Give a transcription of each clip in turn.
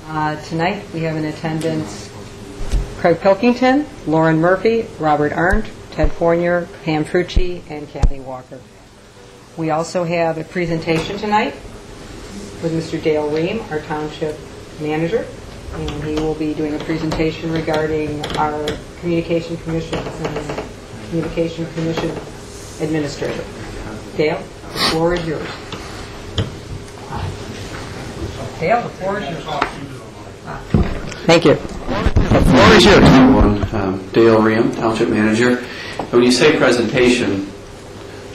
Tonight we have in attendance Craig Pilkington, Lauren Murphy, Robert Arndt, Ted Fournier, Pam Frucci, and Kathy Walker. We also have a presentation tonight with Mr. Dale Ream, our Township Manager, and he will be doing a presentation regarding our Communication Commission and Communication Commission Administrator. Dale, the floor is yours. Dale, the floor is yours. Thank you. The floor is yours. Dale Ream, Township Manager. When you say presentation,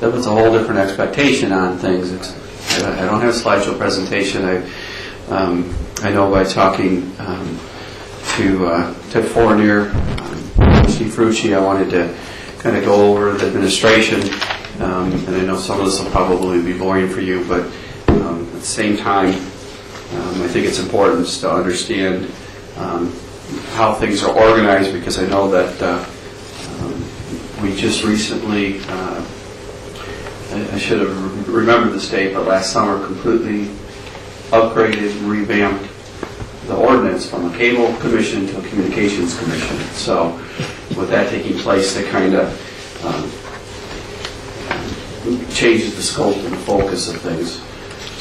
that puts a whole different expectation on things. I don't have a slideshow presentation. I know by talking to Ted Fournier, Steve Frucci, I wanted to kind of go over the administration, and I know some of this will probably be boring for you, but at the same time, I think it's important just to understand how things are organized, because I know that we just recently, I should have remembered this date, but last summer completely upgraded and revamped the ordinance from a cable commission to a communications commission. So with that taking place, they kind of changes the scope and the focus of things.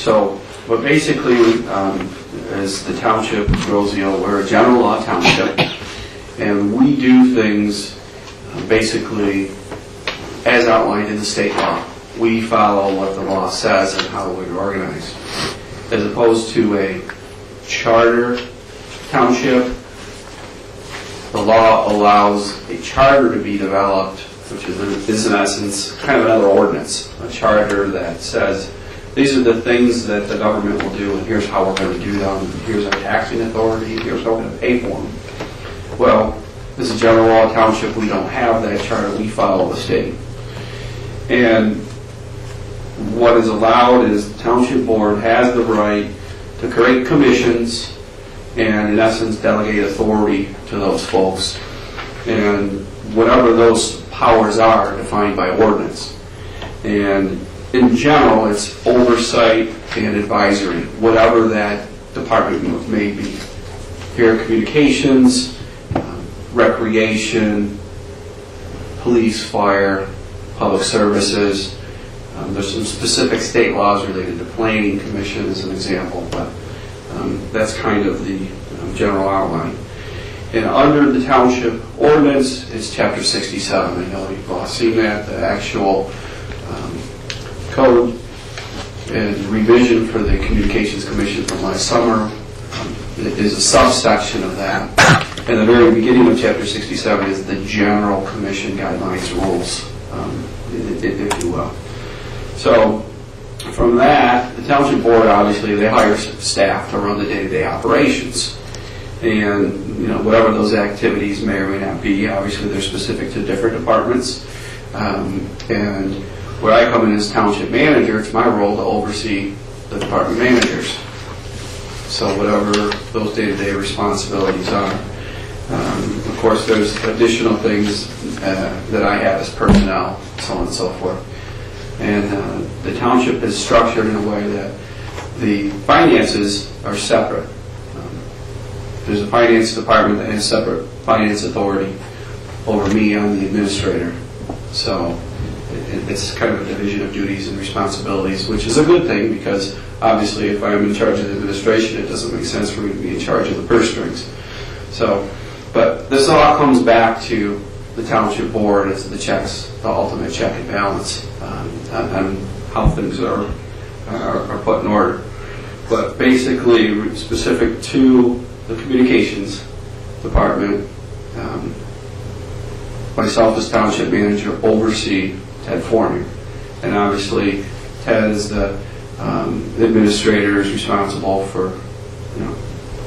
So, but basically, as the township, Roseville, we're a general law township, and we do things basically as outlined in the state law. We follow what the law says and how we're organized. As opposed to a charter township, the law allows a charter to be developed, which is in essence kind of another ordinance, a charter that says these are the things that the government will do, and here's how we're going to do them, and here's our taxing authority, and here's how we're going to pay for them. Well, as a general law township, we don't have that charter. We follow the state. And what is allowed is the township board has the right to create commissions and, in essence, delegate authority to those folks. And whatever those powers are defined by ordinance. And in general, it's oversight and advisory, whatever that department may be. Here, communications, recreation, police, fire, public services. There's some specific state laws related to planning commission as an example, but that's kind of the general outline. And under the township ordinance, it's chapter 67. I know you've all seen that, the actual code and revision for the Communications Commission from last summer is a subsection of that. And the very beginning of chapter 67 is the general commission guidelines rules, if you will. So from that, the township board, obviously, they hire staff to run the day-to-day operations. And whatever those activities may or may not be, obviously they're specific to different departments. And where I come in as township manager, it's my role to oversee the department managers. So whatever those day-to-day responsibilities are. Of course, there's additional things that I have as personnel, so on and so forth. And the township is structured in a way that the finances are separate. There's a finance department that has separate finance authority over me. I'm the administrator. So it's kind of a division of duties and responsibilities, which is a good thing, because obviously if I'm in charge of the administration, it doesn't make sense for me to be in charge of the purse strings. So, but this all comes back to the township board as the checks, the ultimate check and balance on how things are put in order. But basically, specific to the communications department, myself as township manager oversee Ted Fournier, and obviously Ted is the administrator, is responsible for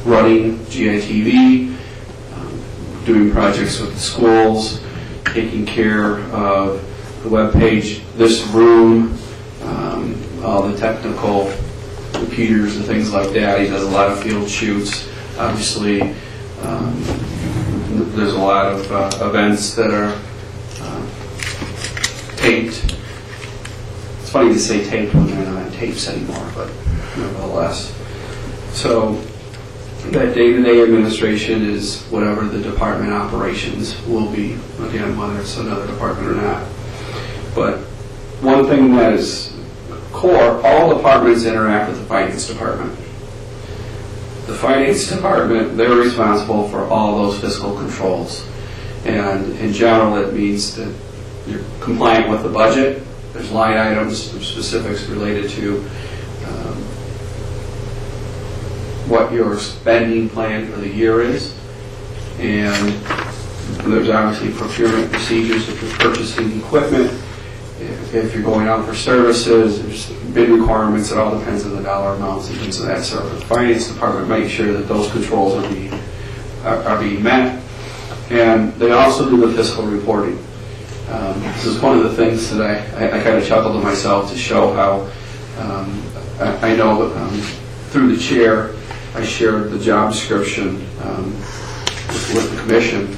running GITV, doing projects with the schools, taking care of the web page, this room, all the technical computers and things like that. He does a lot of field shoots. Obviously, there's a lot of events that are taped. It's funny to say taped when they're not on tapes anymore, but nevertheless. So That day-to-day administration is whatever the department operations will be, again, whether it's another department or not. But one thing that is core, all departments interact with the finance department. The finance department, they're responsible for all those fiscal controls. And in general, it means that you're compliant with the budget. There's line items, there's specifics related to what your spending plan for the year is. And there's obviously procurement procedures if you're purchasing equipment. If you're going out for services, there's bid requirements. It all depends on the dollar amounts and things of that sort. The finance department makes sure that those controls are being met. And they also do the fiscal reporting. This is one of the things that I kind of chuckled to myself to show how I know through the chair I shared the job description with the commission,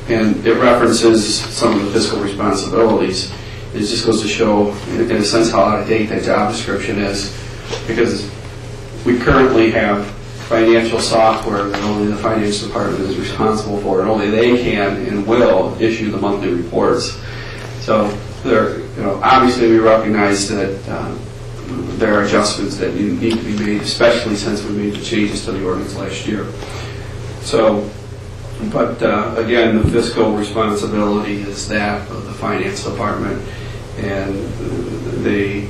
and it references some of the fiscal responsibilities. It just goes to show, in a sense, how out of date that job description is, because we currently have financial software that only the finance department is responsible for, and only they can and will issue the monthly reports. So there, obviously we recognize that there are adjustments that need to be made, especially since we made the changes to the ordinance last year. So, but again, the fiscal responsibility is that of the finance department, and they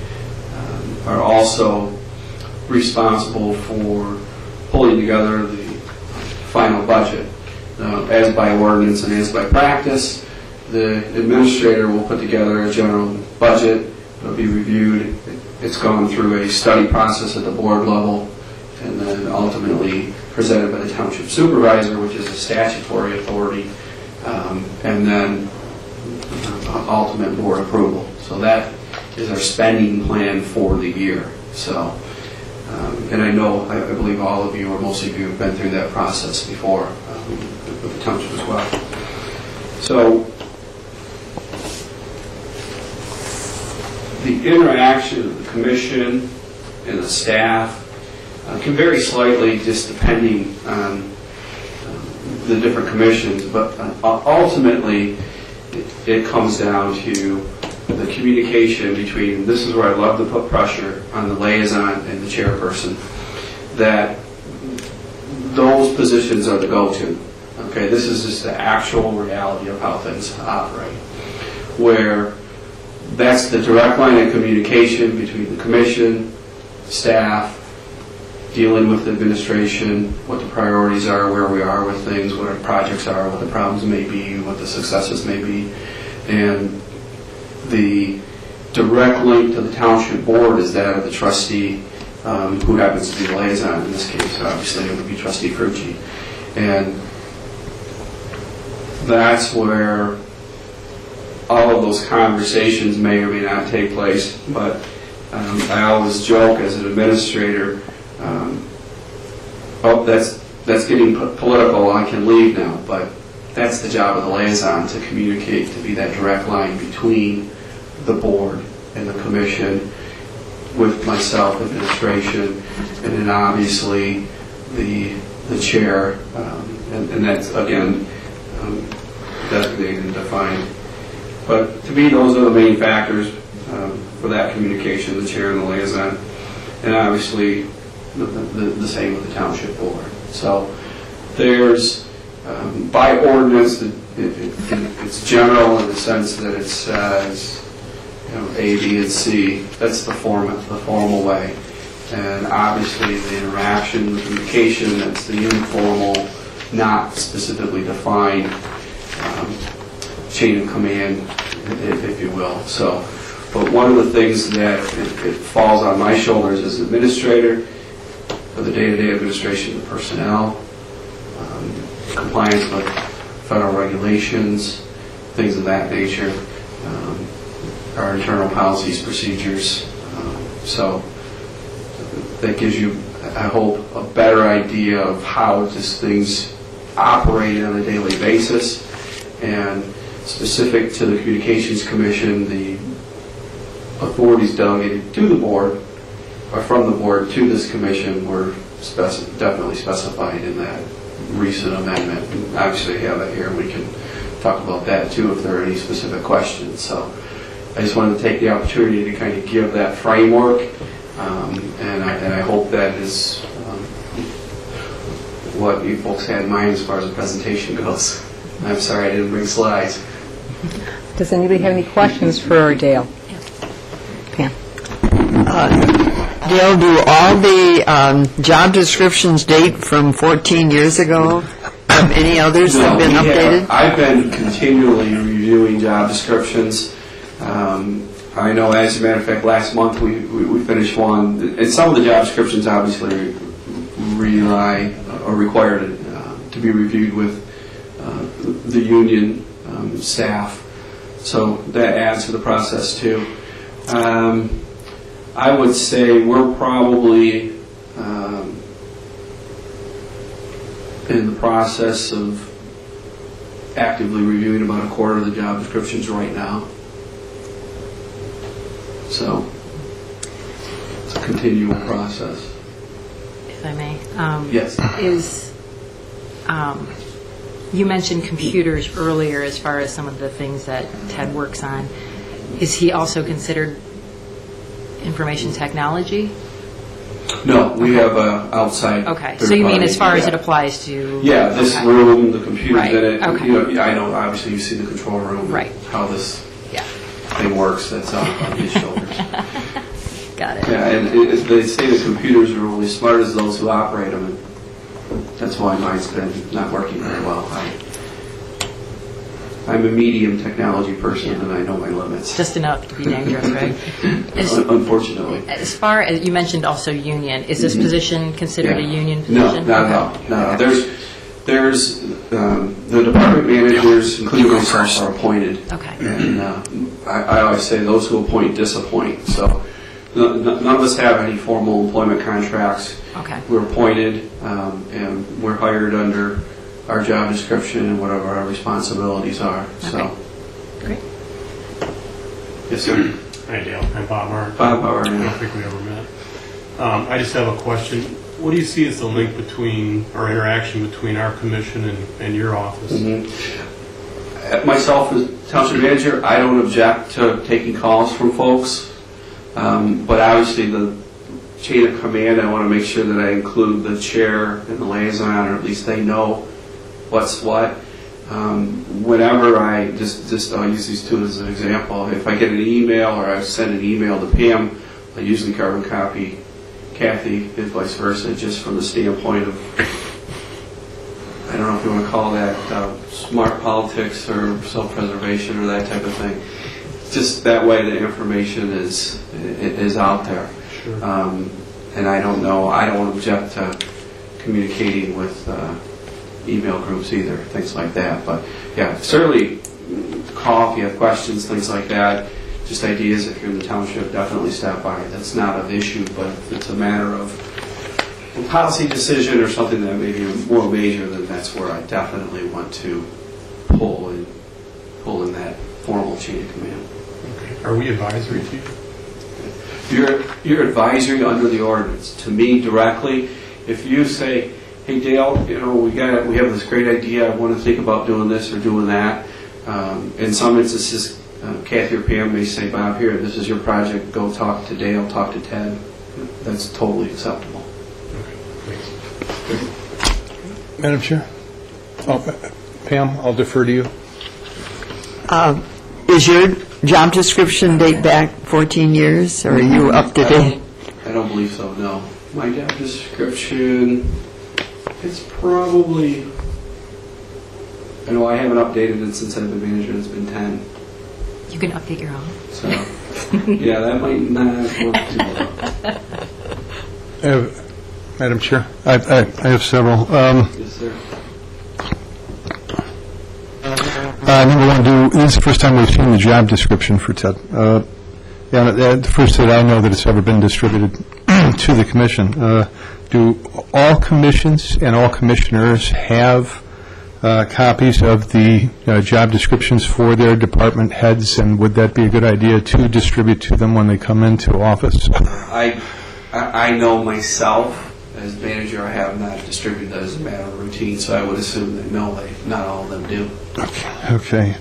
are also responsible for pulling together the final budget. As by ordinance and as by practice, the administrator will put together a general budget. It'll be reviewed. It's gone through a study process at the board level, and then ultimately presented by the township supervisor, which is a statutory authority, and then ultimate board approval. So that is our spending plan for the year. So, and I know, I believe all of you, or most of you, have been through that process before with the township as well. So, the interaction of the commission and the staff can vary slightly just depending on the different commissions, but ultimately it comes down to the communication between, this is where I love to put pressure on the liaison and the chairperson, that those positions are the go-to. Okay, this is just the actual reality of how things operate, where that's the direct line of communication between the commission, staff, dealing with the administration, what the priorities are, where we are with things, what our projects are, what the problems may be, what the successes may be. And the direct link to the township board is that of the trustee, who happens to be the liaison in this case. Obviously, it would be Trustee Frucci. And that's where all of those conversations may or may not take place, but I always joke as an administrator, oh, that's getting political, I can leave now, but that's the job of the liaison, to communicate, to be that direct line between the board and the commission, with myself, administration, and then obviously the chair, and that's, again, designated and defined. But to me, those are the main factors for that communication, the chair and the liaison, and obviously the same with the township board. So there's, by ordinance, it's general in the sense that it says, A, B, and C. That's the formal way. And obviously the interaction, the communication, that's the informal, not specifically defined chain of command, if you will. So, but one of the things that it falls on my shoulders as administrator for the day-to-day administration of personnel, compliance with federal regulations, things of that nature, our internal policies, procedures. So that gives you, I hope, a better idea of how just things operate on a daily basis. And specific to the Communications Commission, the authorities delegated to the board, or from the board to this commission, were definitely specified in that recent amendment. And obviously, I have it here, and we can talk about that too if there are any specific questions. So I just wanted to take the opportunity to kind of give that framework, and I hope that is what you folks had in mind as far as the presentation goes. I'm sorry I didn't bring slides. Does anybody have any questions for Dale? Pam? Dale, do all the job descriptions date from 14 years ago? Have any others have been updated? I've been continually reviewing job descriptions. I know, as a matter of fact, last month we finished one, and some of the job descriptions obviously rely or require to be reviewed with the union staff, so that adds to the process too. I would say we're probably in the process of actively reviewing about a quarter of the job descriptions right now. So it's a continual process. If I may. Yes. You mentioned computers earlier as far as some of the things that Ted works on. Is he also considered information technology? No, we have outside. Okay, so you mean as far as it applies to? Yeah, this okay. room, the computers Right, in it. okay. You know, I know, obviously, you see the control room. Right. How this Yeah, thing works. That's on his shoulders. got it. Yeah, and they say the computers are only as smart as those who operate them. And that's why mine's been not working very well. I'm a medium technology person, and I know my limits. Just enough to be dangerous, right? Unfortunately. As far as, you mentioned also union, is this position considered a union No, position? not at all. No, there's the department managers, including myself, are appointed. Okay. And I always say those who appoint disappoint. So none of us have any formal employment contracts. Okay. We're appointed, and we're hired under our job description and whatever our responsibilities are. Okay. So, Great. yes, sir. Hi, Dale. I'm Bob Mark. Bob, how are I don't you? think we ever met. I just have a question. What do you see as the link between, or interaction between our commission and your office? Myself as township manager, I don't object to taking calls from folks, but obviously the chain of command, I want to make sure that I include the chair and the liaison, or at least they know what's what. Whenever I just I'll use these two as an example. If I get an email or I send an email to Pam, I usually carbon copy Kathy and vice versa, just from the standpoint of, I don't know if you want to call that smart politics or self-preservation or that type of thing. Just that way the information is out there. Sure. And I don't object to communicating with email groups either, things like that. But yeah, certainly call if you have questions, things like that. Just ideas if you're in the township, definitely stop by. That's not an issue, but if it's a matter of a policy decision or something that may be more major, then that's where I definitely want to pull in that formal chain of command. Okay. Are we advisory to you? You're advisory under the ordinance to me directly. If you say, "Hey Dale, we have this great idea. I want to think about doing this or doing that," in some instances, Kathy or Pam may say, "Bob, here, this is your project. Go talk to Dale, talk to Ted." That's totally acceptable. Okay. Thanks. Madam Chair? Pam, I'll defer to you. Is your job description date back 14 years, or are you up to date? I don't believe so, no. My job description, it's probably, I know I haven't updated it since I've been manager, it's been 10. You can update your own. So, yeah, that might not work too well. Madam Chair, I have several. Yes, sir. Number one, this is the first time we've seen the job description for Ted. The first that I know that it's ever been distributed to the commission. Do all commissions and all commissioners have copies of the job descriptions for their department heads, and would that be a good idea to distribute to them when they come into office? I know myself, as manager, I have not distributed that as a matter of routine, so I would assume that no, not all of them do. Okay.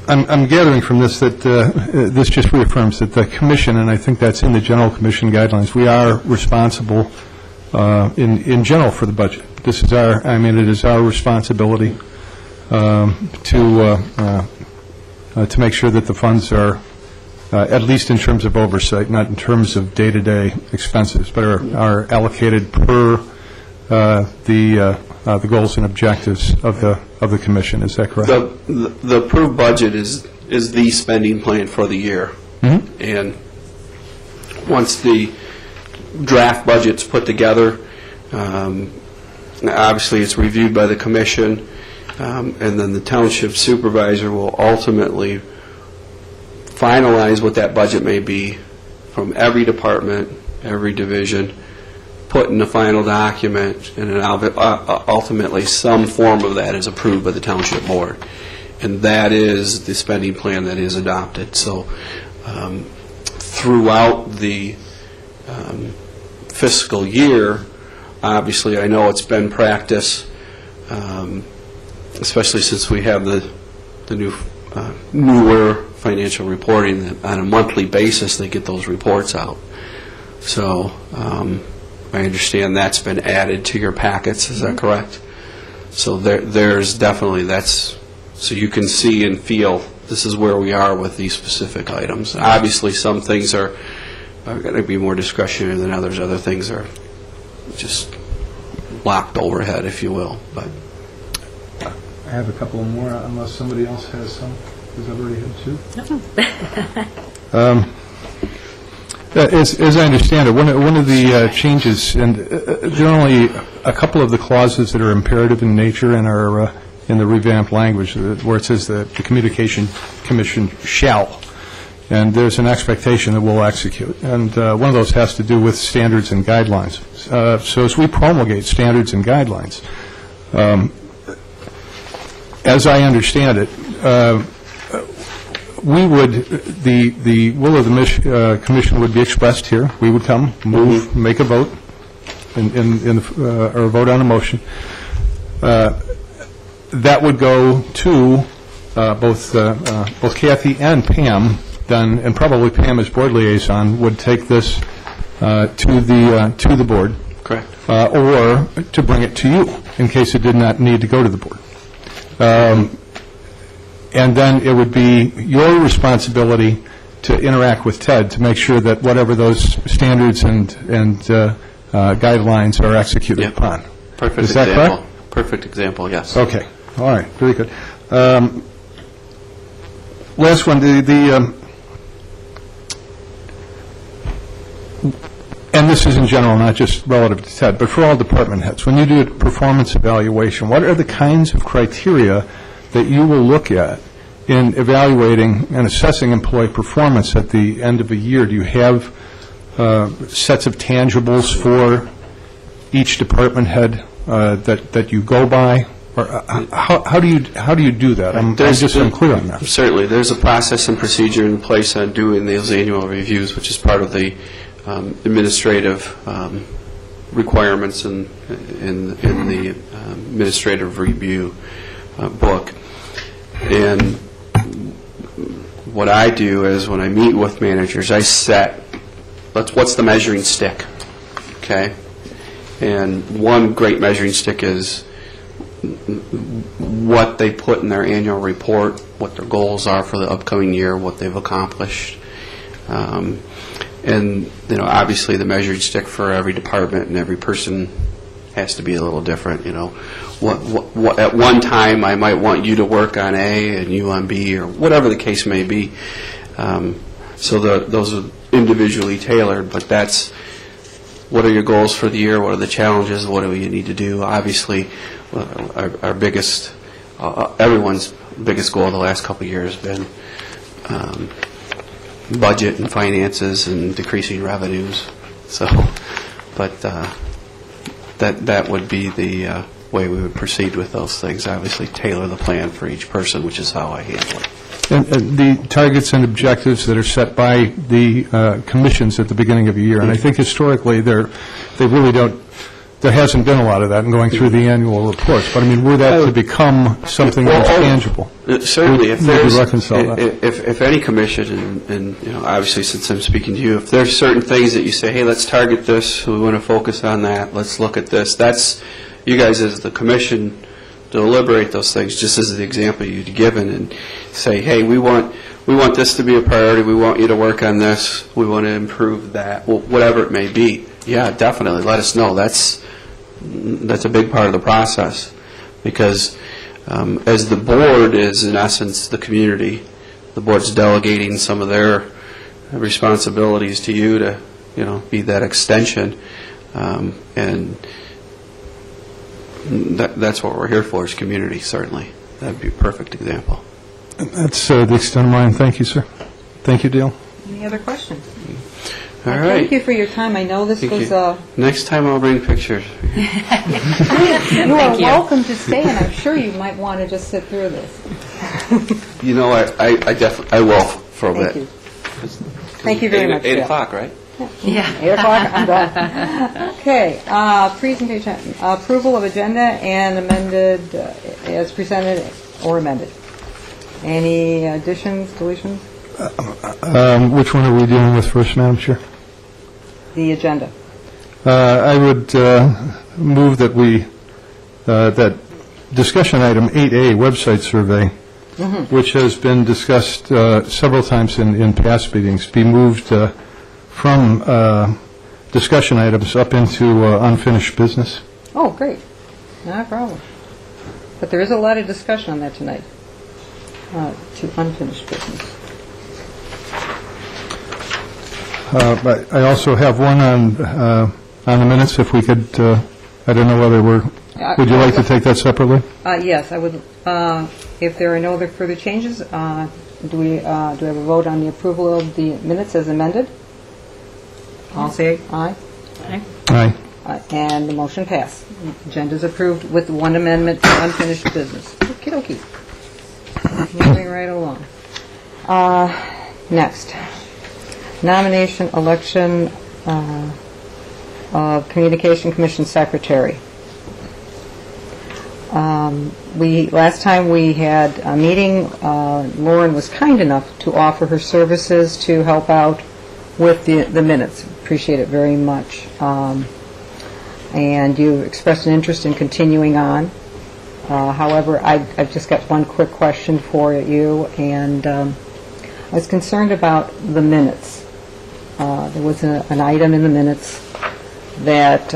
I'm gathering from this that this just reaffirms that the commission, and I think that's in the general commission guidelines, we are responsible in general for the budget. This is it is our responsibility to make sure that the funds are, at least in terms of oversight, not in terms of day-to-day expenses, but are allocated per the goals and objectives of the commission. Is that correct? The approved budget is the spending plan for the year. Mm-hmm. And once the draft budget's put together, obviously it's reviewed by the commission, and then the township supervisor will ultimately finalize what that budget may be from every department, every division, put in the final document, and then ultimately some form of that is approved by the township board. And that is the spending plan that is adopted. So throughout the fiscal year, obviously I know it's been practice, especially since we have the newer financial reporting, that on a monthly basis they get those reports out. So I understand that's been added to your packets. Is that correct? So there's definitely, so you can see and feel this is where we are with these specific items. Obviously, some things are going to be more discretionary than others. Other things are just locked overhead, if you will. But I have a couple more, unless somebody else has some, because I've already had two. As I understand it, one of the changes, and there are only a couple of the clauses that are imperative in nature and are in the revamped language, where it says that the Communication Commission shall, and there's an expectation that we'll execute. And one of those has to do with standards and guidelines. So as we promulgate standards and guidelines, as I understand it, we would, the will of the commission would be expressed here. We would come, move, make a vote, or vote on a motion. That would go to both Kathy and Pam, then, and probably Pam as board liaison would take this to the board. correct. Or to bring it to you in case it did not need to go to the board. And then it would be your responsibility to interact with Ted to make sure that whatever those standards and guidelines are executed upon. Perfect Is that example. correct? Perfect example, yes. Okay. All right. Very good. Last one. And this is in general, not just relative to Ted, but for all department heads. When you do a performance evaluation, what are the kinds of criteria that you will look at in evaluating and assessing employee performance at the end of a year? Do you have sets of tangibles for each department head that you go by? Or how do you do that? I'm just unclear on that. Certainly. There's a process and procedure in place on doing those annual reviews, which is part of the administrative requirements in the administrative review book. And what I do is when I meet with managers, I set, what's the measuring stick, okay? And one great measuring stick is what they put in their annual report, what their goals are for the upcoming year, what they've accomplished. And, you know, obviously the measuring stick for every department and every person has to be a little different, you know. What at one time I might want you to work on A and you on B, or whatever the case may be. So those are individually tailored, but that's what are your goals for the year, what are the challenges, what do you need to do. Obviously, our biggest, everyone's biggest goal the last couple of years has been budget and finances and decreasing revenues. So, but that would be the way we would proceed with those things. Obviously, tailor the plan for each person, which is how I handle it. and the targets and objectives that are set by the commissions at the beginning of a year. And I think historically, they really don't, there hasn't been a lot of that in going through the annual reports. But I mean, were that to become something that's tangible? Certainly, if Maybe there's, reconcile that. if any commission, and, you know, obviously since I'm speaking to you, if there's certain things that you say, hey, let's target this, we want to focus on that, let's look at this, that's, you guys as the commission deliberate those things, just as the example you'd given, and say, hey, we want this to be a priority, we want you to work on this, we want to improve that, whatever it may be. Yeah, definitely, let us know. That's a big part of the process, because as the board is, in essence, the community, the board's delegating some of their responsibilities to you to, you know, be that extension, and that's what we're here for, is community, certainly. That'd be a perfect example. That's the extent of mine. Thank you, sir. Thank you, Dale. Any other questions? All Thank right. you for your time. I know this Thank was, you. Next time I'll bring pictures. you are welcome to stay, and I'm sure you might want to just sit through this. You know, I definitely, I will for a bit. Thank you. Thank you very much, 8 Bill. o'clock, right? Yeah. 8 o'clock, I'm done. Okay, presentation, approval of agenda and amended, as presented or amended. Any additions, deletions? Which one are we dealing with first, Madam Chair? The agenda. I would move that we, that discussion item 8A, website survey, which has been discussed several times in past meetings, be moved from discussion items up into unfinished business. Oh, great. Not a problem. But there is a lot of discussion on that tonight, to unfinished business. But I also have one on the minutes, if we could, I don't know whether would you like to take that separately? Yes, I would, if there are no other further changes, do we have a vote on the approval of the minutes as amended? I'll say aye. Aye. And the motion passed. Agenda's approved with one amendment to unfinished business. Okey-dokey. Moving right along. Next, nomination, election of Communication Commission Secretary. Last time we had a meeting, Lauren was kind enough to offer her services to help out with the minutes. Appreciate it very much. And you expressed an interest in continuing on. However, I've just got one quick question for you, and I was concerned about the minutes. There was an item in the minutes that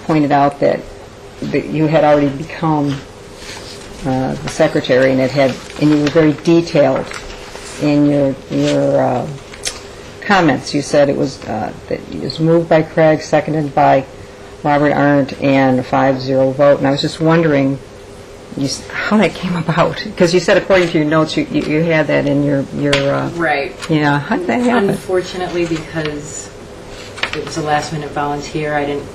pointed out that you had already become the secretary, and and you were very detailed in your comments. You said it was that it was moved by Craig, seconded by Robert Arndt, and a 5-0 vote. And I was just wondering how that came about, because you said according to your notes you had that in your Right. yeah. How did that happen? Unfortunately, because it was a last-minute volunteer, I didn't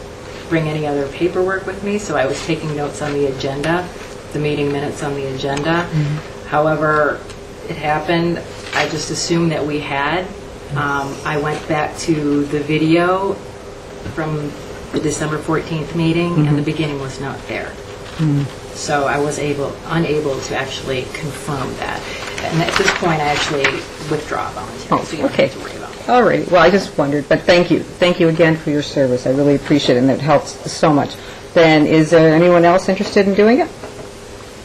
bring any other paperwork with me, so I was taking notes on the agenda, the meeting minutes on the agenda. However, it happened, I just assumed that we had. I went back to the video from the December 14th meeting, and the beginning was not there. So I was unable to actually confirm that. And at this point, I actually withdraw volunteering, so you don't okay. have to worry about it. All right. Well, I just wondered, but thank you. Thank you again for your service. I really appreciate it, and it helps so much. Then, is there anyone else interested in doing it?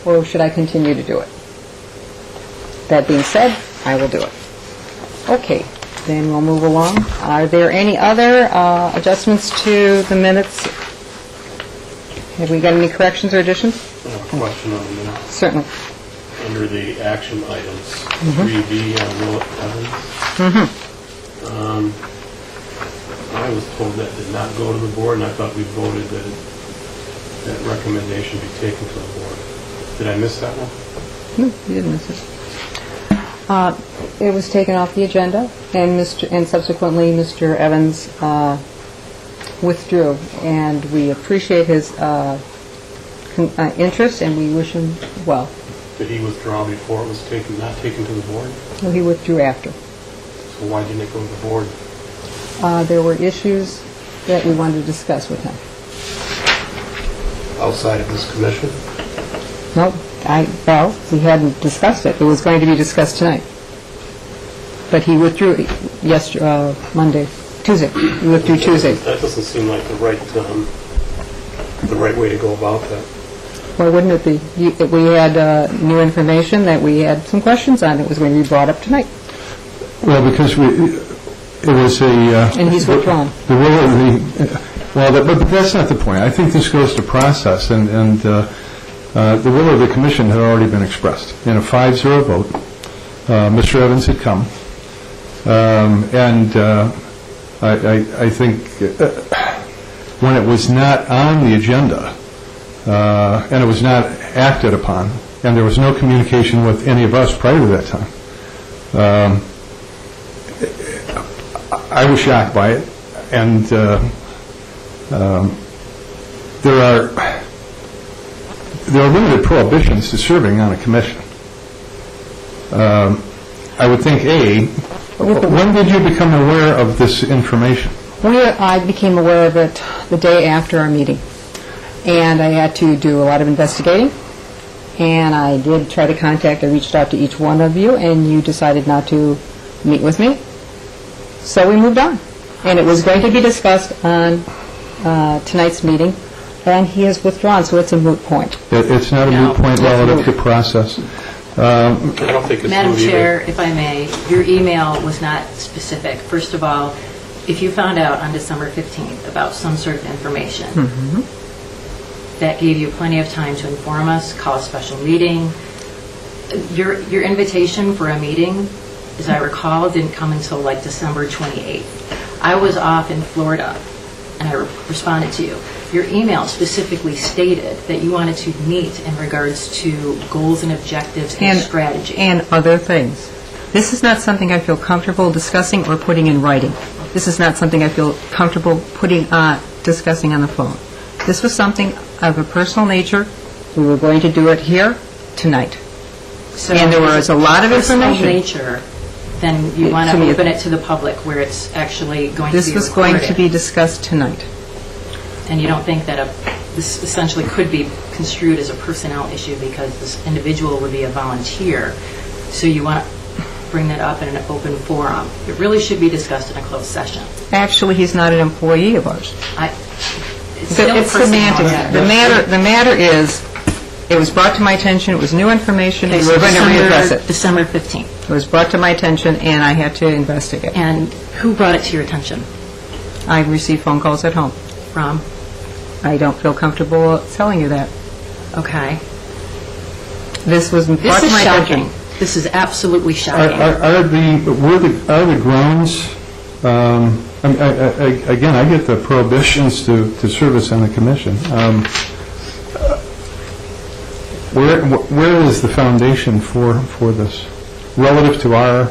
Or should I continue to do it? That being said, I will do it. Okay. Then we'll move along. Are there any other adjustments to the minutes? Have we got any corrections or additions? I have a question on the minutes. Certainly. Under the action items, 3B on Will Evans. I was told that did not go to the board, and I thought we voted that that recommendation be taken to the board. Did I miss that one? No, you didn't miss it. It was taken off the agenda, and subsequently Mr. Evans withdrew, and we appreciate his interest, and we wish him well. Did he withdraw before it was not taken to the board? Well, he withdrew after. So why didn't it go to the board? There were issues that we wanted to discuss with him. Outside of this commission? No, we hadn't discussed it. It was going to be discussed tonight. But he withdrew Tuesday. He withdrew Tuesday. That doesn't seem like the right way to go about that. Why wouldn't it be? We had new information that we had some questions on. It was going to be brought up tonight. Well, because it was a... And he's withdrawn. The will of the... Well, but that's not the point. I think this goes to process, and the will of the commission had already been expressed. In a 5-0 vote, Mr. Evans had come, and I think when it was not on the agenda, and it was not acted upon, and there was no communication with any of us prior to that time, I was shocked by it, and there are limited prohibitions to serving on a commission. I would think, when did you become aware of this information? I became aware of it the day after our meeting, and I had to do a lot of investigating, and I did try to I reached out to each one of you, and you decided not to meet with me, so we moved on. And it was going to be discussed on tonight's meeting, and he has withdrawn, so it's a moot point. It's not a moot point relative to process. I don't think it's Madam moot either. Chair, if I may, your email was not specific. First of all, if you found out on December 15th about some sort of information, that gave you plenty of time to inform us, call a special meeting. Your invitation for a meeting, as I recall, didn't come until like December 28th. I was off in Florida, and I responded to you. Your email specifically stated that you wanted to meet in regards to goals and objectives and strategy. And other things. This is not something I feel comfortable discussing or putting in writing. This is not something I feel comfortable discussing on the phone. This was something of a personal nature. We were going to do it here tonight. So And there was a lot of personal information. nature, then you want to open it to the public where it's actually going to be This was going to recorded. be discussed tonight. And you don't think that this essentially could be construed as a personnel issue because this individual would be a volunteer, so you want to bring that up in an open forum. It really should be discussed in a closed session. Actually, he's not an employee of ours. It's still a It's personnel semantics. matter. The matter is, it was brought to my attention, it was new information, Okay, we so were going to readdress it. December 15th. It was brought to my attention, and I had to investigate. And who brought it to your attention? I received phone calls at home. From? I don't feel comfortable telling you that. Okay. This was brought This to is my attention. shocking. This is absolutely Are shocking. the grounds, again, I get the prohibitions to service on the commission. Where is the foundation for this relative to our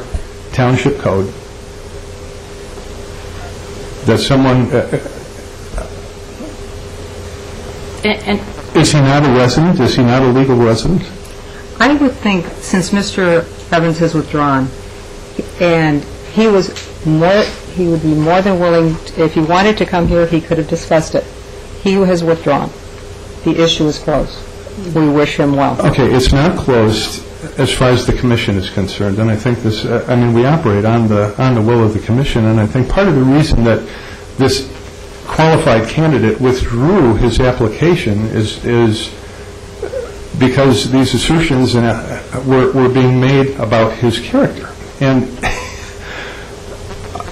township code? That someone, And is he not a resident? Is he not a legal resident? I would think, since Mr. Evans has withdrawn, and he would be more than willing, if he wanted to come here, he could have discussed it. He has withdrawn. The issue is closed. We wish him well. Okay, it's not closed as far as the commission is concerned, and I think this, we operate on the will of the commission, and I think part of the reason that this qualified candidate withdrew his application is because these assertions were being made about his character. And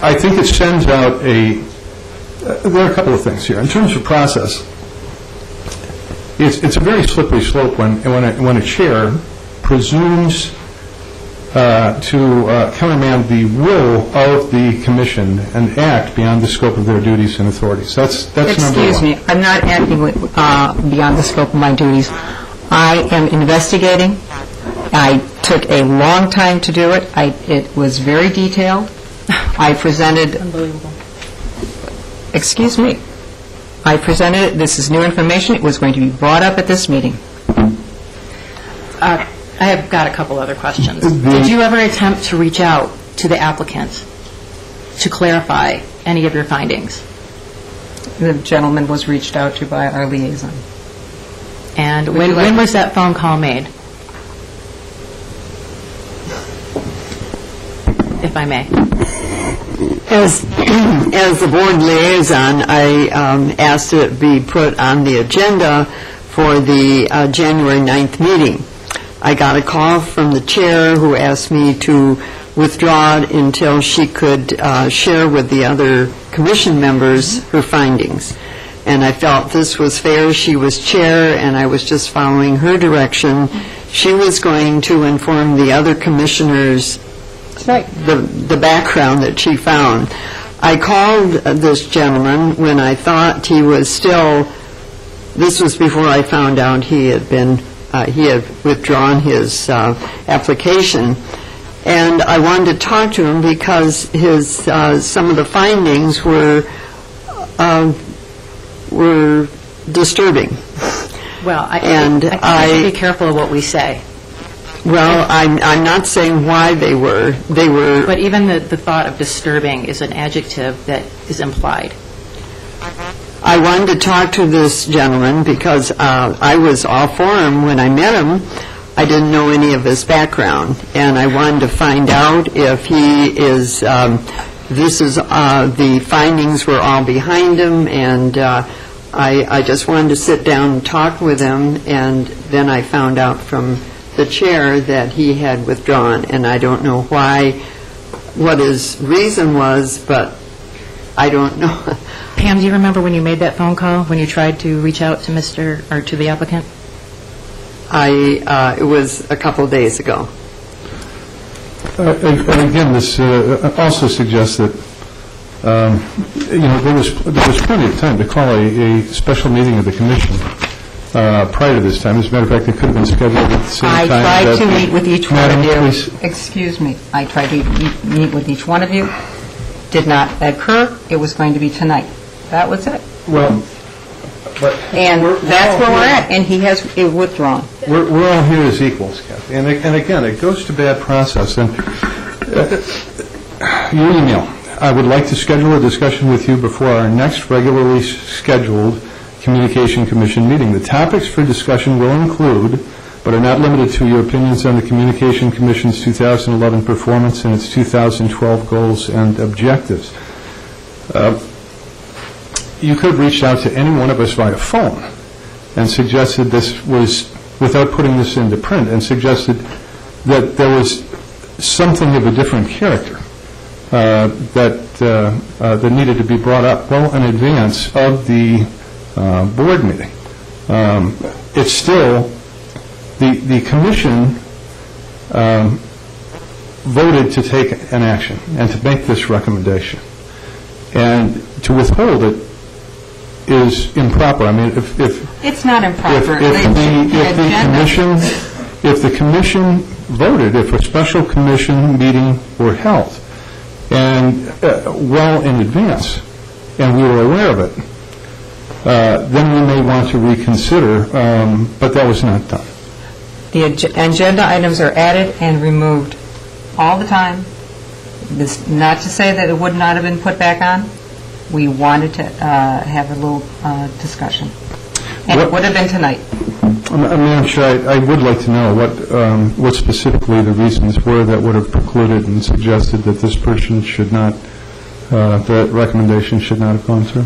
I think it sends out there are a couple of things here. In terms of process, it's a very slippery slope when a chair presumes to countermand the will of the commission and act beyond the scope of their duties and authorities. That's number one. Excuse me, I'm not acting beyond the scope of my duties. I am investigating. I took a long time to do it. It was very detailed. I presented... unbelievable. Excuse me. I presented it. This is new information. It was going to be brought up at this meeting. I have got a couple other questions. The- Did you ever attempt to reach out to the applicant to clarify any of your findings? The gentleman was reached out to by our liaison. And Would you when like- was that phone call made? If I may. As the board liaison, I asked it be put on the agenda for the January 9th meeting. I got a call from the chair who asked me to withdraw it until she could share with the other commission members her findings. And I felt this was fair. She was chair, and I was just following her direction. She was going to inform the other commissioners the background that she found. I called this gentleman when I thought he was still, this was before I found out he had withdrawn his application, and I wanted to talk to him because his, some of the findings were disturbing. Well, I And think we should be careful of what we say. Well, I'm not saying why they were. They were. But even the thought of disturbing is an adjective that is implied. I wanted to talk to this gentleman because I was all for him when I met him. I didn't know any of his background, and I wanted to find out if he is, the findings were all behind him, and I just wanted to sit down and talk with him, and then I found out from the chair that he had withdrawn, and I don't know what his reason was, but I don't know. Pam, do you remember when you made that phone call, when you tried to reach out to to the applicant? It was a couple of days ago. Again, this also suggests that, there was plenty of time to call a special meeting of the commission prior to this time. As a matter of fact, it could have been scheduled at the same I time. tried that to meet with each one Madam, of you. please. Excuse me. I tried to meet with each one of you. Did not occur. It was going to be tonight. That was it. Well, but And that's where we're at, and he has withdrawn. we're all here as equals, Kathy. And again, it goes to bad process. And your email, I would like to schedule a discussion with you before our next regularly scheduled Communication Commission meeting. The topics for discussion will include, but are not limited to, your opinions on the Communication Commission's 2011 performance and its 2012 goals and objectives. You could have reached out to any one of us via phone and suggested this was, without putting this into print, and suggested that there was something of a different character that needed to be brought up well in advance of the board meeting. It's still, the commission voted to take an action and to make this recommendation. And to withhold it is improper. I mean, if It's not improper. if the commission voted, if a special commission meeting were held, and well in advance, and we were aware of it, then we may want to reconsider, but that was not done. The agenda items are added and removed all the time. This, not to say that it would not have been put back on. We wanted to have a little discussion. And it would have been tonight. Madam Chair, I would like to know what specifically the reasons were that would have precluded and suggested that this person should not, that recommendation should not have gone through.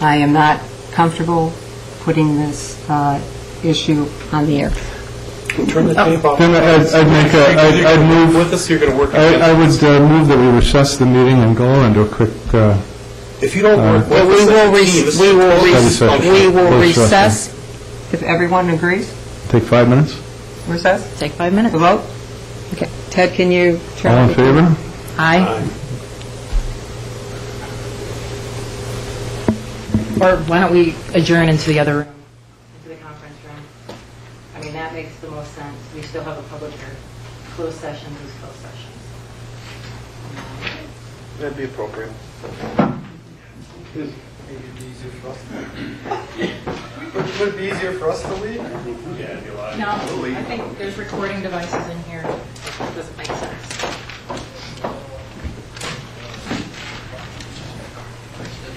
I am not comfortable putting this issue on the air. Turn the tape off. Then I'd move, With us, you're going to work. I would move that we recess the meeting and go into a quick, If you don't work with We us, will we will Closed session. recess, if everyone agrees. take 5 minutes. Recess? Take 5 minutes. The vote? Okay. Ted, can you turn? All in favor? Aye. Or why don't we adjourn into the other room? Into the conference room. I mean, that makes the most sense. We still have a public hearing. Closed sessions is closed sessions. That'd be appropriate. Would it be easier for us to leave? Yeah, it'd be a lot. No, I think there's recording devices in here. It doesn't make sense.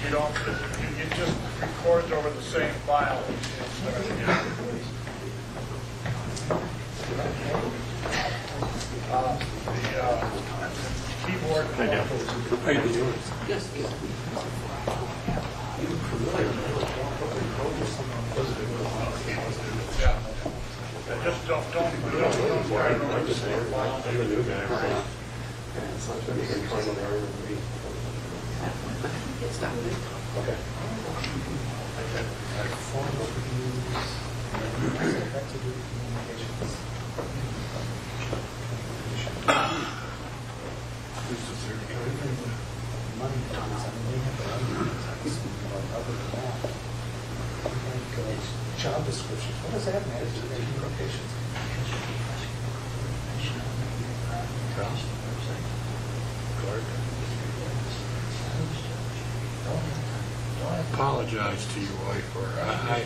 You don't, it just records over the same file. The keyboard. How you doing? Just don't try to remember the same file. I'm the new guy. You can find out where we- Okay. Job descriptions, what does that matter to the locations? Apologize to your wife, or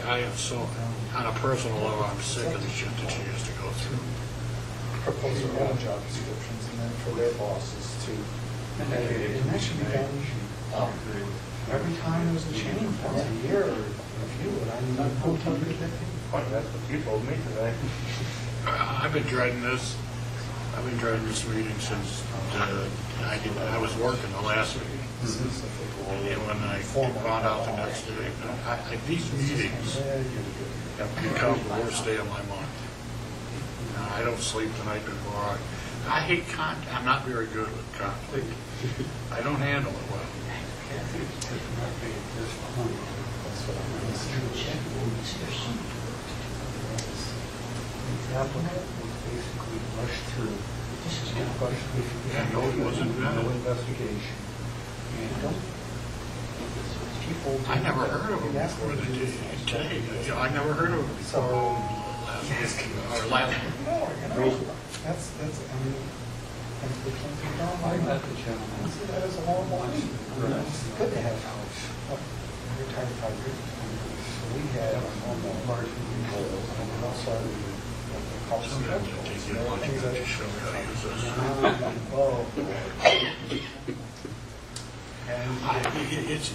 I am so, on a personal level, I'm sick of the shit that she has to go through. Propose their own job descriptions and then for their bosses to, and that should be done every time there's a change, once a year or review it. I mean, I'm totally That's what you told me today. I've been dreading this. I've been dreading this meeting since I was working the last meeting. And when I found out the next day, these meetings have become the worst day of my month. I don't sleep the night before. I hate conflict. I'm not very good with conflict. I don't handle it well. The applicant was basically rushed through. Yeah, no, it wasn't No bad. investigation. And people. I never heard of him before today. I never heard of him So, before last week. Or last. no, that's, I mean, and the things you don't like. That is a horrible thing. It's good to have retired firefighters. So we had a normal margin control and also the cost of Sometimes I take you lunch to show you how to use this.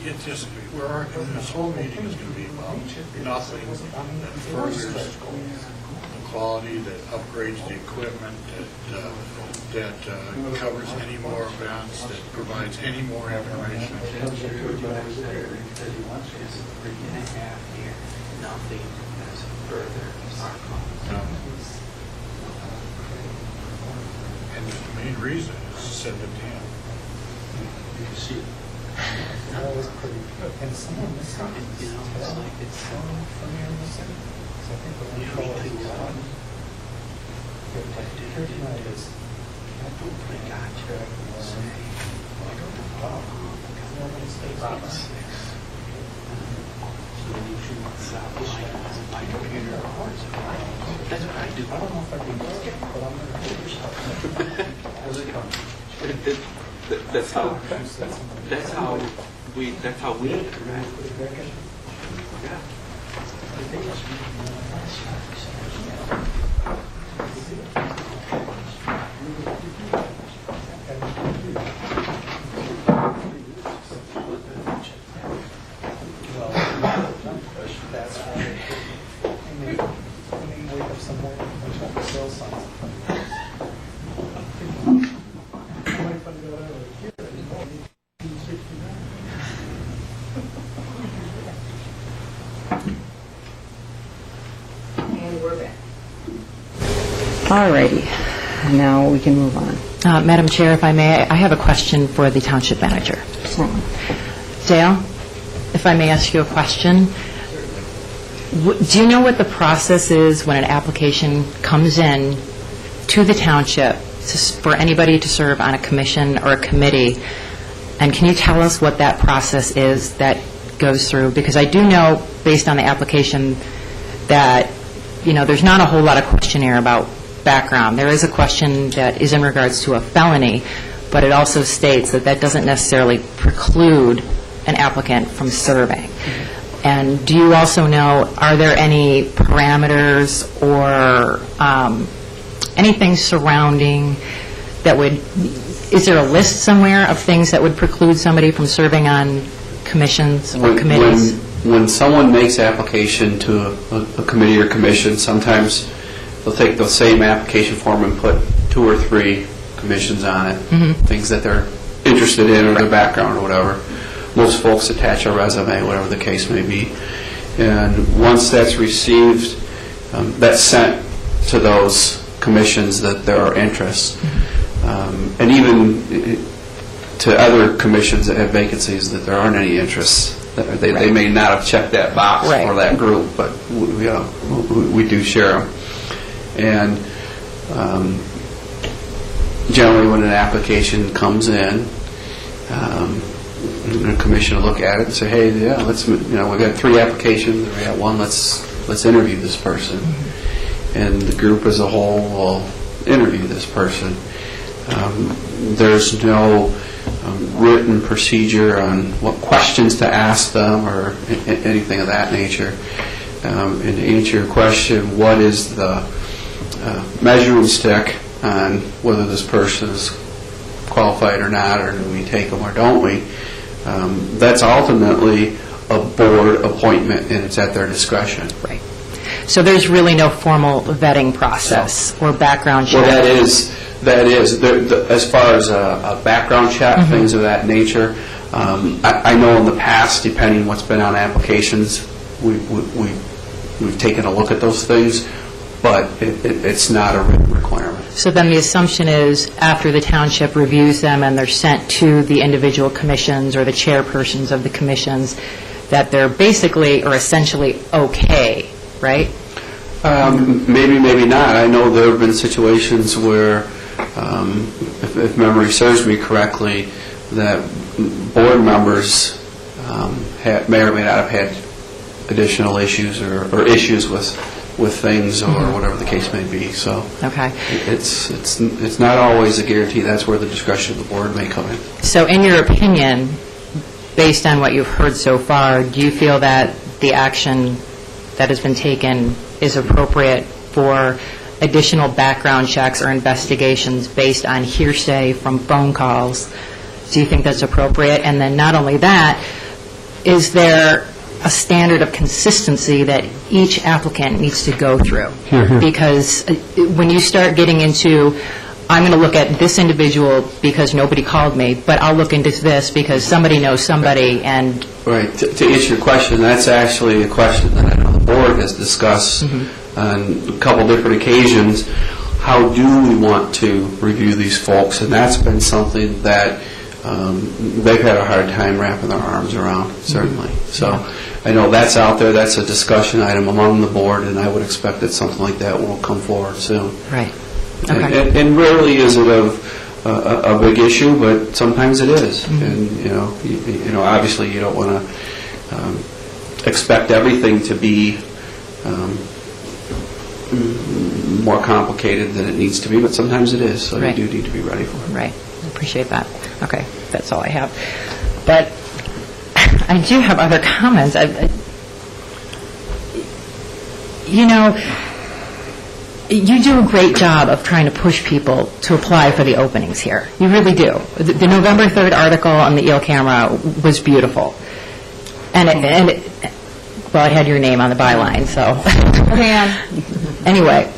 It's just, we're arguing, this whole meeting is going to be about nothing that furthers the quality, that upgrades the equipment, that covers any more events, that provides any more information. And the main reason is to send it to him. That was pretty good. And someone missed something. It's so familiar in the city. So I think we're going to call it here tonight is. That's what I do. I don't know if I can do it, but I'm going to do it. That's how we interact. That's why when they wake up some morning and check the sales signs. Somebody put it over here. And we're back. All righty. Now we can move on. Madam Chair, if I may, I have a question for the Township Manager. Dale, if I may ask you a question, do you know what the process is when an application comes in to the township for anybody to serve on a commission or a committee? And can you tell us what that process is that goes through? Because I do know, based on the application, that, there's not a whole lot of questionnaire about background. There is a question that is in regards to a felony, but it also states that that doesn't necessarily preclude an applicant from serving. And do you also know, are there any parameters or anything surrounding that would, is there a list somewhere of things that would preclude somebody from serving on commissions or committees? When someone makes application to a committee or commission, sometimes they'll take the same application form and put 2 or 3 commissions on it, things that they're interested in or their background or whatever. Most folks attach a resume, whatever the case may be. And once that's received, that's sent to those commissions that there are interests. And even to other commissions that have vacancies that there aren't any interests. They may not have checked that box for that group, but we do share them. And generally when an application comes in, the commission will look at it and say, hey, yeah, let's, we've got 3 applications, we got 1, let's interview this person. And the group as a whole will interview this person. There's no written procedure on what questions to ask them or anything of that nature. And to answer your question, what is the measuring stick on whether this person is qualified or not, or do we take them or don't we? That's ultimately a board appointment, and it's at their discretion. Right. So there's really no formal vetting process or background check? Well, that is. As far as a background check, things of that nature, I know in the past, depending what's been on applications, we've taken a look at those things, but it's not a written requirement. So then the assumption is after the township reviews them and they're sent to the individual commissions or the chairpersons of the commissions, that they're basically or essentially okay, right? Maybe, maybe not. I know there have been situations where, if memory serves me correctly, that board members may or may not have had additional issues or issues with things or whatever the case may be. So it's not always a guarantee. That's where the discretion of the board may come in. So in your opinion, based on what you've heard so far, do you feel that the action that has been taken is appropriate for additional background checks or investigations based on hearsay from phone calls? Do you think that's appropriate? And then not only that, is there a standard of consistency that each applicant needs to go through? Because when you start getting into, I'm going to look at this individual because nobody called me, but I'll look into this because somebody knows somebody, and... Right. To answer your question, that's actually a question that I know the board has discussed on a couple different occasions. How do we want to review these folks? And that's been something that they've had a hard time wrapping their arms around, certainly. So I know that's out there. That's a discussion item among the board, and I would expect that something like that will come forward soon. Right. Okay. And rarely is it a big issue, but sometimes it is. And you know, obviously you don't want to expect everything to be more complicated than it needs to be, but sometimes it is. So you do need to be ready for it. Right. I appreciate that. Okay, that's all I have. But I do have other comments. You do a great job of trying to push people to apply for the openings here. You really do. The November 3rd article on the Eel Camera was beautiful. And it had your name on the byline, so. Anyway,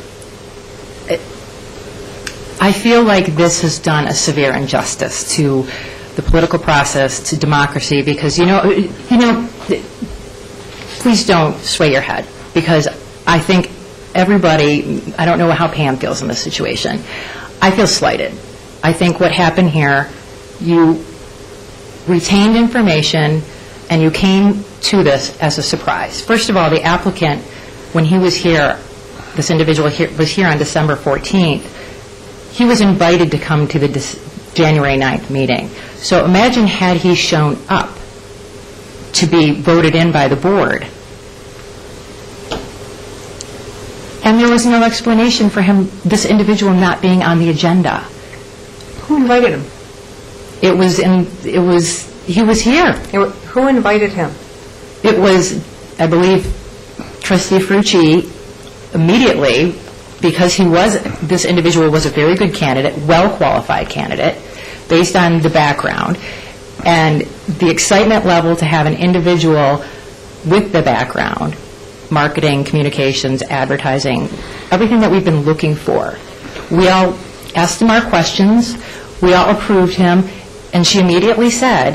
I feel like this has done a severe injustice to the political process, to democracy, because, please don't sway your head, because I think everybody, I don't know how Pam feels in this situation. I feel slighted. I think what happened here, you retained information and you came to this as a surprise. First of all, the applicant, when he was here, this individual was here on December 14th, he was invited to come to the January 9th meeting. So imagine had he shown up to be voted in by the board. And there was no explanation for him, this individual not being on the agenda. Who invited him? He was here. Who invited him? It was I believe trustee Frucci immediately, because this individual was a very good candidate, well-qualified candidate, based on the background, and the excitement level to have an individual with the background, marketing, communications, advertising, everything that we've been looking for. We all asked him our questions, we all approved him, and she immediately said,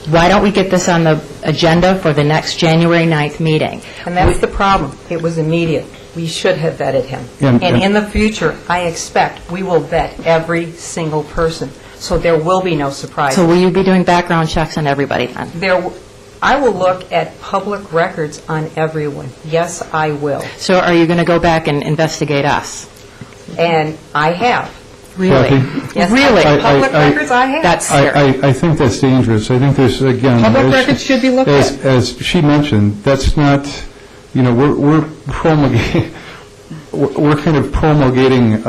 why don't we get this on the agenda for the next January 9th meeting? And that's the problem. It was immediate. We should have vetted him. And- And in the future, I expect we will vet every single person, so there will be no surprises. So will you be doing background checks on everybody then? I will look at public records on everyone. Yes, I will. So are you going to go back and investigate us? And I have. Really? Kathy? Yes, Really? Public records, I have. That's scary. I think that's dangerous. I think there's, again... Public as- records should be looked at. As she mentioned, that's not, we're promulgating, we're kind of promulgating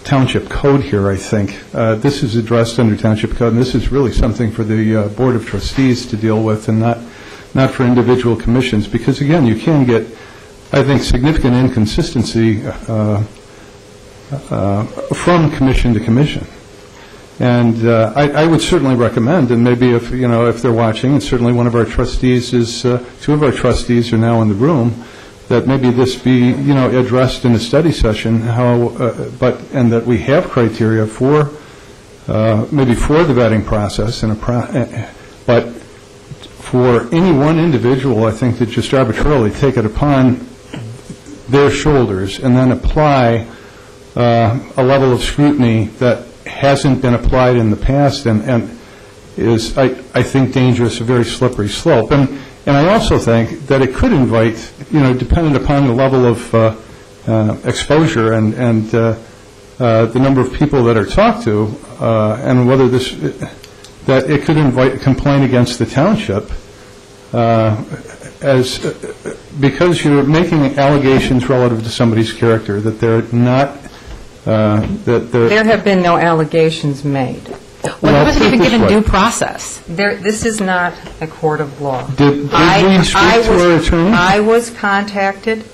township code here, I think. This is addressed under township code, and this is really something for the Board of Trustees to deal with, and not for individual commissions, because, again, you can get, I think, significant inconsistency from commission to commission. And I would certainly recommend, and maybe if they're watching, and certainly one of our trustees is, two of our trustees are now in the room, that maybe this be, addressed in a study session, and that we have criteria for, maybe for the vetting process, but for any one individual, I think, to just arbitrarily take it upon their shoulders and then apply a level of scrutiny that hasn't been applied in the past and is, I think, dangerous, a very slippery slope. And I also think that it could invite, depending upon the level of exposure and the number of people that are talked to, and whether that it could invite a complaint against the township, because you're making allegations relative to somebody's character that they're not, There have been no allegations made. Well, he wasn't even put it this given way. due process. This is not a court of law. Did we speak to our attorney? I was contacted,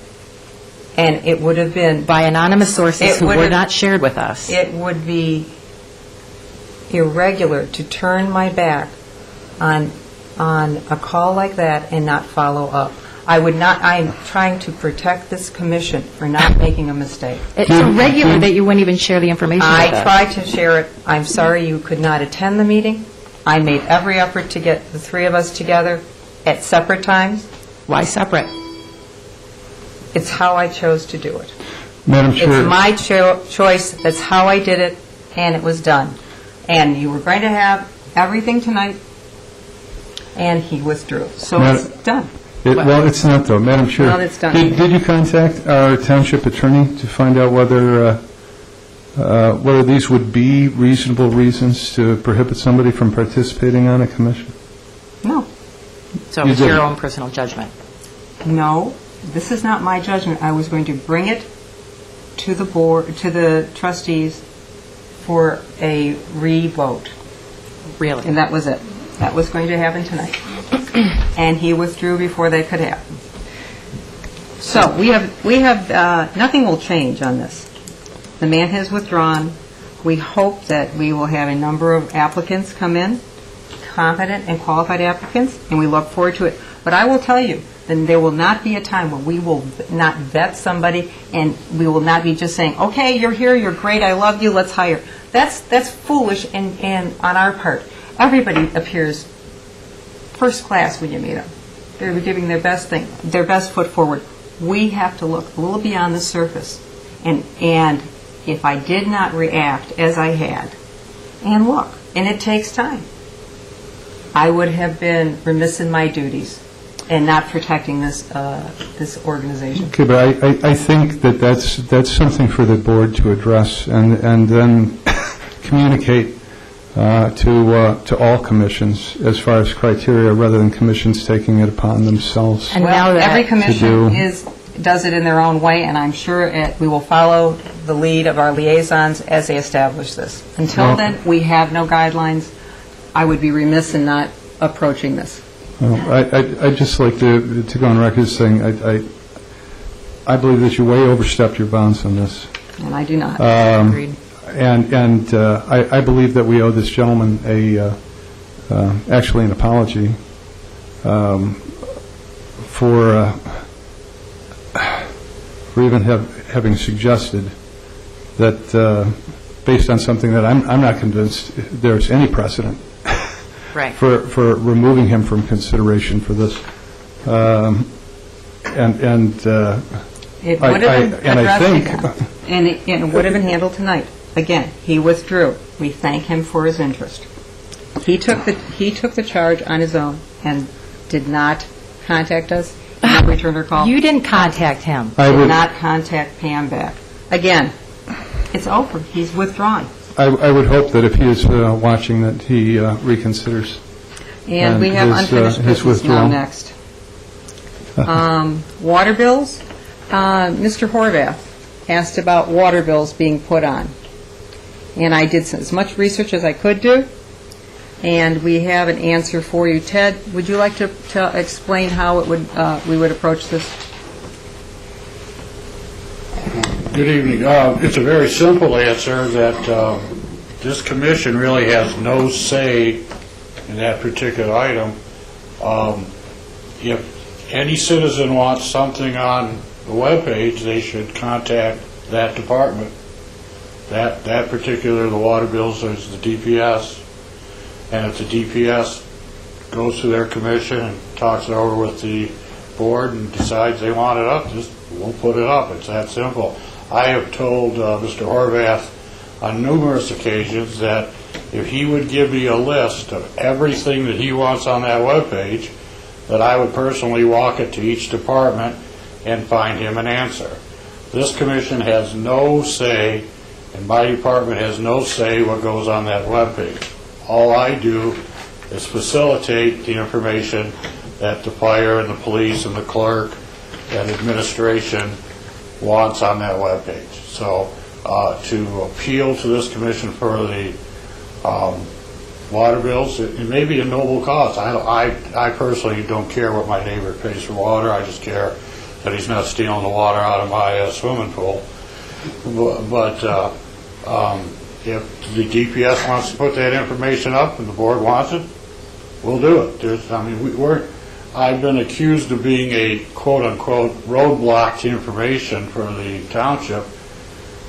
and it would have been, By anonymous sources It who were would've- not shared with us. it would be irregular to turn my back on a call like that and not follow up. I'm trying to protect this commission for not making a mistake. It's irregular that you wouldn't even share the information with I us. tried to share it. I'm sorry you could not attend the meeting. I made every effort to get the three of us together at separate times. Why separate? It's how I chose to do it. Madam Chair. It's my choice. That's how I did it, and it was done. And you were going to have everything tonight, and he withdrew. So it's done. Well, it's not, though. Madam Chair. Well, it's done. Did you contact our township attorney to find out whether these would be reasonable reasons to prohibit somebody from participating on a commission? No. So You it's your didn't. own personal judgment. No, this is not my judgment. I was going to bring it to the board, to the trustees for a re-vote. Really? And that was it. That was going to happen tonight. And he withdrew before that could happen. So we have nothing will change on this. The man has withdrawn. We hope that we will have a number of applicants come in, competent and qualified applicants, and we look forward to it. But I will tell you, then there will not be a time when we will not vet somebody, and we will not be just saying, okay, you're here, you're great, I love you, let's hire. That's foolish and on our part. Everybody appears first class when you meet them. They're giving their best foot forward. We have to look a little beyond the surface. And if I did not react as I had, and look, and it takes time, I would have been remiss in my duties and not protecting this organization. Okay, but I think that's something for the board to address and then communicate to all commissions as far as criteria, rather than commissions taking it upon themselves. And Well, now that every to commission do- does it in their own way, and I'm sure we will follow the lead of our liaisons as they establish this. Until Well- then, we have no guidelines. I would be remiss in not approaching this. I'd just like to go on record as saying I believe that you way overstepped your bounds on this. And I do not. Agreed. And I believe that we owe this gentleman actually an apology for even having suggested that, based on something that I'm not convinced there's any precedent Right. for removing him from consideration for this. It would have been and I addressed think- again, and it would have been handled tonight. Again, he withdrew. We thank him for his interest. He took the charge on his own and did not contact us, and returned our call. You didn't contact him. I Did would not contact Pam back. Again, it's over. He's withdrawn. I would hope that if he is watching, that he reconsiders. And we have his unfinished business now withdrawal. next. Water bills. Mr. Horvath asked about water bills being put on. And I did as much research as I could do, and we have an answer for you. Ted, would you like to explain how we would approach this? Good evening. It's a very simple answer that this commission really has no say in that particular item. If any citizen wants something on the webpage, they should contact that department. That particular, the water bills, is the DPS. And if the DPS goes to their commission and talks it over with the board and decides they want it up, we'll put it up. It's that simple. I have told Mr. Horvath on numerous occasions that if he would give me a list of everything that he wants on that webpage, that I would personally walk it to each department and find him an answer. This commission has no say, and my department has no say what goes on that webpage. All I do is facilitate the information that the fire and the police and the clerk and administration wants on that webpage. So to appeal to this commission for the water bills, it may be a noble cause. I personally don't care what my neighbor pays for water. I just care that he's not stealing the water out of my swimming pool. But if the DPS wants to put that information up and the board wants it, we'll do it. I've been accused of being a quote-unquote roadblock to information for the township.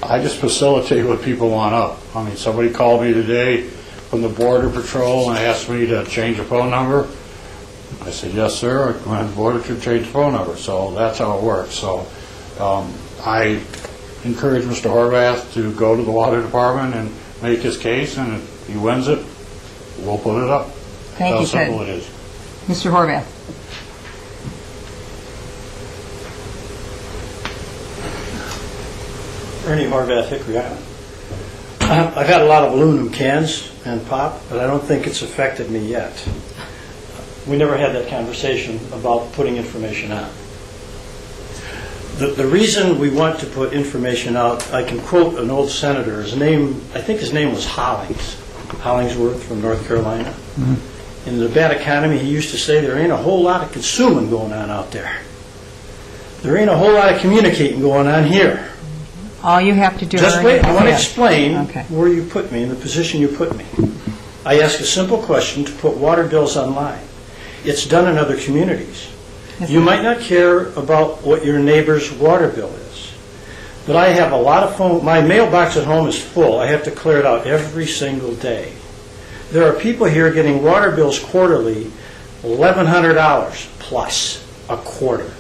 I just facilitate what people want up. Somebody called me today from the Border Patrol and asked me to change a phone number. I said, yes, sir, I went to the Border to change the phone number. So that's how it works. So I encourage Mr. Horvath to go to the water department and make his case, and if he wins it, we'll put it up. Thank you, That's how Ted. simple it is. Mr. Horvath. Ernie Horvath, Hickory Island. I've had a lot of aluminum cans and pop, but I don't think it's affected me yet. We never had that conversation about putting information out. The reason we want to put information out, I can quote an old senator. His name, I think his name was Hollingsworth from North Carolina. Mm-hmm. In the bad economy, he used to say there ain't a whole lot of consuming going on out there. There ain't a whole lot of communicating going on here. All you have to do... Just wait, I want to explain Okay. where you put me, in the position you put me. I ask a simple question to put water bills online. It's done in other communities. You might not care about what your neighbor's water bill is, but I have a lot of phone, my mailbox at home is full. I have to clear it out every single day. There are people here getting water bills quarterly, $1,100 plus a quarter.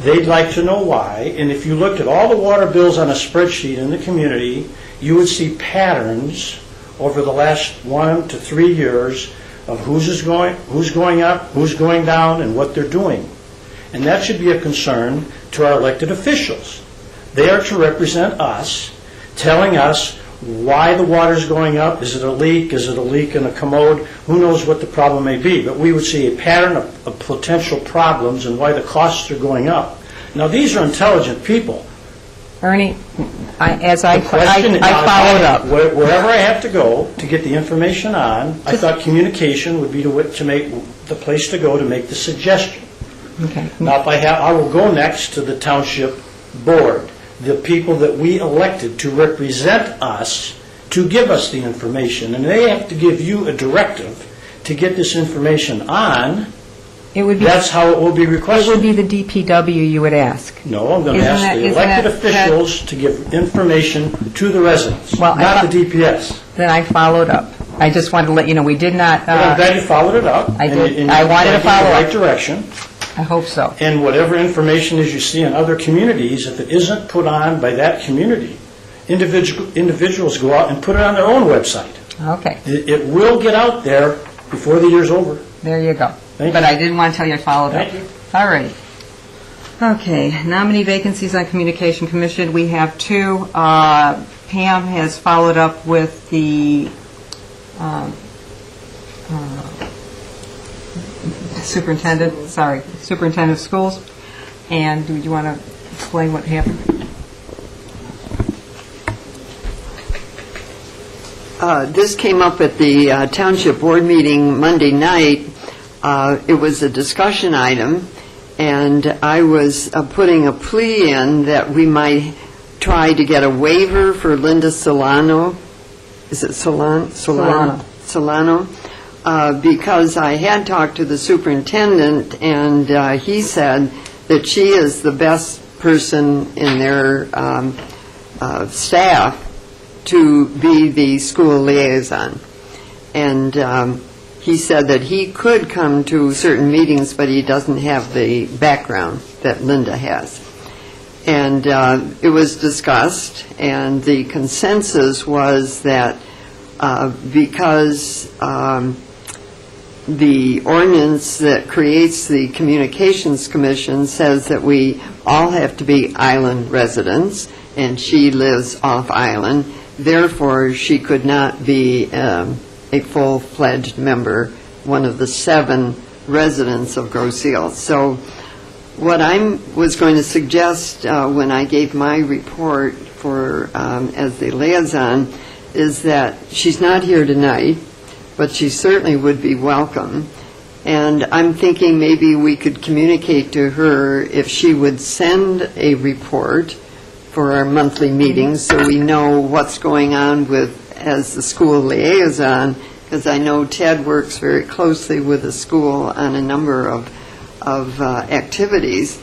They'd like to know why, and if you looked at all the water bills on a spreadsheet in the community, you would see patterns over the last 1 to 3 years of who's going up, who's going down, and what they're doing. And that should be a concern to our elected officials. They are to represent us, telling us why the water's going up. Is it a leak? Is it a leak in a commode? Who knows what the problem may be? But we would see a pattern of potential problems and why the costs are going up. Now, these are intelligent people. Ernie, I The question, followed up. Wherever I have to go to get the information on, I thought communication would be to make, the place to go to make the suggestion. Okay. Now, if I will go next to the township board, the people that we elected to represent us, to give us the information, and they have to give you a directive to get this information on. It would be, That's how it will be it would requested. be the DPW you would ask. No, I'm going to Isn't ask that- the isn't elected that- officials to give information to the residents, Well, not the DPS. Then I followed up. I just wanted to let you know, we did not, But I'm glad you followed it up. I and did. you- and I you're wanted to pointing in follow the up. right direction. I hope so. And whatever information is you see in other communities, if it isn't put on by that community, individuals go out and put it on their own website. Okay, It will get out there before the year's over. there you go. Thank But you. I didn't want to tell you I followed up. Thank you. All righty. Okay, nominee vacancies on Communication Commission, we have two. Pam has followed up with the superintendent of schools. And do you want to explain what happened? This came up at the Township Board meeting Monday night. It was a discussion item, and I was putting a plea in that we might try to get a waiver for Linda Solano. Is it Solano? Solano. Because I had talked to the superintendent, and he said that she is the best person in their staff to be the school liaison. And he said that he could come to certain meetings, but he doesn't have the background that Linda has. And it was discussed, and the consensus was that because the ordinance that creates the Communications Commission says that we all have to be island residents, and she lives off island, therefore she could not be a full-fledged member, one of the 7 residents of Grosse Ile. So what I was going to suggest when I gave my report for as the liaison is that she's not here tonight, but she certainly would be welcome. And I'm thinking maybe we could communicate to her if she would send a report for our monthly meetings so we know what's going on with as the school liaison, because I know Ted works very closely with the school on a number of activities,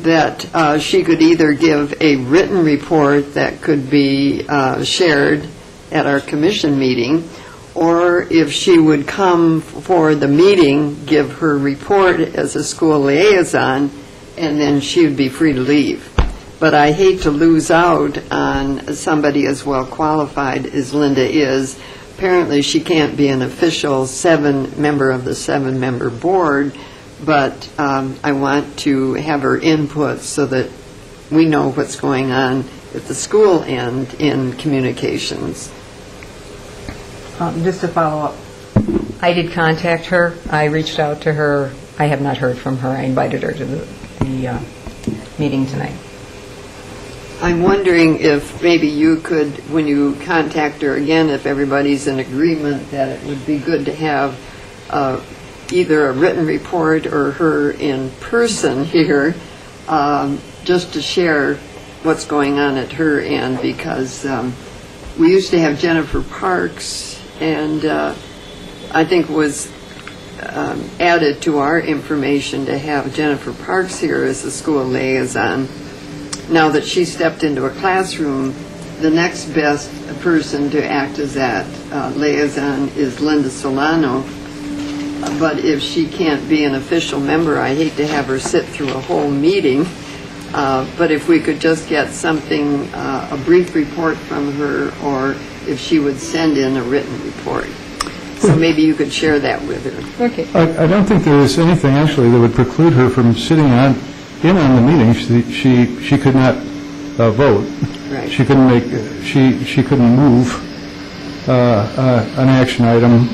that she could either give a written report that could be shared at our commission meeting, or if she would come for the meeting, give her report as a school liaison, and then she would be free to leave. But I hate to lose out on somebody as well qualified as Linda is. Apparently, she can't be an official member of the 7-member board, but I want to have her input so that we know what's going on at the school end in communications. Just to follow up, I did contact her. I reached out to her. I have not heard from her. I invited her to the meeting tonight. I'm wondering if maybe you could, when you contact her again, if everybody's in agreement that it would be good to have either a written report or her in person here, just to share what's going on at her end, because we used to have Jennifer Parks, and I think it was added to our information to have Jennifer Parks here as a school liaison. Now that she stepped into a classroom, the next best person to act as that liaison is Linda Solano. But if she can't be an official member, I hate to have her sit through a whole meeting. But if we could just get something, a brief report from her, or if she would send in a written report. So maybe you could share that with her. Okay. I don't think there is anything actually that would preclude her from sitting in on the meeting. She could not vote. Right. She couldn't make, she couldn't move an action item,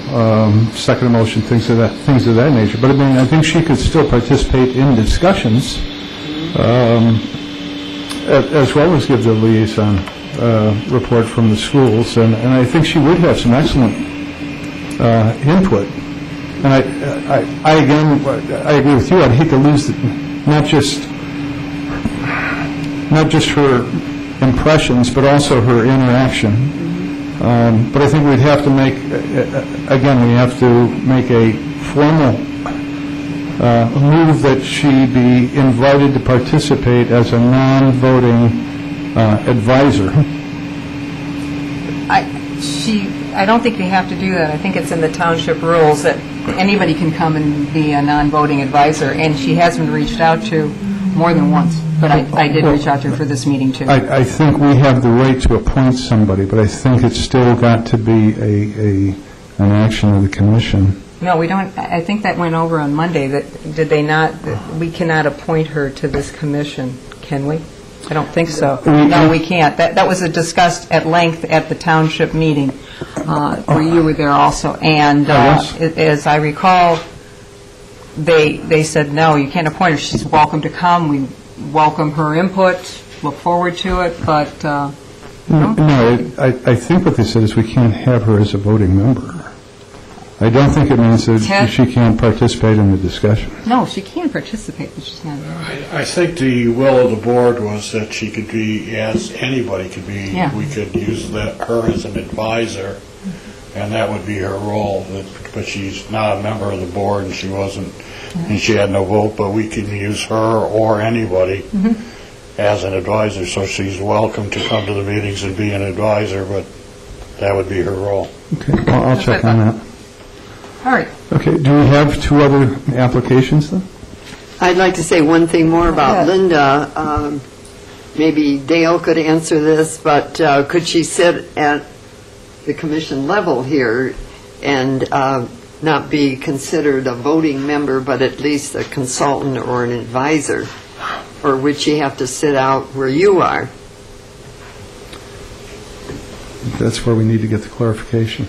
second motion, things of that nature. But I mean, I think she could still participate in discussions. as well as give the liaison report from the schools, and I think she would have some excellent input. And I agree with you. I'd hate to lose not just her impressions, but also her interaction. But I think we'd have to make a formal move that she be invited to participate as a non-voting advisor. I don't think we have to do that. I think it's in the township rules that anybody can come and be a non-voting advisor, and she has been reached out to more than once. But I did reach out to her for this meeting, too. I think we have the right to appoint somebody, but I think it's still got to be an action of the commission. No, we don't. I think that went over on Monday. Did they not? We cannot appoint her to this commission, can we? I don't think so. No, we can't. That was discussed at length at the township meeting, where you were there also. And as I recall, they said, no, you can't appoint her. She's welcome to come. We welcome her input, look forward to it, but... No, I think what they said is we can't have her as a voting member. I don't think it means that she can't participate in the discussion. No, she can participate, but she's not. I think the will of the board was that she could be, as anybody could be, Yeah. we could use her as an advisor, and that would be her role, but she's not a member of the board, and she wasn't, and she had no vote, but we can use her or anybody as an advisor, so she's welcome to come to the meetings and be an advisor, but that would be her role. Okay, well, I'll check on that. All right. Okay, do we have two other applications then? I'd like to say one thing more about Linda. Maybe Dale could answer this, but could she sit at the commission level here and not be considered a voting member, but at least a consultant or an advisor, or would she have to sit out where you are? That's where we need to get the clarification.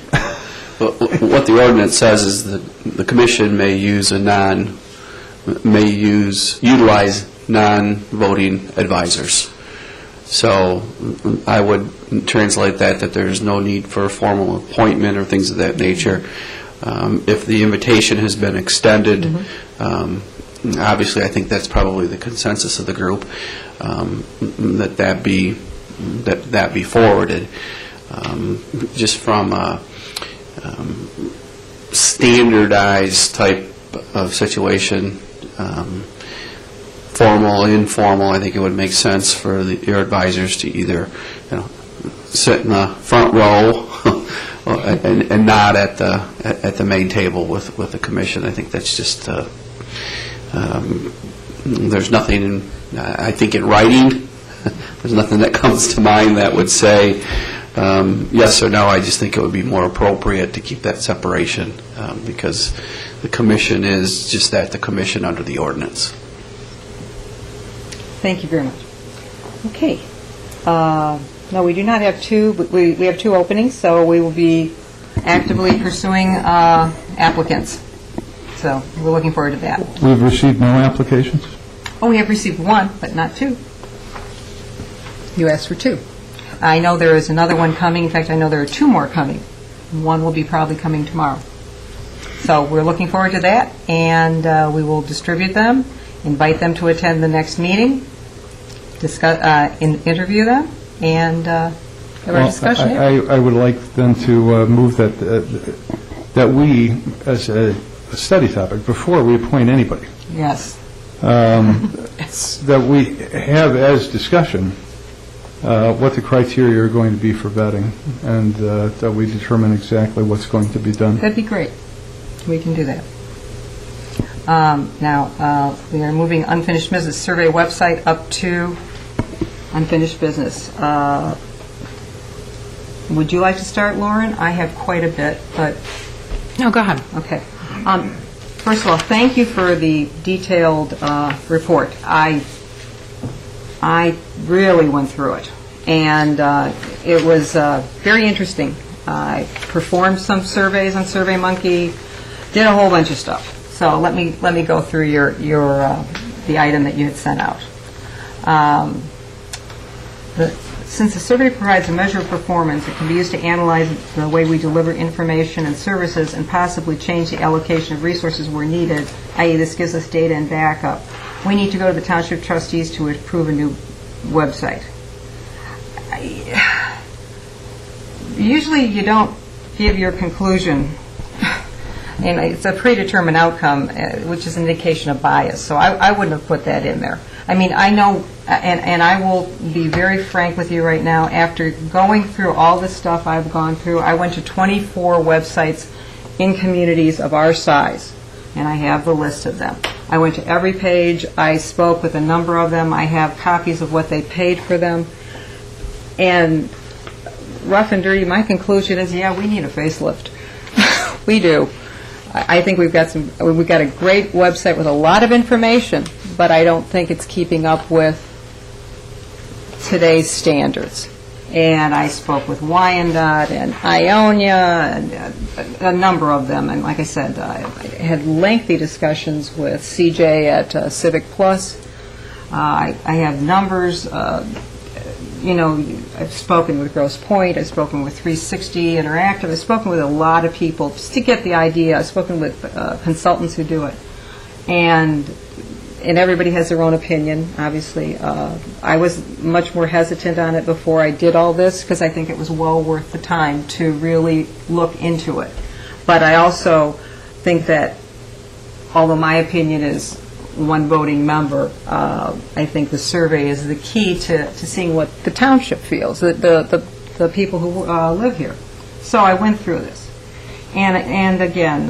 What the ordinance says is that the commission may utilize non-voting advisors. So I would translate that there's no need for a formal appointment or things of that nature. If the invitation has been extended, obviously I think that's probably the consensus of the group, that be forwarded. Just from a standardized type of situation, formal, informal, I think it would make sense for your advisors to either sit in the front row and not at the main table with the commission. I think that's just there's nothing I think in writing there's nothing that comes to mind that would say yes or no. I just think it would be more appropriate to keep that separation because the commission is just that, the commission under the ordinance. Thank you very much. Okay. No, we do not have two, but we have two openings, so we will be actively pursuing applicants. So we're looking forward to that. We've received no applications? Oh, we have received one, but not two. You asked for two. I know there is another one coming. In fact, I know there are two more coming. One will be probably coming tomorrow. So we're looking forward to that, and we will distribute them, invite them to attend the next meeting, discuss, interview them, and have our discussion. I would like then to move that we, as a study topic, before we appoint anybody, Yes. that we have as discussion what the criteria are going to be for vetting, and that we determine exactly what's going to be done. That'd be great. We can do that. Now, we are moving unfinished business survey website up to unfinished business. Would you like to start, Lauren? I have quite a bit, but... No, go ahead. Okay. First of all, thank you for the detailed report. I really went through it, and it was very interesting. I performed some surveys on SurveyMonkey, did a whole bunch of stuff. So let me go through your the item that you had sent out. Since the survey provides a measure of performance, it can be used to analyze the way we deliver information and services and possibly change the allocation of resources where needed, i.e. this gives us data and backup. We need to go to the Township trustees to approve a new website. Usually you don't give your conclusion, and it's a predetermined outcome, which is an indication of bias, so I wouldn't have put that in there. I mean, I know, and I will be very frank with you right now, after going through all the stuff I've gone through, I went to 24 websites in communities of our size, and I have the list of them. I went to every page, I spoke with a number of them, I have copies of what they paid for them, and rough and dirty, my conclusion is, yeah, we need a facelift. We do. I think we've got a great website with a lot of information, but I don't think it's keeping up with today's standards. And I spoke with Wyandotte and Ionia and a number of them. And like I said, I had lengthy discussions with CJ at Civic Plus. I have numbers. I've spoken with Grosse Pointe, I've spoken with 360 Interactive, I've spoken with a lot of people just to get the idea. I've spoken with consultants who do it. And everybody has their own opinion, obviously. I was much more hesitant on it before I did all this because I think it was well worth the time to really look into it. But I also think that, although my opinion is one voting member, I think the survey is the key to seeing what the township feels, the people who live here. So I went through this. And again,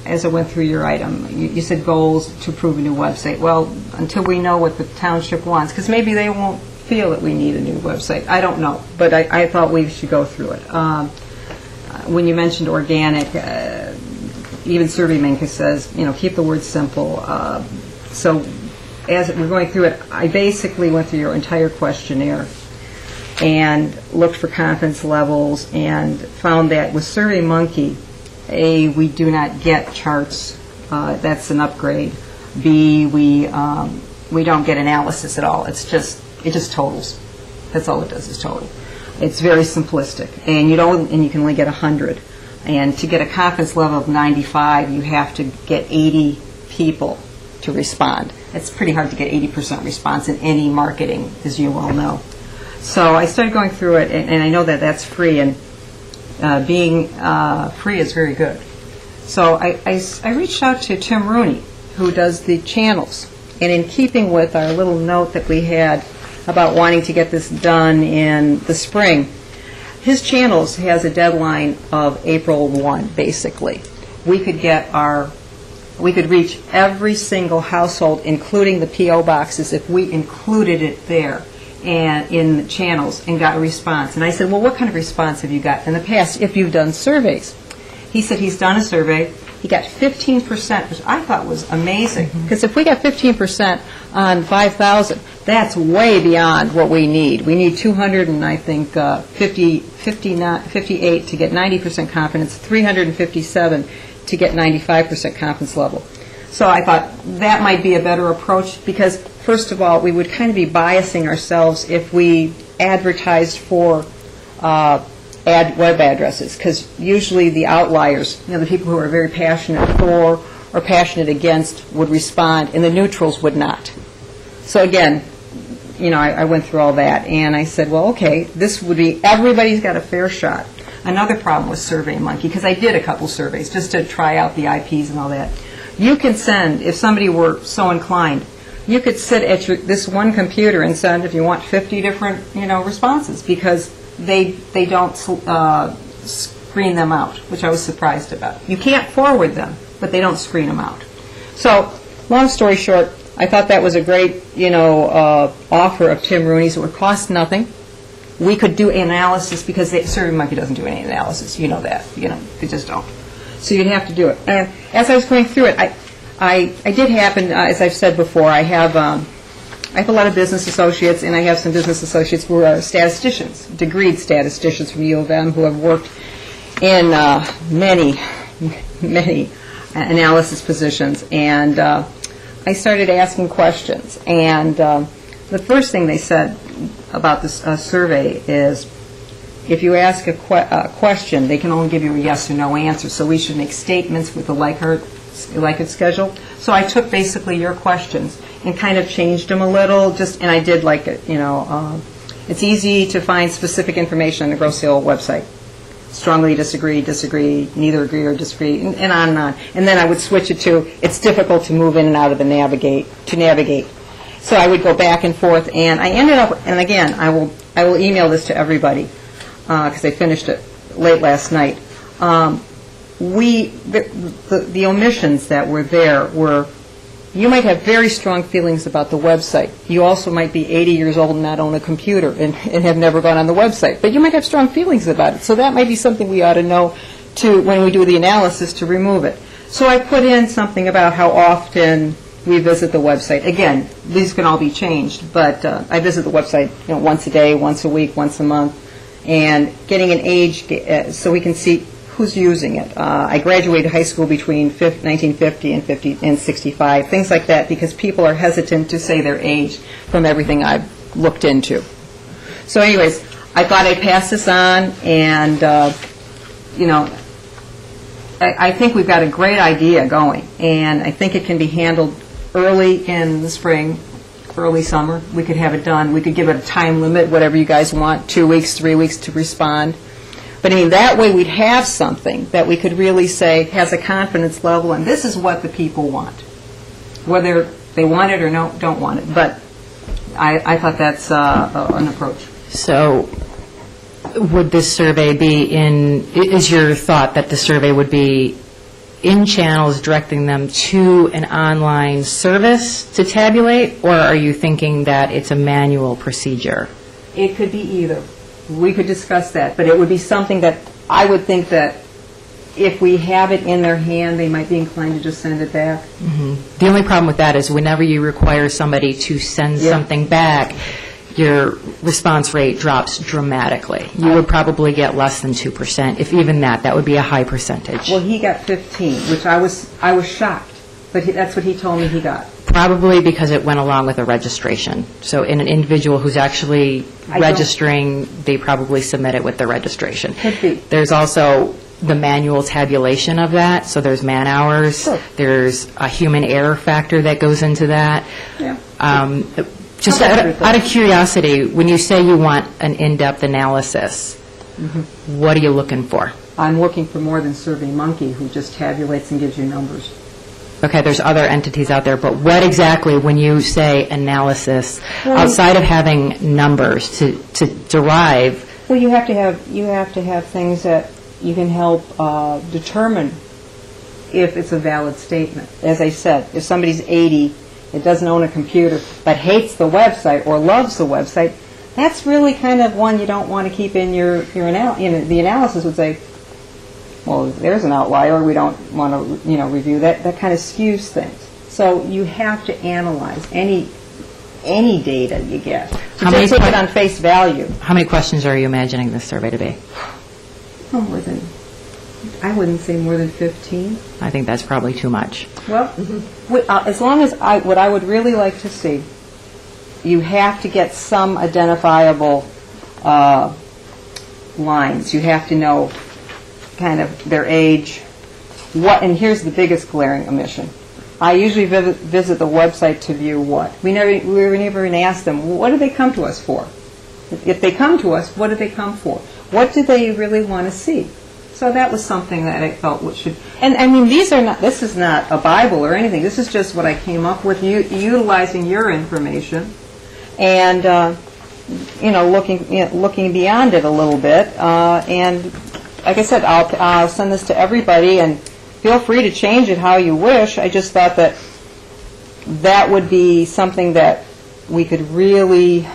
as I went through your item, you said goals to approve a new website. Well, until we know what the township wants, because maybe they won't feel that we need a new website. I don't know, but I thought we should go through it. When you mentioned organic, even SurveyMonkey says, keep the word simple. So as we're going through it, I basically went through your entire questionnaire and looked for confidence levels and found that with SurveyMonkey, A, we do not get charts. That's an upgrade. B, we don't get analysis at all. It just totals. That's all it does is total. It's very simplistic, and you can only get 100. And to get a confidence level of 95, you have to get 80 people to respond. It's pretty hard to get 80% response in any marketing, as you all know. So I started going through it, and I know that that's free, and being free is very good. So I reached out to Tim Rooney, who does the channels, and in keeping with our little note that we had about wanting to get this done in the spring, his channels has a deadline of April 1, basically. We could reach every single household, including the P.O. boxes, if we included it there and in the channels and got a response. And I said, well, what kind of response have you got in the past if you've done surveys? He said he's done a survey. He got 15%, which I thought was amazing. Because if we got 15% on 5,000, that's way beyond what we need. We need 200 and I think 58 to get 90% confidence, 357 to get 95% confidence level. So I thought that might be a better approach because, first of all, we would kind of be biasing ourselves if we advertised for web addresses, because usually the outliers, the people who are very passionate for or passionate against would respond, and the neutrals would not. So again, I went through all that, and I said, well, okay, this would be, everybody's got a fair shot. Another problem with SurveyMonkey, because I did a couple surveys just to try out the IPs and all that. You can send, if somebody were so inclined, you could sit at this one computer and send, if you want, 50 different, responses, because they don't screen them out, which I was surprised about. You can't forward them, but they don't screen them out. So, long story short, I thought that was a great, offer of Tim Rooney's. It would cost nothing. We could do analysis because SurveyMonkey doesn't do any analysis. You know that. They just don't. So you'd have to do it. And as I was going through it, I did happen, as I've said before, I have a lot of business associates, and I have some business associates who are statisticians, degreed statisticians from U of M who have worked in many analysis positions. And I started asking questions. And the first thing they said about this survey is, if you ask a question, they can only give you a yes or no answer, so we should make statements with the Likert schedule. So I took basically your questions and kind of changed them a little, and I did it's easy to find specific information on the Grosse Ile website. Strongly disagree, disagree, neither agree or disagree, and on and on. And then I would switch it to, it's difficult to move in and out of the navigate. So I would go back and forth, and I ended up, and again, I will email this to everybody, because I finished it late last night. The omissions that were there were, you might have very strong feelings about the website. You also might be 80 years old and not own a computer and have never gone on the website. But you might have strong feelings about it. So that might be something we ought to know when we do the analysis to remove it. So I put in something about how often we visit the website. Again, these can all be changed, but I visit the website once a day, once a week, once a month, and getting an age so we can see who's using it. I graduated high school between 1950 and 65, things like that, because people are hesitant to say their age from everything I've looked into. So anyways, I thought I'd pass this on, and, I think we've got a great idea going, and I think it can be handled early in the spring, early summer. We could have it done. We could give it a time limit, whatever you guys want, 2 weeks, 3 weeks to respond. But that way we'd have something that we could really say has a confidence level, and this is what the people want, whether they want it or don't want it. But I thought that's an approach. So would this survey is your thought that the survey would be in channels directing them to an online service to tabulate, or are you thinking that it's a manual procedure? It could be either. We could discuss that, but it would be something that I would think that if we have it in their hand, they might be inclined to just send it back. Mm-hmm. The only problem with that is whenever you require somebody to send something back, your response rate drops dramatically. You would probably get less than 2%, if even that. That would be a high percentage. Well, he got 15, which I was shocked, but that's what he told me he got. Probably because it went along with a registration. So in an individual who's actually registering, they probably submit it with the registration. Could be. There's also the manual tabulation of that, so there's man hours. Sure. There's a human error factor that goes into that. Yeah. Just out of curiosity, when you say you want an in-depth analysis, what are you looking for? I'm looking for more than SurveyMonkey, who just tabulates and gives you numbers. Okay, there's other entities out there, but what exactly, when you say analysis, outside of having numbers to derive? Well, you have to have things that you can help determine if it's a valid statement. As I said, if somebody's 80 and doesn't own a computer but hates the website or loves the website, that's really kind of one you don't want to keep in your the analysis would say, well, there's an outlier, we don't want to review that. That kind of skews things. So you have to analyze any data you get. You just take it on face value. How many questions are you imagining this survey to be? I wouldn't say more than 15. I think that's probably too much. Well, as long as what I would really like to see, you have to get some identifiable lines. You have to know kind of their age, and here's the biggest glaring omission. I usually visit the website to view what? We never even ask them, what do they come to us for? If they come to us, what do they come for? What do they really want to see? So that was something that I felt should, and this is not a Bible or anything. This is just what I came up with, utilizing your information, and looking beyond it a little bit. And like I said, I'll send this to everybody, and feel free to change it how you wish. I just thought that would be something that we could really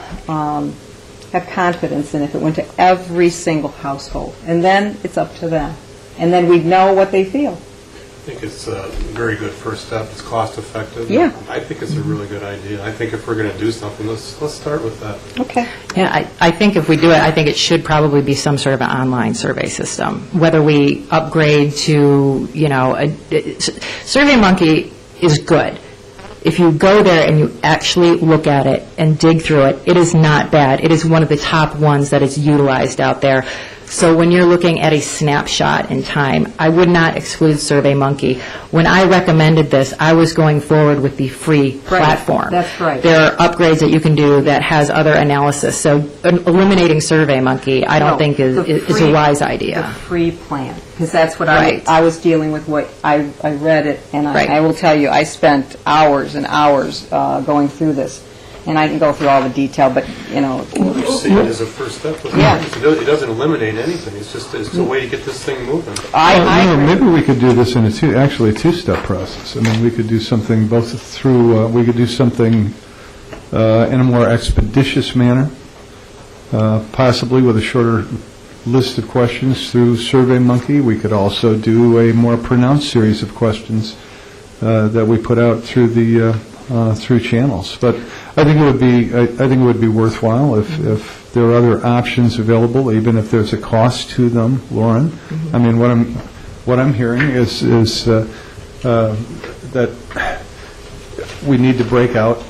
have confidence in if it went to every single household. And then it's up to them. And then we'd know what they feel. I think it's a very good first step. It's cost effective. Yeah. I think it's a really good idea. I think if we're going to do something, let's start with that. Okay. Yeah, I think if we do it, I think it should probably be some sort of an online survey system. Whether we upgrade to, SurveyMonkey is good. if you go there and you actually look at it and dig through it, it is not bad. It is one of the top ones that is utilized out there. So when you're looking at a snapshot in time, I would not exclude SurveyMonkey. When I recommended this, I was going forward with the free platform. That's right. There are upgrades that you can do that has other analysis. So eliminating SurveyMonkey, I don't think is a wise idea. The free plan, because that's what Right. I was dealing with, what I read it, and Right. I will tell you, I spent hours and hours going through this, and I can go through all the detail, but, You see it as a first step. Yeah. It doesn't eliminate anything, it's just, it's a way to get this thing moving. I agree. Maybe we could do this in a two-step process. I mean, we could do something both through, we could do something in a more expeditious manner, possibly with a shorter list of questions through SurveyMonkey. We could also do a more pronounced series of questions that we put out through the through channels. But I think it would be worthwhile if there are other options available, even if there's a cost to them, Lauren. I mean, what I'm hearing is that we need to break out,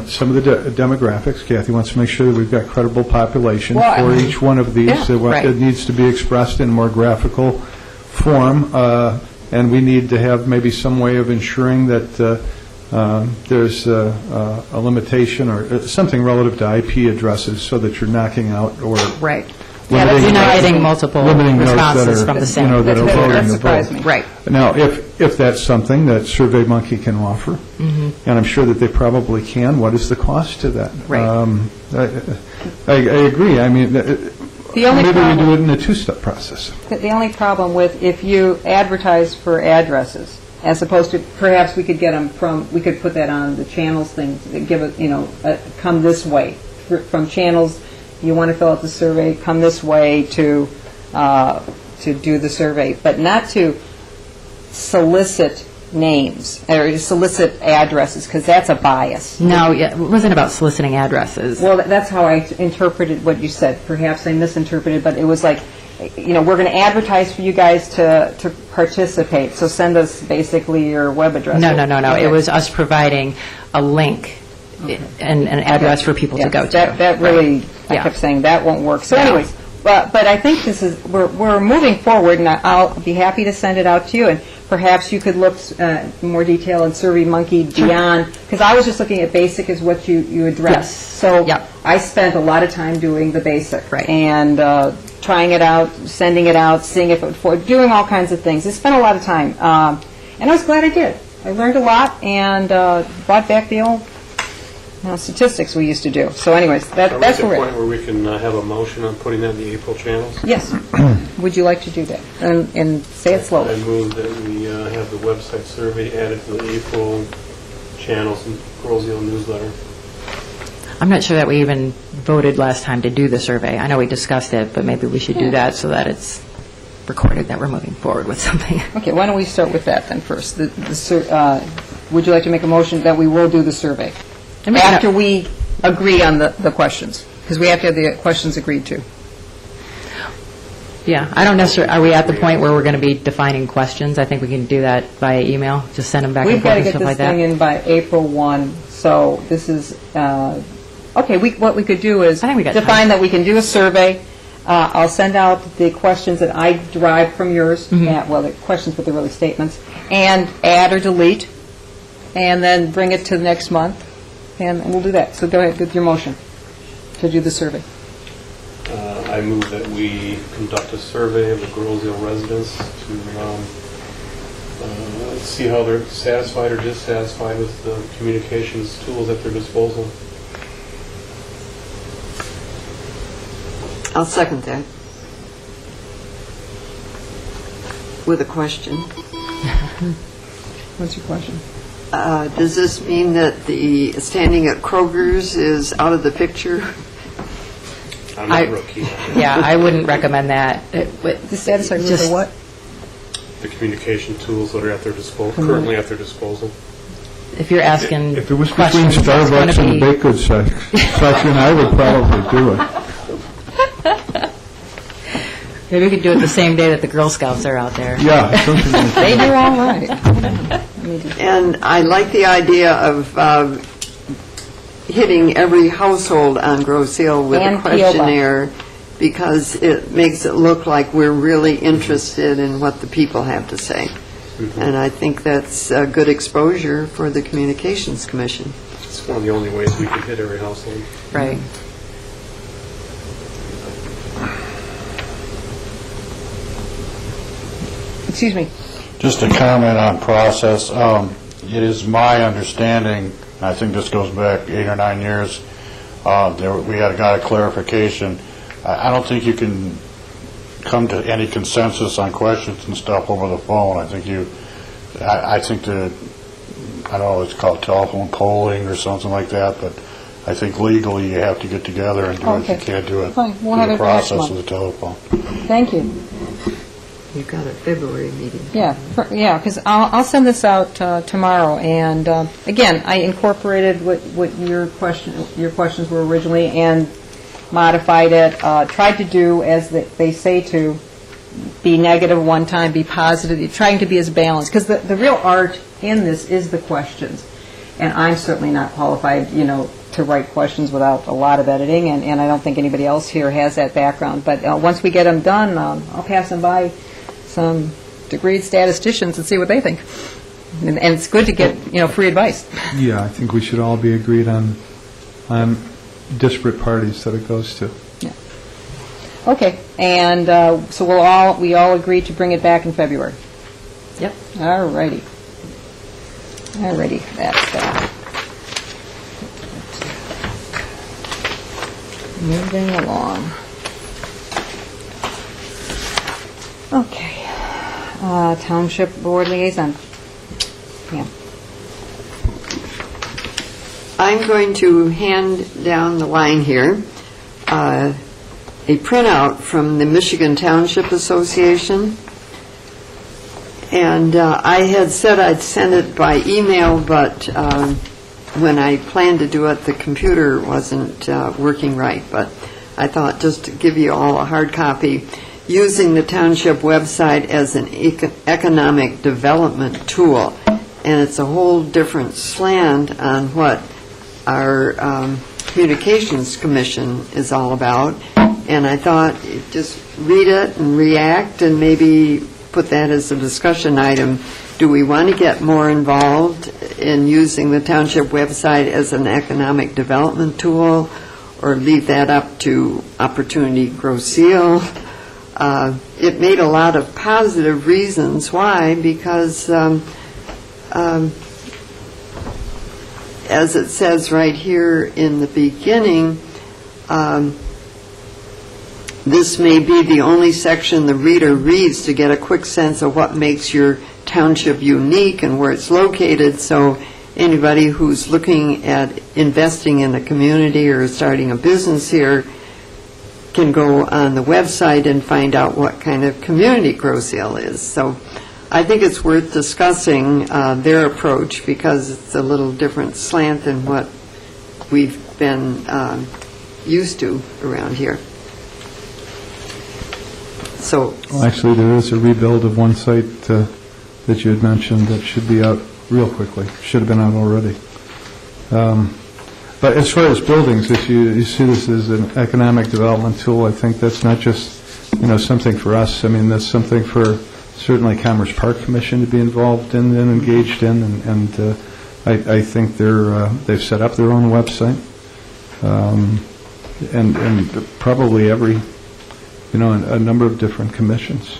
some of the demographics. Kathy wants to make sure that we've got credible population for each one of these. It needs to be expressed in more graphical form, and we need to have maybe some way of ensuring that there's a limitation or something relative to IP addresses, so that you're knocking out or Right. limiting You're not getting multiple limiting those responses from the same. that are voting That the surprised vote. me. Right. Now, if that's something that SurveyMonkey can offer, and I'm sure that they probably can, what is the cost to that? Right. I agree. I mean, The only maybe we problem- do it in a two-step process. The only problem with, if you advertise for addresses, as opposed to, perhaps we could get them from, we could put that on the channels thing, give it, come this way. From channels, you want to fill out the survey, come this way to do the survey, but not to solicit names, or solicit addresses, because that's a bias. No, it wasn't about soliciting addresses. Well, that's how I interpreted what you said. Perhaps I misinterpreted, but it was like, we're going to advertise for you guys to participate, so send us basically your web address. No. Okay. It was us providing a link and an address for people to Yes, go to. That really, I Yeah. kept saying, that won't work. So No. anyways, but I think this is, we're moving forward, and I'll be happy to send it out to you, and perhaps you could look in more detail in SurveyMonkey beyond, because I was just looking at basic as what you addressed. Yes. So Yep. I spent a lot of time doing the basic. Right. And trying it out, sending it out, seeing if it would forward, doing all kinds of things. I spent a lot of time, and I was glad I did. I learned a lot and brought back the old statistics we used to do. So anyways, Are we at that's the where point where we can have a motion on putting that in the April channels? Yes. Would you like to do that? And say it I slowly. move that we have the website survey added to the April channels and Girlsville newsletter. I'm not sure that we even voted last time to do the survey. I know we discussed it, but maybe we should do that so that it's recorded that we're moving forward with something. Okay, why don't we start with that then first? Would you like to make a motion that we will do the survey? After we agree on the questions, because we have to have the questions agreed to. Yeah, I don't necessarily, are we at the point where we're going to be defining questions? I think we can do that via email, just send them back and We've got forth to and get stuff this like thing that. in by April 1, so this is, okay, what we could do is I think we got time. define that we can do a survey. I'll send out the questions that I derived from yours, Mm-hmm. well, the questions, but they're really statements, and add or delete, and then bring it to the next month, and we'll do that. So go ahead with your motion to do the survey. I move that we conduct a survey of the Girlsville residents to see how they're satisfied or dissatisfied with the communications tools at their disposal. I'll second that. With a question. What's your question? Does this mean that the standing at Kroger's is out of the picture? I'm not real keen. Yeah, I wouldn't recommend that. Dissatisfied with Just- the what? The communication tools that are at their disposal, currently at their disposal. If you're asking If it was between questions, that's going Starbucks to and the be... baked goods section, I would probably do it. Maybe we could do it the same day that the Girl Scouts are out there. Yeah, something like that. They do all right. And I like the idea of hitting every household on Grosse Ile with And a questionnaire, because it makes it look like we're really interested in what the people have to say. And I think that's a good exposure for the Communications Commission. It's one of the only ways we could hit every household. Right. Excuse me. Just a comment on process. It is my understanding, and I think this goes back 8 or 9 years, we had got a clarification. I don't think you can come to any consensus on questions and stuff over the phone. I think I don't know, it's called telephone polling or something like that, but I think legally you have to get together and do it. Okay. You can't do it Fine. We'll through have the it for next process month. of the telephone. Thank you. You've got a February meeting. Yeah, because I'll send this out tomorrow, and again, I incorporated what your questions were originally and modified it, tried to do, as they say, to be negative one time, be positive, trying to be as balanced, because the real art in this is the questions, and I'm certainly not qualified, to write questions without a lot of editing, and I don't think anybody else here has that background, but once we get them done, I'll pass them by some degreed statisticians and see what they think. And it's good to get, free advice. Yeah, I think we should all be agreed on disparate parties that it goes to. Yeah. Okay, and so we all agree to bring it back in February? Yep. All righty. That's that. Moving along. Okay. Township Board Liaison. Yeah. I'm going to hand down the line here a printout from the Michigan Township Association. And I had said I'd send it by email, but when I planned to do it, the computer wasn't working right. But I thought just to give you all a hard copy, using the township website as an economic development tool. And it's a whole different slant on what our Communications Commission is all about. And I thought, just read it and react and maybe put that as a discussion item. Do we want to get more involved in using the township website as an economic development tool, or leave that up to Opportunity Grosse Ile? It made a lot of positive reasons why, because as it says right here in the beginning, this may be the only section the reader reads to get a quick sense of what makes your township unique and where it's located, so anybody who's looking at investing in a community or starting a business here can go on the website and find out what kind of community Grosse Ile is. So I think it's worth discussing their approach, because it's a little different slant than what we've been used to around here. So, Well, actually, there is a rebuild of one site that you had mentioned that should be out real quickly. Should have been out already. But as far as buildings, if you see this as an economic development tool, I think that's not just, something for us. I mean, that's something for certainly Commerce Park Commission to be involved in and engaged in, and I think they've set up their own website, and probably every, a number of different commissions,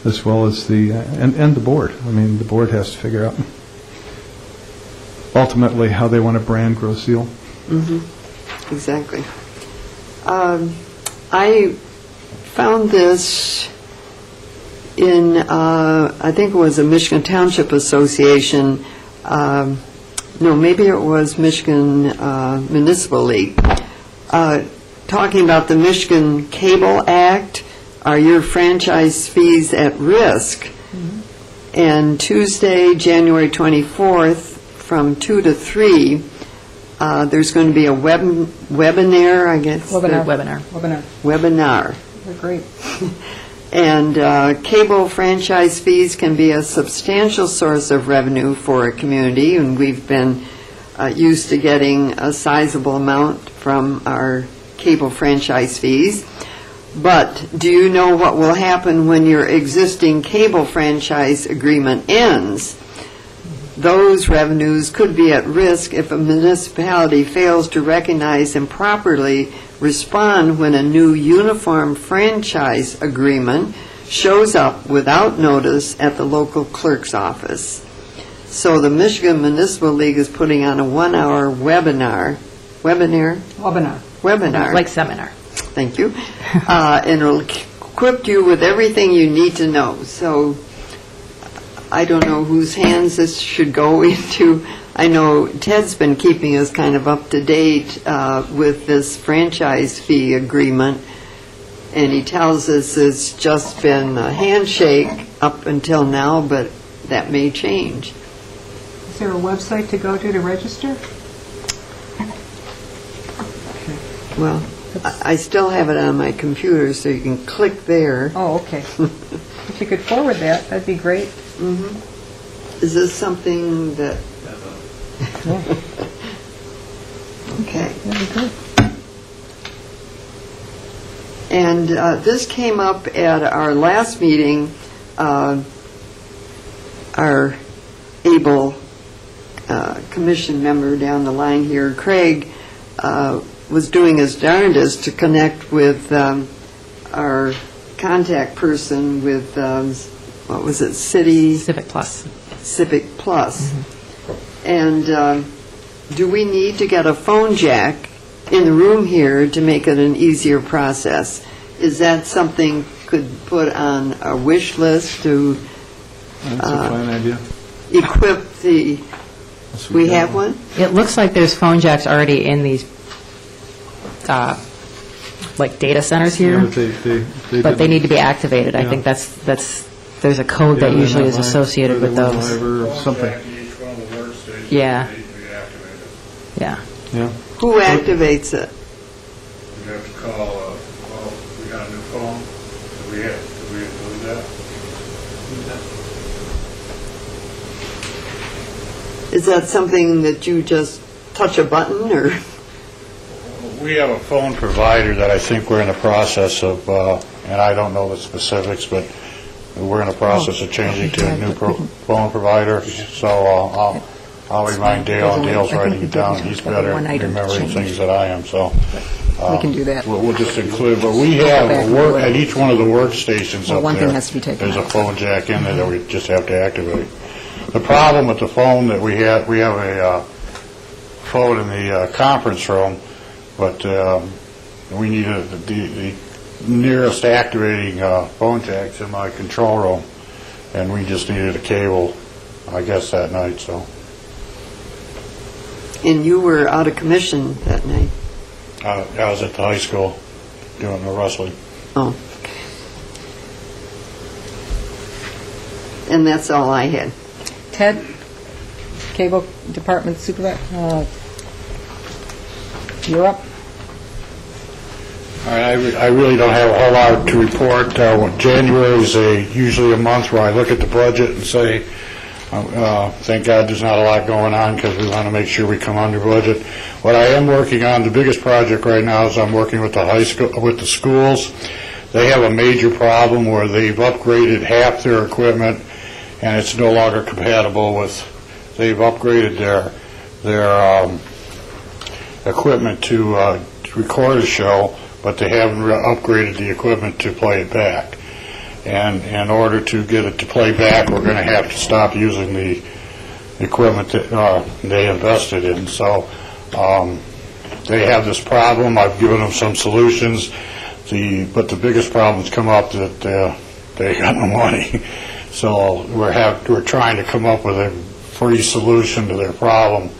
as well as and the board. I mean, the board has to figure out ultimately how they want to brand Grosse Ile. Mm-hmm. Exactly. I found this in, I think it was a Michigan Township Association, no, maybe it was Michigan Municipal League, talking about the Michigan Cable Act. Are your franchise fees at risk? Mm-hmm. And Tuesday, January 24th, from 2 to 3, there's going to be a webinar, I guess. Webinar. Webinar. Webinar. They're great. And cable franchise fees can be a substantial source of revenue for a community, and we've been used to getting a sizable amount from our cable franchise fees. But do you know what will happen when your existing cable franchise agreement ends? Those revenues could be at risk if a municipality fails to recognize and properly respond when a new uniform franchise agreement shows up without notice at the local clerk's office. So the Michigan Municipal League is putting on a 1-hour webinar. Like seminar. Thank you. And it'll equip you with everything you need to know. So I don't know whose hands this should go into. I know Ted's been keeping us kind of up to date with this franchise fee agreement, and he tells us it's just been a handshake up until now, but that may change. Is there a website to go to register? Well, I still have it on my computer, so you can click there. Oh, okay. If you could forward that, that'd be great. Is this something that... Okay. That'd be good. And this came up at our last meeting. Our able commission member down the line here, Craig, was doing his darndest to connect with our contact person with, what was it, Civic Plus. Civic Plus. And do we need to get a phone jack in the room here to make it an easier process? Is that something could put on a wish list to That's a fine idea. equip the, we have one? It looks like there's phone jacks already in these, like, data centers here, but they need to be activated. I think that's there's a code that usually is associated with those. Something. Each one of the workstations Yeah. need to be activated. Yeah. Yeah. Who activates it? We have to call, well, we got a new phone, do we include that? Is that something that you just touch a button, or? We have a phone provider that I think we're in the process of, and I don't know the specifics, but we're in the process of changing to a new phone provider, so I'll remind Dale, and Dale's writing it down. He's better at remembering things than I am, so. We can do that. We'll just include, but we have, at each one of the workstations Well, up one thing there, has to be taken there's a out. phone jack in there that we just have to activate. The problem with the phone that we have a phone in the conference room, but we need the nearest activating phone jack's in my control room, and we just needed a cable, I guess, that night, so. And you were out of commission that night? I was at the high school doing the wrestling. Oh. And that's all I had. Ted, Cable Department Supervisor, you're up. All right, I really don't have a whole lot to report. January is usually a month where I look at the budget and say, thank God there's not a lot going on because we want to make sure we come under budget. What I am working on, the biggest project right now is I'm working with the high school, with the schools. They have a major problem where they've upgraded half their equipment and it's no longer compatible with, they've upgraded their equipment to record a show, but they haven't upgraded the equipment to play it back. And in order to get it to play back, we're going to have to stop using the equipment that they invested in. So they have this problem. I've given them some solutions. But the biggest problem's come up that they got no money. So we're trying to come up with a free solution to their problem.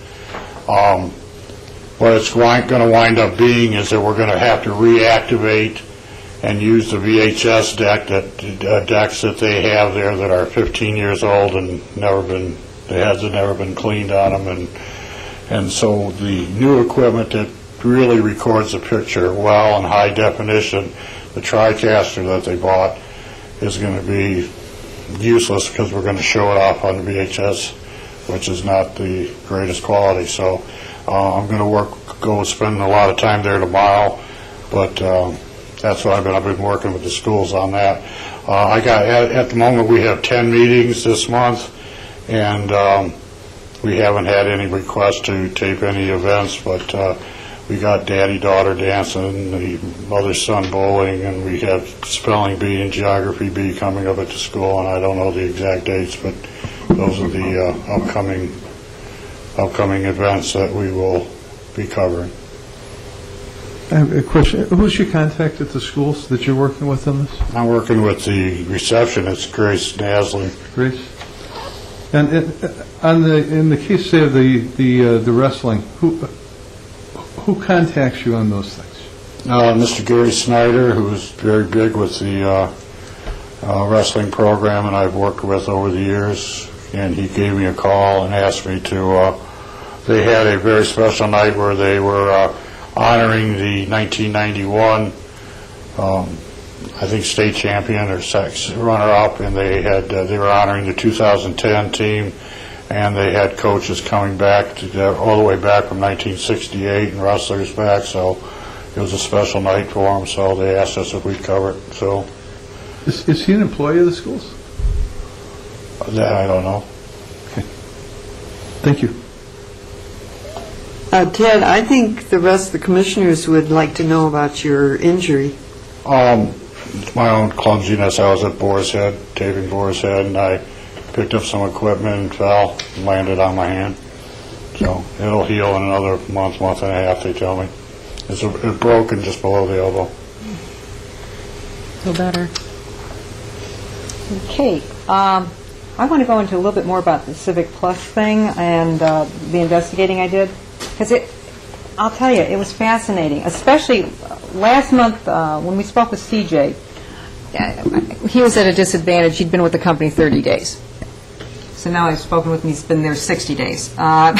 What it's going to wind up being is that we're going to have to reactivate and use the VHS decks that they have there that are 15 years old and the heads have never been cleaned on them, and so the new equipment that really records the picture well in high definition, the TriCaster that they bought, is going to be useless because we're going to show it off on the VHS, which is not the greatest quality. So I'm going to go spend a lot of time there tomorrow, but that's what I've been working with the schools on that. At the moment we have 10 meetings this month, and we haven't had any requests to tape any events, but we got daddy-daughter dancing, the mother-son bowling, and we have spelling bee and geography bee coming up at the school, and I don't know the exact dates, but those are the upcoming events that we will be covering. I have a question. Who's your contact at the schools that you're working with on this? I'm working with the receptionist, Grace Nasley. Grace? And in the case, say, of the wrestling, who contacts you on those things? Mr. Gary Snyder, who's very big with the wrestling program, and I've worked with over the years, and he gave me a call and asked me to, they had a very special night where they were honoring the 1991, I think, state champion or runner-up, and they were honoring the 2010 team, and they had coaches coming back all the way back from 1968 and wrestlers back, so it was a special night for them, so they asked us if we'd cover it. So, Is he an employee of the schools? that I don't know. Okay. Thank you. Ted, I think the rest of the commissioners would like to know about your injury. It's my own clumsiness. I was at Boar's Head, taping Boar's Head, and I picked up some equipment and fell and landed on my hand. So it'll heal in another month and a half, they tell me. It's broken just below the elbow. Feel better. Okay. I want to go into a little bit more about the Civic Plus thing and the investigating I did. Because I'll tell you, it was fascinating, especially last month when we spoke with CJ. He was at a disadvantage. He'd been with the company 30 days. So now I've spoken with him, he's been there 60 days. But,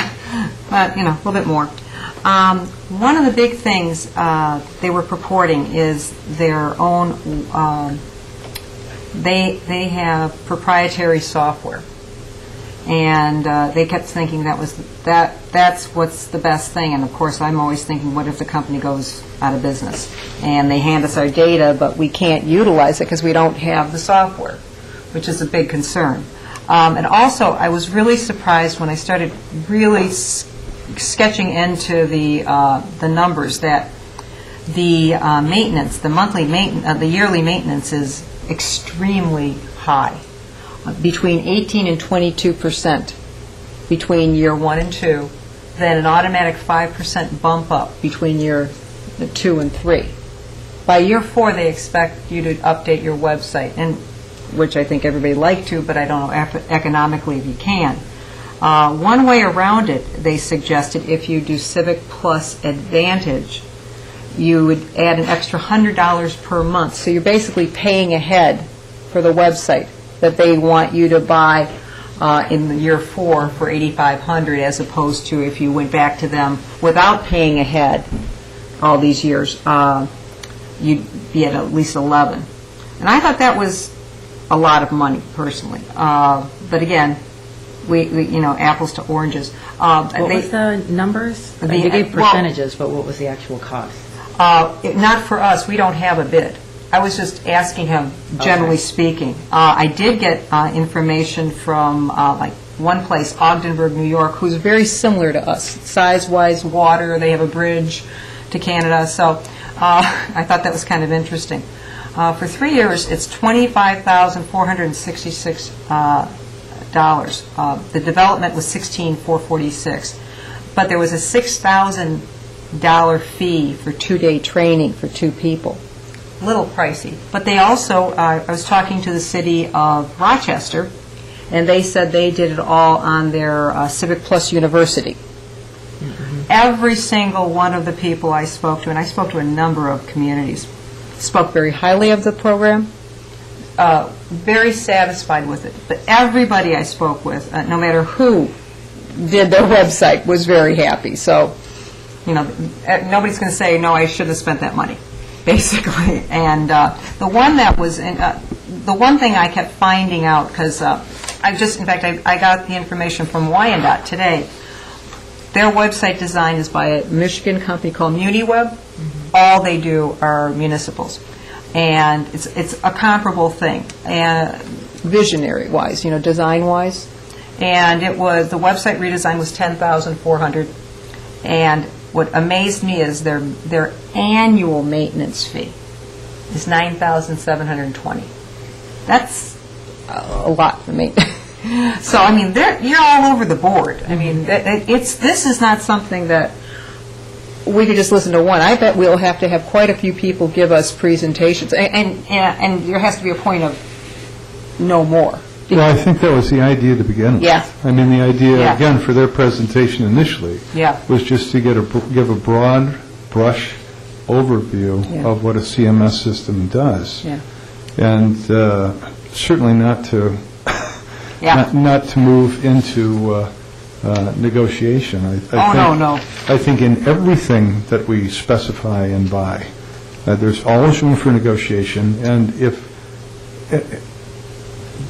a little bit more. One of the big things they were purporting is their own, they have proprietary software. And they kept thinking that's what's the best thing. And of course, I'm always thinking, what if the company goes out of business? And they hand us our data, but we can't utilize it because we don't have the software, which is a big concern. And also, I was really surprised when I started really sketching into the numbers that the maintenance, the monthly maintenance, the yearly maintenance is extremely high. Between 18 and 22% between year 1 and 2, then an automatic 5% bump up between year 2 and 3. By year 4, they expect you to update your website, and which I think everybody like to, but I don't know economically if you can. One way around it, they suggested, if you do Civic Plus Advantage, you would add an extra $100 per month. So you're basically paying ahead for the website that they want you to buy in the year 4 for $8,500, as opposed to if you went back to them without paying ahead all these years, you'd be at least $11,000. And I thought that was a lot of money, personally. But again, we apples to oranges. What was the numbers? You gave percentages, but what was the actual cost? Not for us. We don't have a bid. I was just asking him, generally speaking. I did get information from like one place, Ogdenburg, New York, who's very similar to us, size-wise, water. They have a bridge to Canada, so I thought that was kind of interesting. For 3 years, it's $25,466. The development was $16,446, but there was a $6,000 fee for 2-day training for 2 people. Little pricey. But they also, I was talking to the city of Rochester, and they said they did it all on their Civic Plus University. Mm-hmm. Every single one of the people I spoke to, and I spoke to a number of communities, spoke very highly of the program, very satisfied with it. But everybody I spoke with, no matter who did their website, was very happy. So, nobody's going to say, no, I should have spent that money, basically. And the one that was, the one thing I kept finding out, because in fact, I got the information from Wyandotte today. Their website design is by a Michigan company called MuniWeb. All they do are municipals. And it's a comparable thing, visionary-wise, design-wise. And the website redesign was $10,400. And what amazed me is their annual maintenance fee is $9,720. That's a lot for me. So, I mean, you're all over the board. I mean, this is not something that we could just listen to one. I bet we'll have to have quite a few people give us presentations. And there has to be a point of no more. Well, I think that was the idea to begin with. Yeah. I mean, the idea, Yeah. again, for their presentation initially, Yeah. was just to give a broad brush overview Yeah. of what a CMS system does. Yeah. And certainly not to Yeah. not to move into negotiation. No. I think in everything that we specify and buy, there's always room for negotiation, and if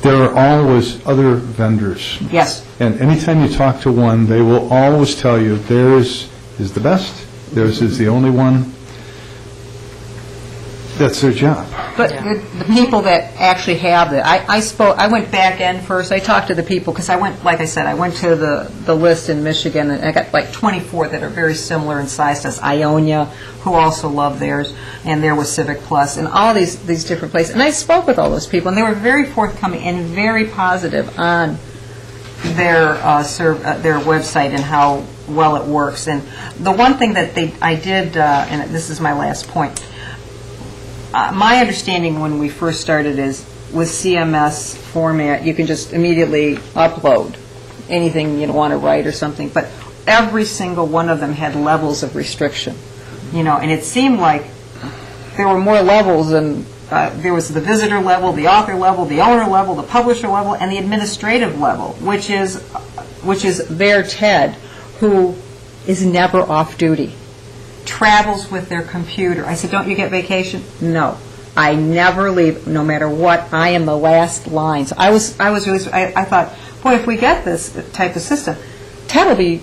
there are always other vendors. Yes. And anytime you talk to one, they will always tell you theirs is the best, theirs is the only one. That's their job. But the people that actually have it, I went back end first. I talked to the people, because like I said, I went to the list in Michigan, and I got like 24 that are very similar in size to Ionia, who also love theirs, and there was Civic Plus, and all these different places. And I spoke with all those people, and they were very forthcoming and very positive on their website and how well it works. And the one thing that I did, and this is my last point, my understanding when we first started is with CMS format, you can just immediately upload anything you want to write or something, but every single one of them had levels of restriction, and it seemed like there were more levels than there was the visitor level, the author level, the owner level, the publisher level, and the administrative level, which is their TED, who is never off duty. Travels with their computer. I said, don't you get vacation? No. I never leave, no matter what. I am the last line. So I thought, boy, if we get this type of system, Ted will be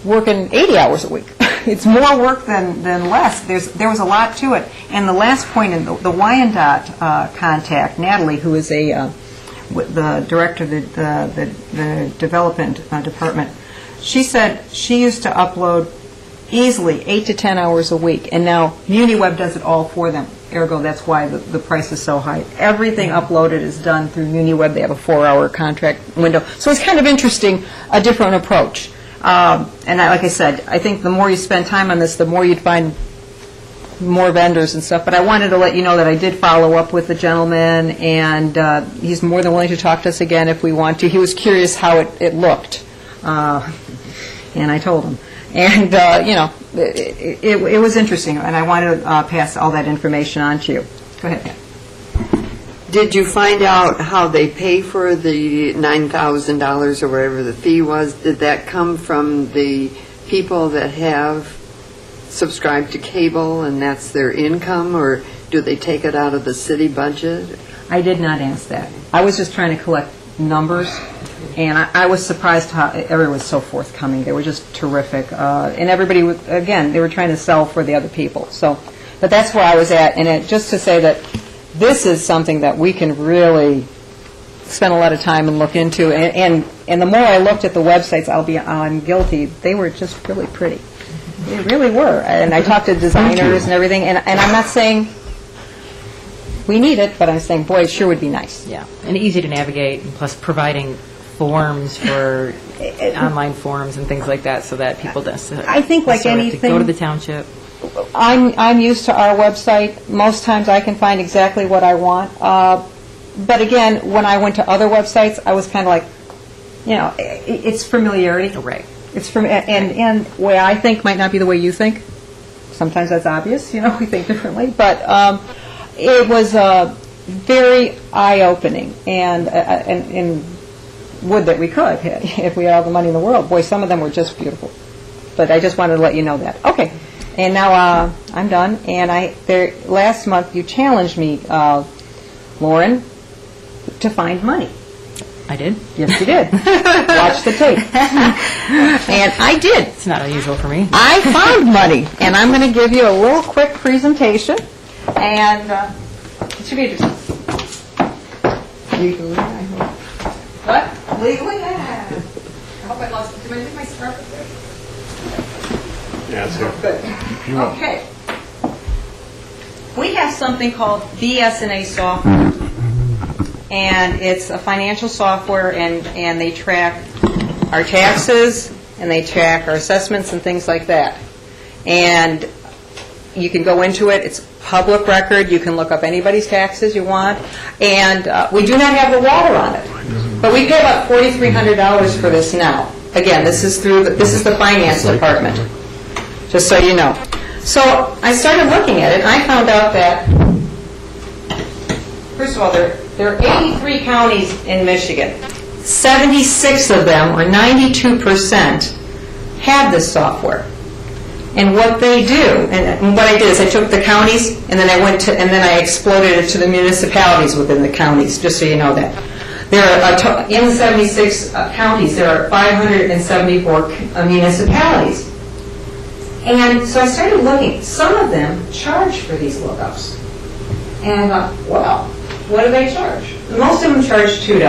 working 80 hours a week. It's more work than less. There was a lot to it. And the last point, in the Wyandotte contact, Natalie, who is the director of the development department, she said she used to upload easily 8 to 10 hours a week, and now MuniWeb does it all for them. Ergo, that's why the price is so high. Everything uploaded is done through MuniWeb. They have a 4-hour contract window. So it's kind of interesting, a different approach. Like I said, I think the more you spend time on this, the more you'd find more vendors and stuff. But I wanted to let you know that I did follow up with the gentleman, and he's more than willing to talk to us again if we want to. He was curious how it looked, and I told him. And, it was interesting, and I wanted to pass all that information on to you. Go ahead, Pat. Did you find out how they pay for the $9,000 or whatever the fee was? Did that come from the people that have subscribed to cable and that's their income, or do they take it out of the city budget? I did not ask that. I was just trying to collect numbers, and I was surprised how everyone was so forthcoming. They were just terrific. And everybody, again, they were trying to sell for the other people. But that's where I was at. And just to say that this is something that we can really spend a lot of time and look into. And the more I looked at the websites, I'm guilty, they were just really pretty. They really were. And I talked to designers and everything, and I'm not saying we need it, but I'm saying, boy, it sure would be nice. Yeah, and easy to navigate, and plus providing forms for online forms and things like that, so that people don't. I think like anything, go to the township. I'm used to our website. Most times I can find exactly what I want. But again, when I went to other websites, I was kind of like, it's familiarity. Right. It's and the way I think might not be the way you think. Sometimes that's obvious. We think differently, but. It was very eye-opening, and would that we could, if we had all the money in the world. Boy, some of them were just beautiful. But I just wanted to let you know that. Okay, and now I'm done. And last month you challenged me, Lauren, to find money. I did. Yes, you did. Watch the tape. And I did. It's not unusual for me. I found money, and I'm going to give you a little quick presentation, and it should be interesting. Legally, I hope. What? Legally? Yeah. I hope I lost it. Did I leave my scarf up there? Yeah, it's good. Good. Okay. We have something called BS&A software, and it's a financial software, and they track our taxes, and they track our assessments and things like that. And you can go into it. It's public record. You can look up anybody's taxes you want. And we do not have the water on it. But we pay about $4,300 for this now. Again, this is the finance department, just so you know. So I started looking at it, and I found out that, first of all, there are 83 counties in Michigan. 76 of them, or 92%, have this software. And what they do, and what I did is I took the counties, and then I exploded it to the municipalities within the counties, just so you know that. There are, in 76 counties, there are 574 municipalities. And so I started looking. Some of them charge for these lookups. And I thought, well, what do they charge? Most of them charge $2.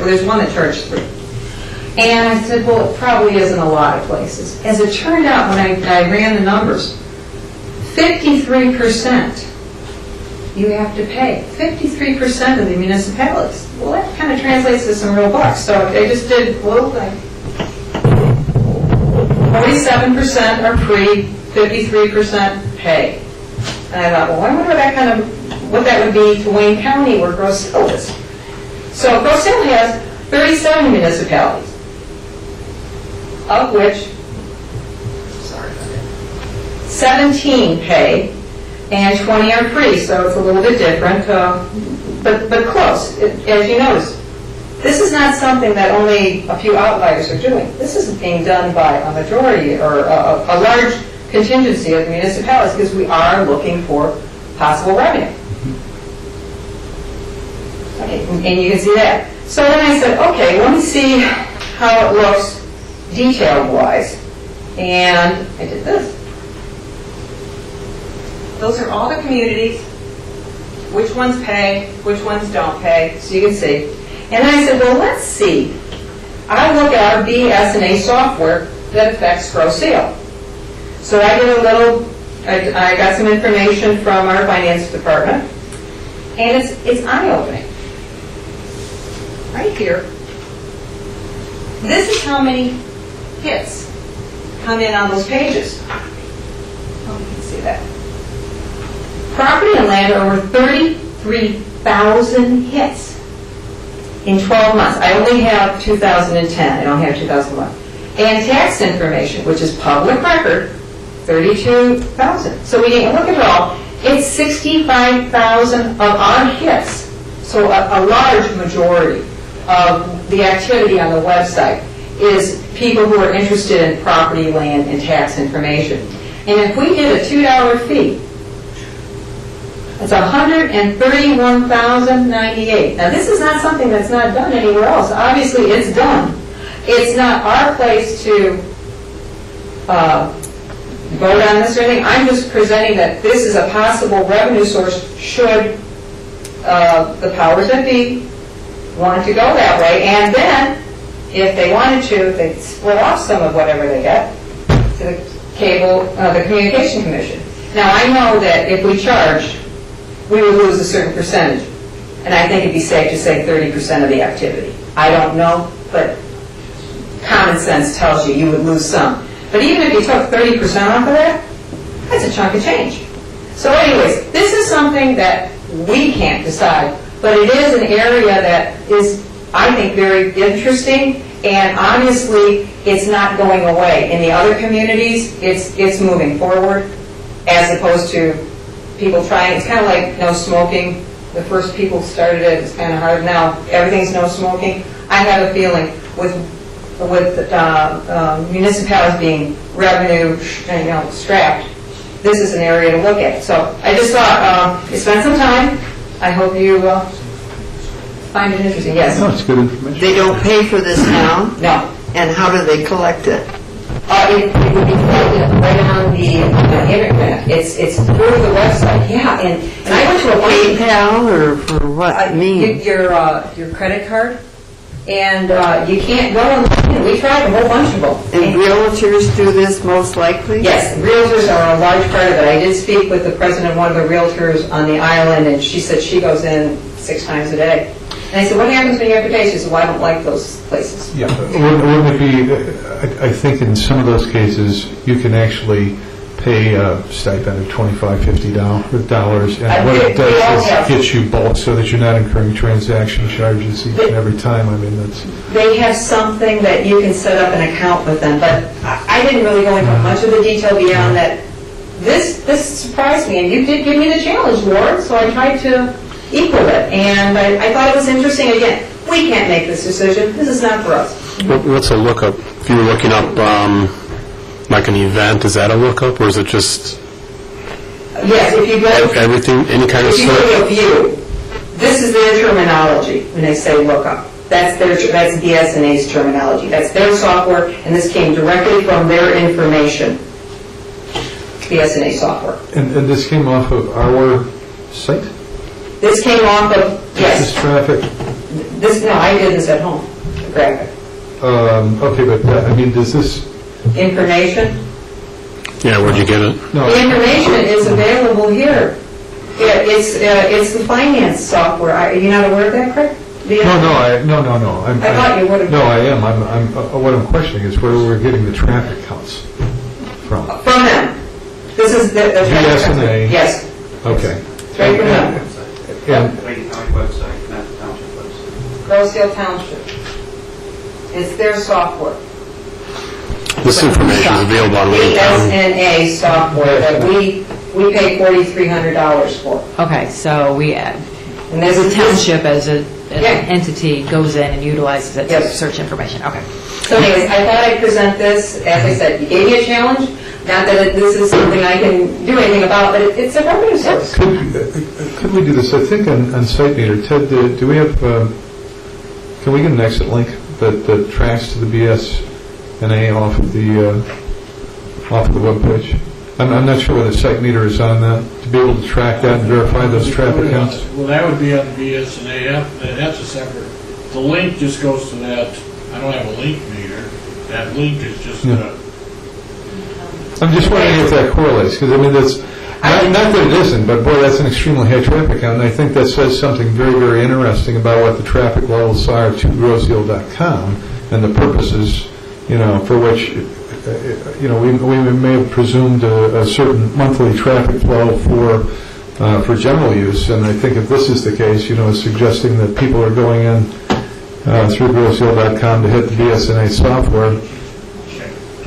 There's one that charged $3. And I said, well, it probably isn't a lot of places. As it turned out, when I ran the numbers, 53% you have to pay. 53% of the municipalities. Well, that kind of translates to some real bucks. So I just did a little thing. 47% are free, 53% pay. And I thought, well, I wonder what that would be to Wayne County, where Grosse Ile is. So Grosse Ile has 37 municipalities, of which 17 pay and 20 are free. So it's a little bit different, but close. As you notice, this is not something that only a few outliers are doing. This is being done by a majority or a large contingency of municipalities, because we are looking for possible revenue. Okay, and you can see that. So then I said, okay, let me see how it looks detailed-wise. And I did this. Those are all the communities, which ones pay, which ones don't pay, so you can see. And I said, well, let's see. I look at our BS&A software that affects Grosse Ile. So I did I got some information from our finance department, and it's eye-opening. Right here. This is how many hits come in on those pages. Oh, you can see that. Property and land are over 33,000 hits in 12 months. I only have 2010. I don't have 2001. And tax information, which is public record, 32,000. So we didn't look at it all. It's 65,000 of our hits. So a large majority of the activity on the website is people who are interested in property, land, and tax information. And if we did a $2 fee, it's $131,098. Now, this is not something that's not done anywhere else. Obviously, it's done. It's not our place to vote on this or anything. I'm just presenting that this is a possible revenue source should the powers that be want to go that way. And then, if they wanted to, they'd split off some of whatever they get to the the Communication Commission. Now, I know that if we charged, we would lose a certain percentage. And I think it'd be safe to say 30% of the activity. I don't know, but common sense tells you you would lose some. But even if you took 30% off of that, that's a chunk of change. So anyways, this is something that we can't decide, but it is an area that is, I think, very interesting, and obviously it's not going away. In the other communities, it's moving forward, as opposed to people trying. It's kind of like no smoking. The first people started it, it's kind of hard. Now everything's no smoking. I have a feeling with municipalities being revenue strapped, this is an area to look at. So I just thought, spend some time. I hope you find it interesting, yes. No, it's good information. They don't pay for this now? No. And how do they collect it? It would be collected right on the internet. It's through the website, yeah. And I went to a PayPal or for what means? your credit card, and you can't go online. We tried a whole bunch of them. And realtors do this most likely? Yes, realtors are a large part of it. I did speak with the president of one of the realtors on the island, and she said she goes in 6 times a day. And I said, what happens when you have to pay? She said, well, I don't like those places. Yeah, wouldn't it be, I think in some of those cases, you can actually pay a stipend of $25, $50, and what it does is gets you bulk so that you're not incurring transaction charges each and every time. I mean, that's... They have something that you can set up an account with them, but I didn't really go into much of the detail beyond that. This surprised me, and you did give me the challenge, Lord, so I tried to equal it, and I thought it was interesting. Again, we can't make this decision. This is not for us. What's a lookup? If you were looking up like an event, is that a lookup, or is it just Yes, if you go... everything, any kind of If you go to view, this is their terminology when they say lookup. That's BSNA's terminology. That's their software, and this came directly from their information, BSNA software. And this came off of our site? This came off of, yes. This traffic? No, I did this at home, the graphic. Okay, but I mean, does this... Information? Yeah, where'd you get it? No. The information is available here. It's the finance software. Are you not aware of that, Craig? No. I thought you would have. No, I am. What I'm questioning is where we're getting the traffic counts from. From them. This is the BSNA. Yes. Okay. It's right from them. And Wayne County website, not the township website. Rosedale Township. It's their software. This information is available on Wayne County. BSNA software that we pay $4,300 for. Okay, so we add, And this the is township as an Yeah. entity goes in and utilizes it to Yes. search information, okay. So anyways, I thought I'd present this. As I said, you gave me a challenge. Not that this is something I can do anything about, but it's a revenue source. could we do this? I think on SiteMeter, Ted, do we have, can we get an exit link that tracks to the BSNA off of the webpage? I'm not sure whether SiteMeter is on that, to be able to track that and verify those traffic counts. Well, that would be on the BSNA, that's a separate, the link just goes to that, I don't have a link meter, that link is just, Yeah. I'm just wondering if that correlates, because I mean, that's, not that it isn't, but boy, that's an extremely high traffic count, and I think that says something very, very interesting about what the traffic levels are to Rosedale.com and the purposes, for which, we may have presumed a certain monthly traffic flow for general use, and I think if this is the case, it's suggesting that people are going in through Rosedale.com to hit the BSNA software,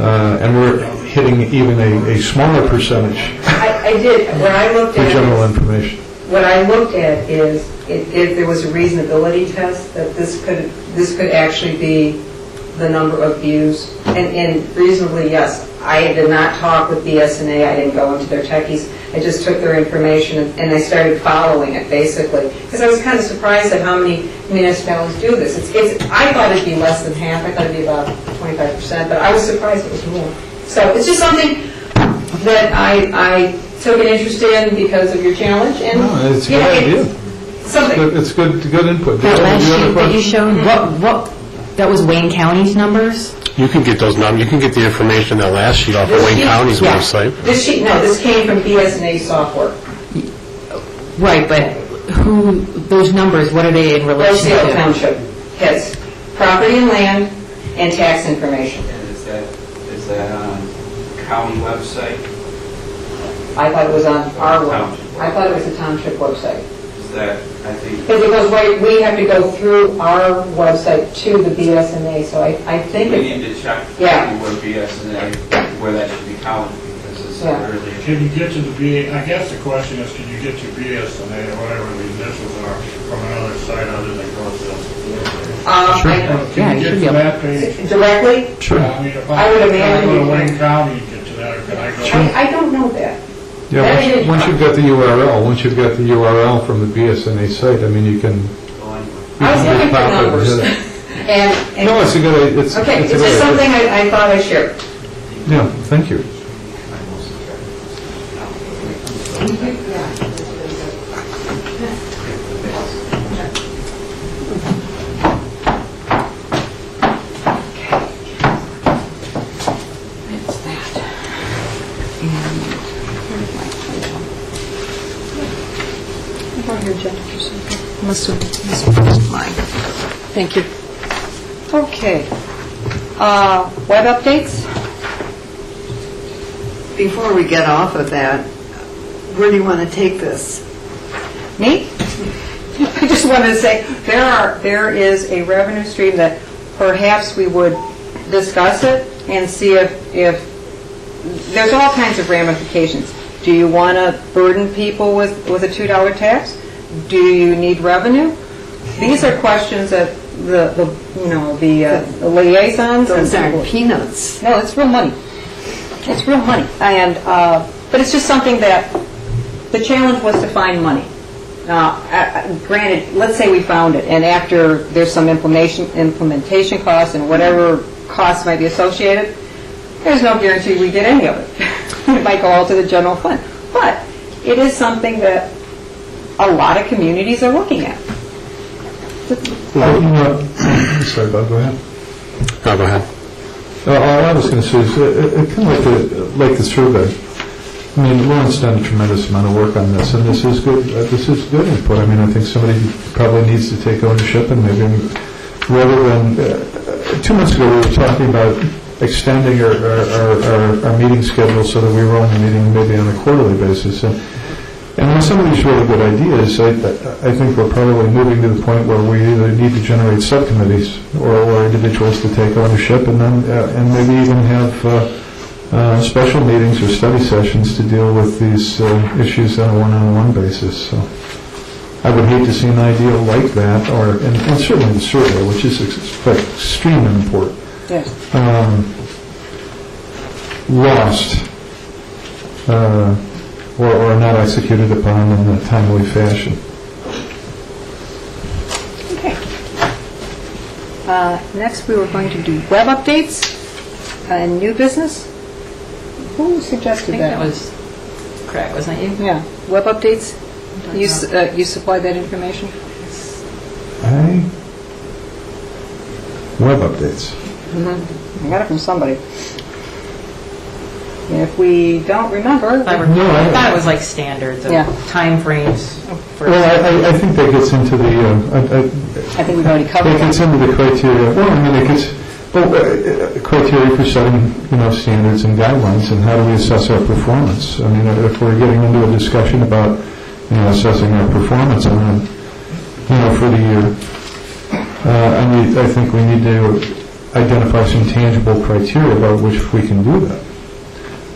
and we're hitting even a smaller percentage I did. When I looked for at general information. What I looked at is if there was a reasonability test, that this could actually be the number of views. And reasonably, yes. I did not talk with BSNA. I didn't go into their techies. I just took their information and I started following it, basically. Because I was kind of surprised at how many municipalities do this. I thought it'd be less than half. I thought it'd be about 25%, but I was surprised it was more. So it's just something that I took an interest in because of your challenge. And No, it's a good idea. Something. It's good input. That last Do you have a sheet that you question? showed, that was Wayne County's numbers? You can get those numbers. You can get the information that last sheet off of This Wayne sheet- County's yeah. website. This came from BSNA software. Right, but those numbers, what are they in relation Rosedale to? Township has property and land and tax information. And is that on county website? I thought it was on our Township. I thought it was a township website. Is that, I think, Because it goes right, we have to go through our website to the BSNA, so I think we it's, need to check Yeah. where BSNA, where that should be counted, because it's Yeah. earlier. can you get to the I guess the question is, can you get to BSNA or whatever the initials are from another site other than Roseville? Yeah, Can you you should get be to able- that page? directly, Sure. I mean, if I would imagine go you to can. Wayne County and get to that, or can I go? I don't know that. Yeah, once you've got the URL, once you've got the URL from the BSNA site, I mean, you can, Go anywhere. I was looking for Pop it, numbers. hit it. And, No, it's a good, it's... okay, it's it's a just good idea. something I thought I'd share. Yeah, thank you. Must have mine. Thank you. Okay. Web updates? Before we get off of that, where do you want to take this? Me? I just wanted to say, there is a revenue stream that perhaps we would discuss it and see if there's all kinds of ramifications. Do you want to burden people with a $2 tax? Do you need revenue? These are questions that the liaisons... Those and aren't peanuts. No, it's real money. It's real money. And, but it's just something that, the challenge was to find money. Granted, let's say we found it, and after there's some implementation costs and whatever costs might be associated, there's no guarantee we get any of it. It might go all to the general fund. But it is something that a lot of communities are looking at. Well, sorry, Bob, go ahead. Oh, go ahead. All I was going to say is, kind of like the survey. I mean, Lauren's done a tremendous amount of work on this, and this is good. This is good input. I mean, I think somebody probably needs to take ownership, and maybe rather than 2 months ago we were talking about extending our meeting schedule so that we were only meeting maybe on a quarterly basis. And with some of these really good ideas, I think we're probably moving to the point where we either need to generate subcommittees or individuals to take ownership, and then and maybe even have special meetings or study sessions to deal with these issues on a one-on-one basis. So I would hate to see an idea like that, and certainly the survey, which is extremely important, Yes. lost. Or not executed upon in a timely fashion. Okay. Next, we were going to do web updates and new business. Who I suggested think that? that was Craig, wasn't it you? Yeah, web updates. You supplied that information? Web updates. I got it from somebody. If we don't remember, I thought it was like standards of Yeah. timeframes for... Well, I think that gets into the. I think we've already covered It gets it. into the criteria. Well, I mean, it gets criteria for setting, standards and guidelines, and how do we assess our performance? I mean, if we're getting into a discussion about, assessing our performance on, for the year, I think we need to identify some tangible criteria about which we can do that.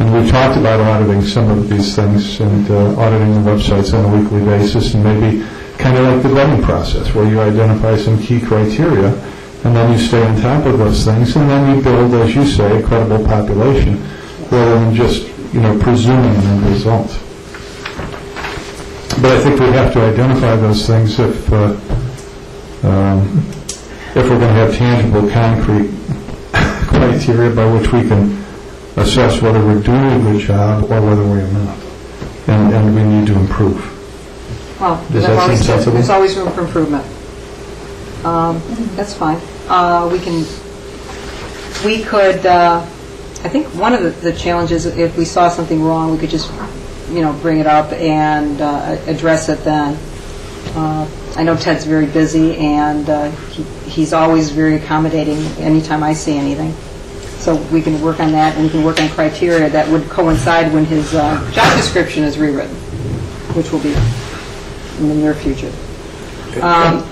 And we talked about auditing some of these things and auditing the websites on a weekly basis, and maybe kind of like the vetting process where you identify some key criteria and then you stay on top of those things, and then you build, as you say, a credible population rather than just, presuming an end result. But I think we have to identify those things if we're going to have tangible, concrete criteria by which we can assess whether we're doing a good job or whether we're not, and we need to improve. Well, Does that seem sensible? there's always room for improvement. That's fine. We could, I think one of the challenges, if we saw something wrong, we could just, bring it up and address it then. I know Ted's very busy, and he's always very accommodating anytime I see anything. So we can work on that, and we can work on criteria that would coincide when his job description is rewritten, which will be in the near future.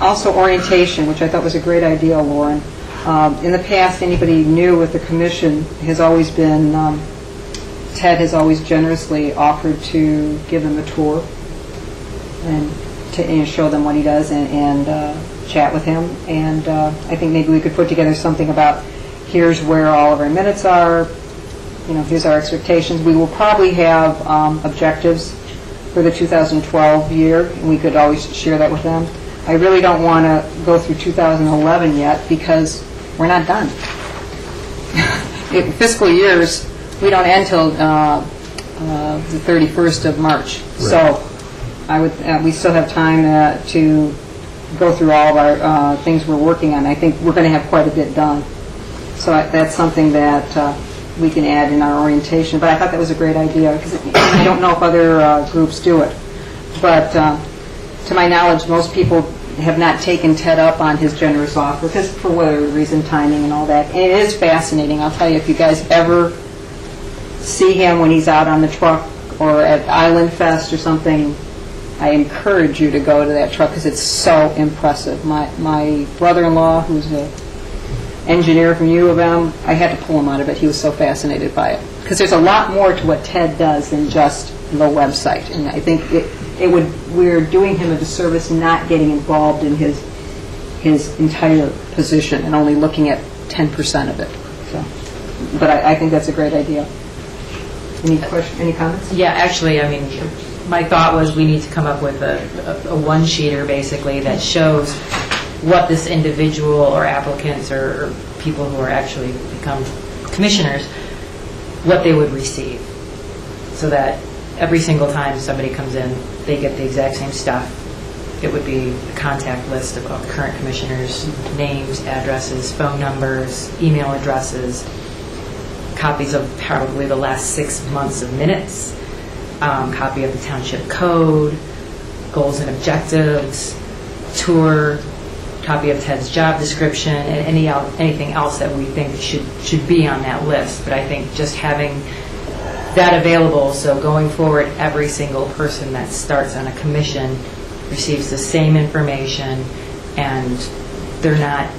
Also orientation, which I thought was a great idea, Lauren. In the past, anybody new with the commission has always been, Ted has always generously offered to give them a tour and to show them what he does and chat with him. And I think maybe we could put together something about here's where all of our minutes are, here's our expectations. We will probably have objectives for the 2012 year, and we could always share that with them. I really don't want to go through 2011 yet because we're not done. Fiscal years, we don't end till the 31st of March. So we still have time to go through all of our things we're working on. I think we're going to have quite a bit done. So that's something that we can add in our orientation. But I thought that was a great idea because I don't know if other groups do it. But to my knowledge, most people have not taken Ted up on his generous offer because for whatever reason, timing and all that. And it is fascinating. I'll tell you, if you guys ever see him when he's out on the truck or at Island Fest or something, I encourage you to go to that truck because it's so impressive. My brother-in-law, who's an engineer from U of M, I had to pull him out of it. He was so fascinated by it. Because there's a lot more to what Ted does than just the website. And I think we're doing him a disservice not getting involved in his entire position and only looking at 10% of it. So, but I think that's a great idea. Any comments? Yeah, actually, I mean, my thought was we need to come up with a one-sheeter, basically, that shows what this individual or applicants or people who are actually become commissioners, what they would receive. So that every single time somebody comes in, they get the exact same stuff. It would be a contact list of current commissioners, names, addresses, phone numbers, email addresses, copies of probably the last 6 months of minutes, copy of the township code, goals and objectives, tour, copy of Ted's job description, and anything else that we think should be on that list. But I think just having that available, so going forward, every single person that starts on a commission receives the same information, and they're not,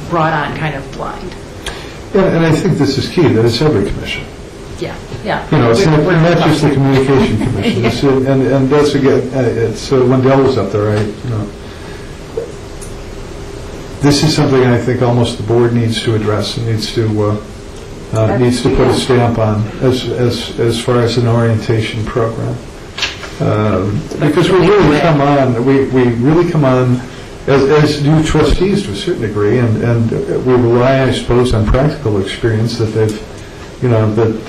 brought on kind of blind. Yeah, and I think this is key, that it's every commission. Yeah, yeah. It's not just the communication commission. And that's, again, it's Wendell was up there, right? This is something I think almost the board needs to address and needs to put a stamp on as far as an orientation program. Because we really come on, as do trustees to a certain degree, and we rely, I suppose, on practical experience that they've, that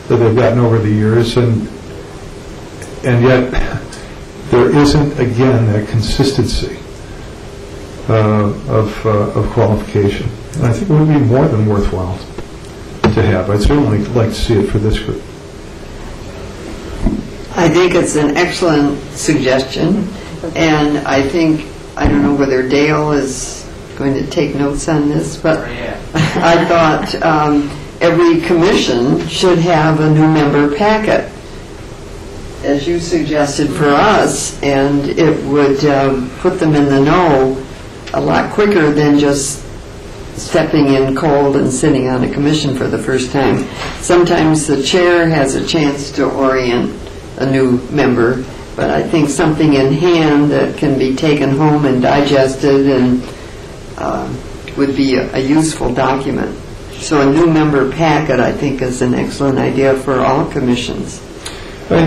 they've gotten over the years, and yet there isn't, again, that consistency of qualification. And I think it would be more than worthwhile to have. I'd certainly like to see it for this group. I think it's an excellent suggestion, and I don't know whether Dale is going to take notes on this, but I thought every commission should have a new member packet, as you suggested for us, and it would put them in the know a lot quicker than just stepping in cold and sitting on a commission for the first time. Sometimes the chair has a chance to orient a new member, but I think something in hand that can be taken home and digested and would be a useful document. So a new member packet, I think, is an excellent idea for all commissions. I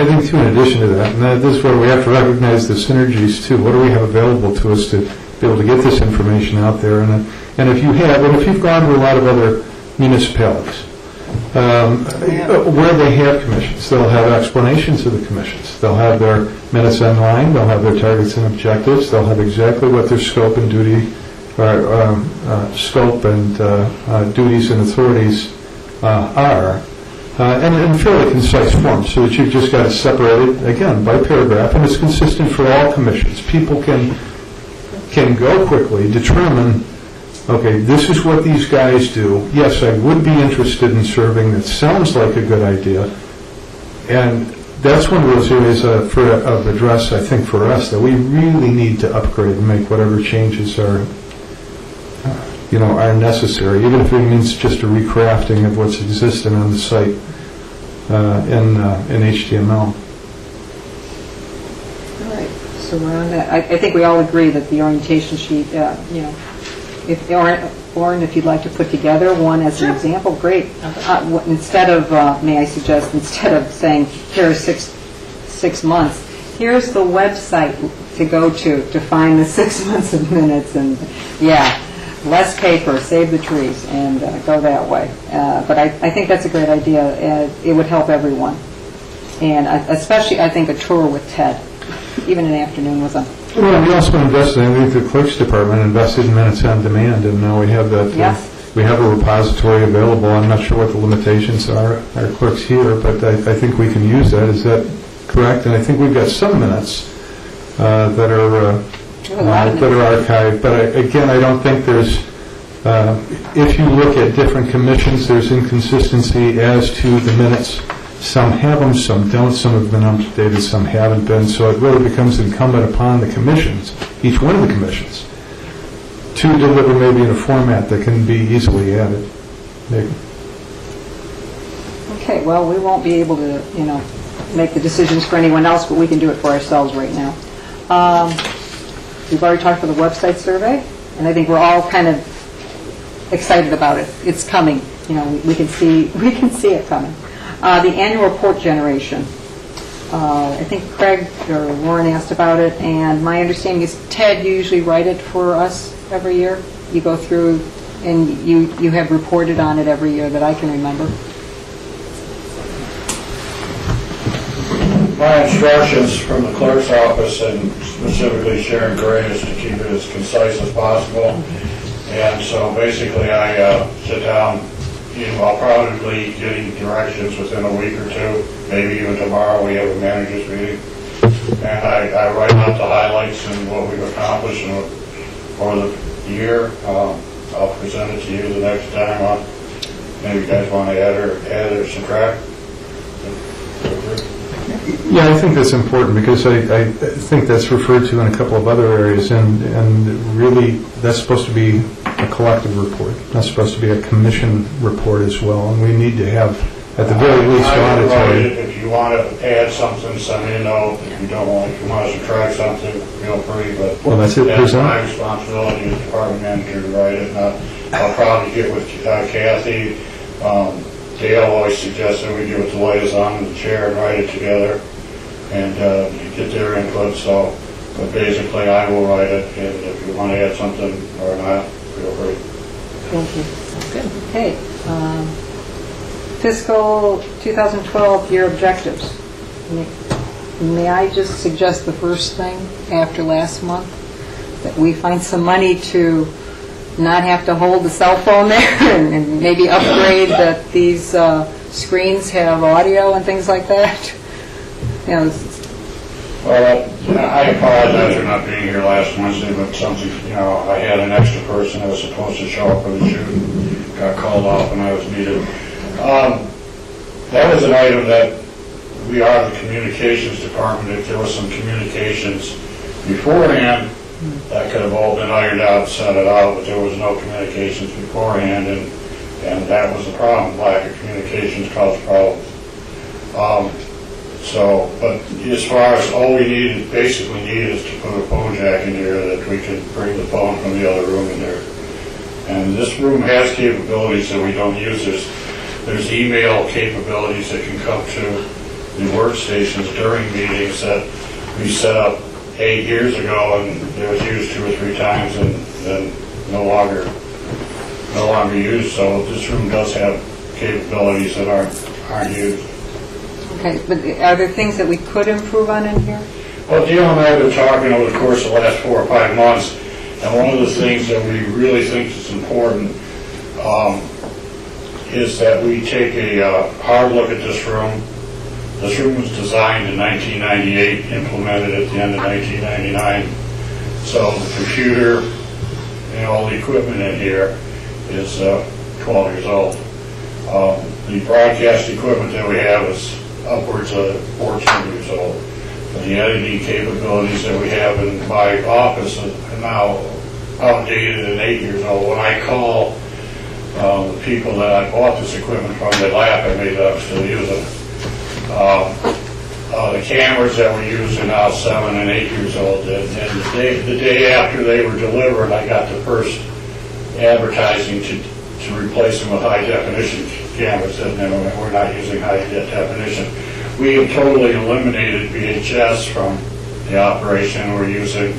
think, too, in addition to that, and this is where we have to recognize the synergies, too. What do we have available to us to be able to get this information out there? And if you've gone to a lot of other municipalities, where they have commissions, they'll have explanations of the commissions. They'll have their minutes online, they'll have their targets and objectives, they'll have exactly what their scope and duty, duties and authorities are, and in fairly concise form, so that you've just got to separate it, again, by paragraph, and it's consistent for all commissions. People can go quickly, determine, okay, this is what these guys do. Yes, I would be interested in serving. That sounds like a good idea. And that's one of those areas of address, I think, for us, that we really need to upgrade and make whatever changes are necessary, even if it means just a recrafting of what's existing on the site in HTML. All right, so we're on that. I think we all agree that the orientation sheet, if Lauren, if you'd like to put together one as an example, great. Instead of, may I suggest, instead of saying here are six months, here's the website to go to find the 6 months of minutes, and yeah, less paper, save the trees, and go that way. But I think that's a great idea. It would help everyone. And especially, I think, a tour with Ted, even an afternoon with him. Well, we also invested, I think the clerk's department invested in minutes on demand, and now we have that. Yes. We have a repository available. I'm not sure what the limitations are. Our clerk's here, but I think we can use that. Is that correct? And I think we've got some minutes that are archived. But again, I don't think there's. If you look at different commissions, there's inconsistency as to the minutes. Some have them, some don't. Some have been updated, some haven't been. So it really becomes incumbent upon the commissions, each one of the commissions, to deliver maybe in a format that can be easily added. Maybe. Okay, well, we won't be able to, make the decisions for anyone else, but we can do it for ourselves right now. We've already talked about the website survey, and I think we're all kind of excited about it. It's coming. We can see it coming. The annual report generation. I think Craig or Lauren asked about it, and my understanding is Ted, you usually write it for us every year. You go through and you have reported on it every year that I can remember. My instructions from the clerk's office, and specifically Sharon Gray, is to keep it as concise as possible. And so basically I sit down, I'll probably be getting directions within a week or two, maybe even tomorrow we have a manager's meeting. And I write out the highlights and what we've accomplished for the year. I'll present it to you the next time. Maybe you guys want to add or subtract? Yeah, I think that's important because I think that's referred to in a couple of other areas, and really that's supposed to be a collective report. That's supposed to be a commission report as well, and we need to have, at the very least, auditory. If you want to add something, send me a note. If you don't want, if you want to subtract something, feel free. But well, that's it. That's my responsibility as department manager to write it. And I'll probably get with Kathy. Dale always suggested we get with the liaison and the chair and write it together and get their input. So, but basically, I will write it, and if you want to add something or not, feel free. Thank you. Good. Okay. Fiscal 2012 year objectives. May I just suggest the first thing after last month, that we find some money to not have to hold the cell phone there and maybe upgrade that these screens have audio and things like that? Well, I apologize for not being here last Wednesday, but something, I had an extra person that was supposed to show up for the shoot and got called off when I was needed. That was an item that we are the communications department. If there was some communications beforehand, that could have all been ironed out and set it out, but there was no communications beforehand, and that was the problem. Lack of communications caused problems. But as far as all we basically need is to put a phone jack in here that we can bring the phone from the other room in there. And this room has capabilities that we don't use. There's email capabilities that can come to the workstations during meetings that we set up 8 years ago, and it was used 2 or 3 times and then no longer used. So this room does have capabilities that aren't used. Okay, but are there things that we could improve on in here? Well, Dale and I have been talking over the course of the last 4 or 5 months, and one of the things that we really think is important is that we take a hard look at this room. This room was designed in 1998, implemented at the end of 1999. So the computer and all the equipment in here is 12 years old. The broadcast equipment that we have is upwards of 14 years old. The editing capabilities that we have in my office are now outdated and 8 years old. When I call the people that I bought this equipment from, they laugh at me that I'm still using it. The cameras that we use are now 7 and 8 years old, and the day after they were delivered, I got the first advertising to replace them with high definition cameras, and we're not using high definition. we have totally eliminated VHS from the operation. We're using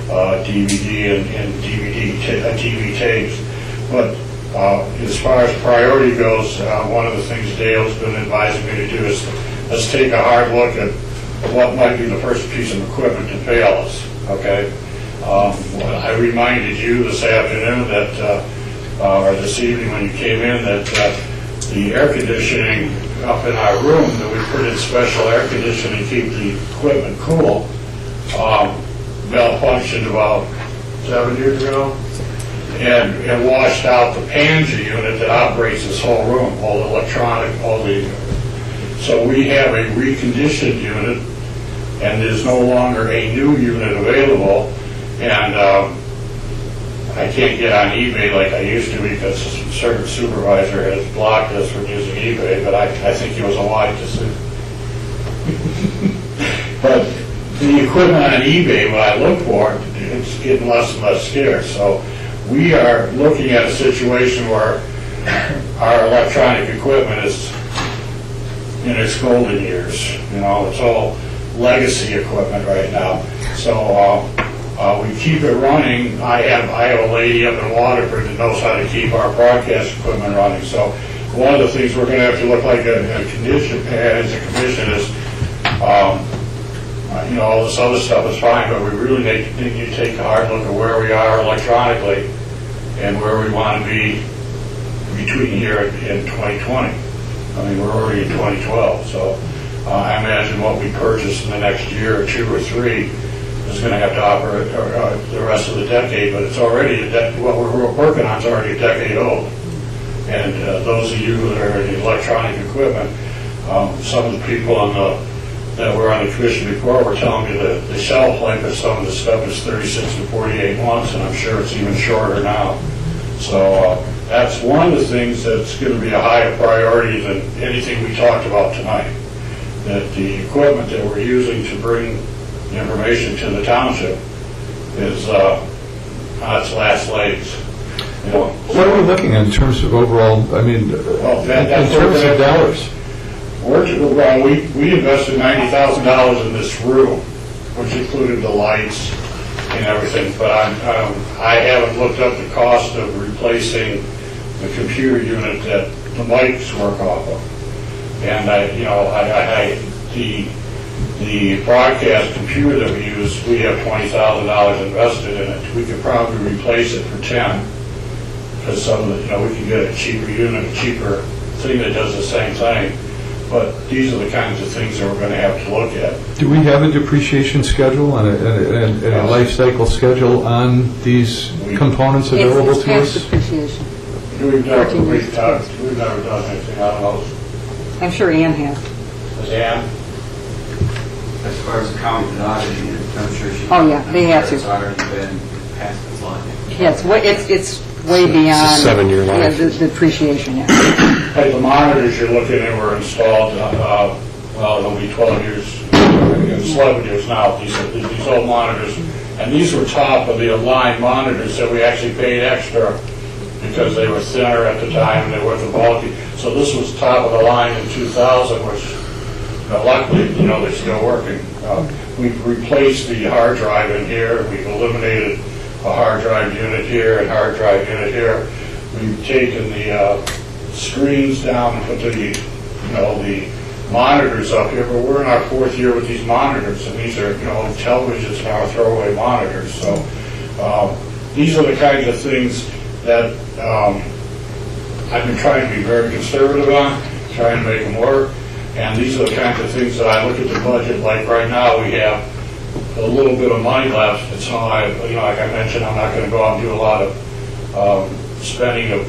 DVD and TV tapes. But as far as priority goes, one of the things Dale's been advising me to do is let's take a hard look at what might be the first piece of equipment to fail us, okay? I reminded you this afternoon that, or this evening when you came in, that the air conditioning up in our room, that we put in special air conditioning to keep the equipment cool, malfunctioned about 7 years ago, and washed out the Panja unit that operates this whole room, all the electronic, so we have a reconditioned unit, and there's no longer a new unit available, and I can't get on eBay like I used to because a certain supervisor has blocked us from using eBay, but I think he was a wise decision. But the equipment on eBay, when I look for it, it's getting less and less scarce. So we are looking at a situation where our electronic equipment is in its golden years. You know, it's all legacy equipment right now. So we keep it running. I have a lady up in Waterford that knows how to keep our broadcast equipment running. So one of the things we're going to have to look like as a commission is, you know, all this other stuff is fine, but we really need to take a hard look at where we are electronically and where we want to be between here and 2020. I mean, we're already in 2012, so I imagine what we purchase in the next year or 2 or 3 is going to have to operate the rest of the decade, but it's already, what we're working on is already a decade old. And those of you that are in electronic equipment, some of the people that were on the commission before were telling me that the shelf life of some of the stuff is 36 to 48 months, and I'm sure it's even shorter now. So that's one of the things that's going to be a higher priority than anything we talked about tonight. That the equipment that we're using to bring information to the township is on its last legs. You know, what are we looking at in terms of overall, I mean, in terms of dollars? Well, we invested $90,000 in this room, which included the lights and everything, but I haven't looked up the cost of replacing the computer unit that the mics work off of. And the broadcast computer that we use, we have $20,000 invested in it. We could probably replace it for 10, because some of the, we can get a cheaper unit, a cheaper thing that does the same thing. But these are the kinds of things that we're going to have to look at. Do we have a depreciation schedule and a life cycle schedule on these components available to us? It's depreciation. We've never done anything on those. I'm sure Ann has. Has Ann? As far as the county auditing it, I'm sure she... Oh, yeah, they have to. It's already been passed its line. Yes, it's way beyond... It's a 7-year life. Yeah, the depreciation, yeah. Hey, the monitors you're looking at were installed, well, it'll be 12 years, it's 11 years now, these old monitors. And these were top of the line monitors that we actually paid extra because they were thinner at the time and they weren't bulky. So this was top of the line in 2000, which luckily, they're still working. We've replaced the hard drive in here. We've eliminated a hard drive unit here and hard drive unit here. We've taken the screens down and put the monitors up here. But we're in our 4th year with these monitors, and these are televisions now, throwaway monitors. So these are the kinds of things that I've been trying to be very conservative on, trying to make them work. And these are the kinds of things that I look at the budget, like right now we have a little bit of money left. It's not, like I mentioned, I'm not going to go out and do a lot of spending of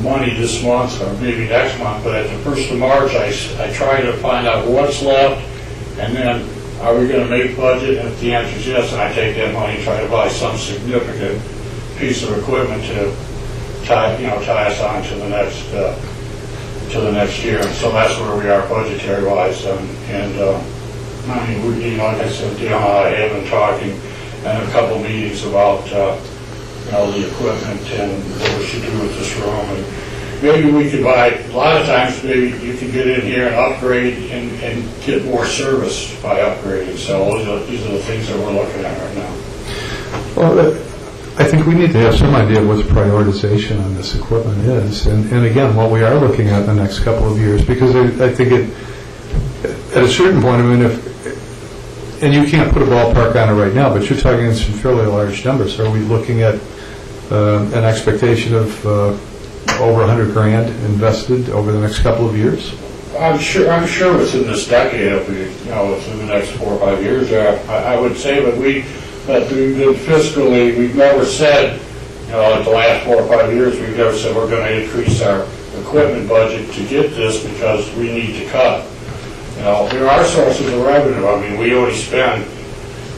money this month or maybe next month, but at the 1st of March, I try to find out what's left, and then are we going to make budget? And if the answer is yes, then I take that money and try to buy some significant piece of equipment to tie us on to the next year. And so that's where we are budgetary-wise. I mean, like I said, Dale and I have been talking in a couple meetings about, the equipment and what we should do with this room. maybe we could buy, a lot of times, maybe you can get in here and upgrade and get more service by upgrading. So these are the things that we're looking at right now. Well, I think we need to have some idea of what the prioritization on this equipment is, and again, what we are looking at in the next couple of years, because I think at a certain point, I mean, and you can't put a ballpark on it right now, but you're talking some fairly large numbers. Are we looking at an expectation of over $100,000 invested over the next couple of years? I'm sure within this decade, if we, within the next 4 or 5 years, I would say, but we've been fiscally, we've never said, in the last 4 or 5 years, we've never said we're going to increase our equipment budget to get this because we need to cut. There are sources of revenue. I mean, we only spend,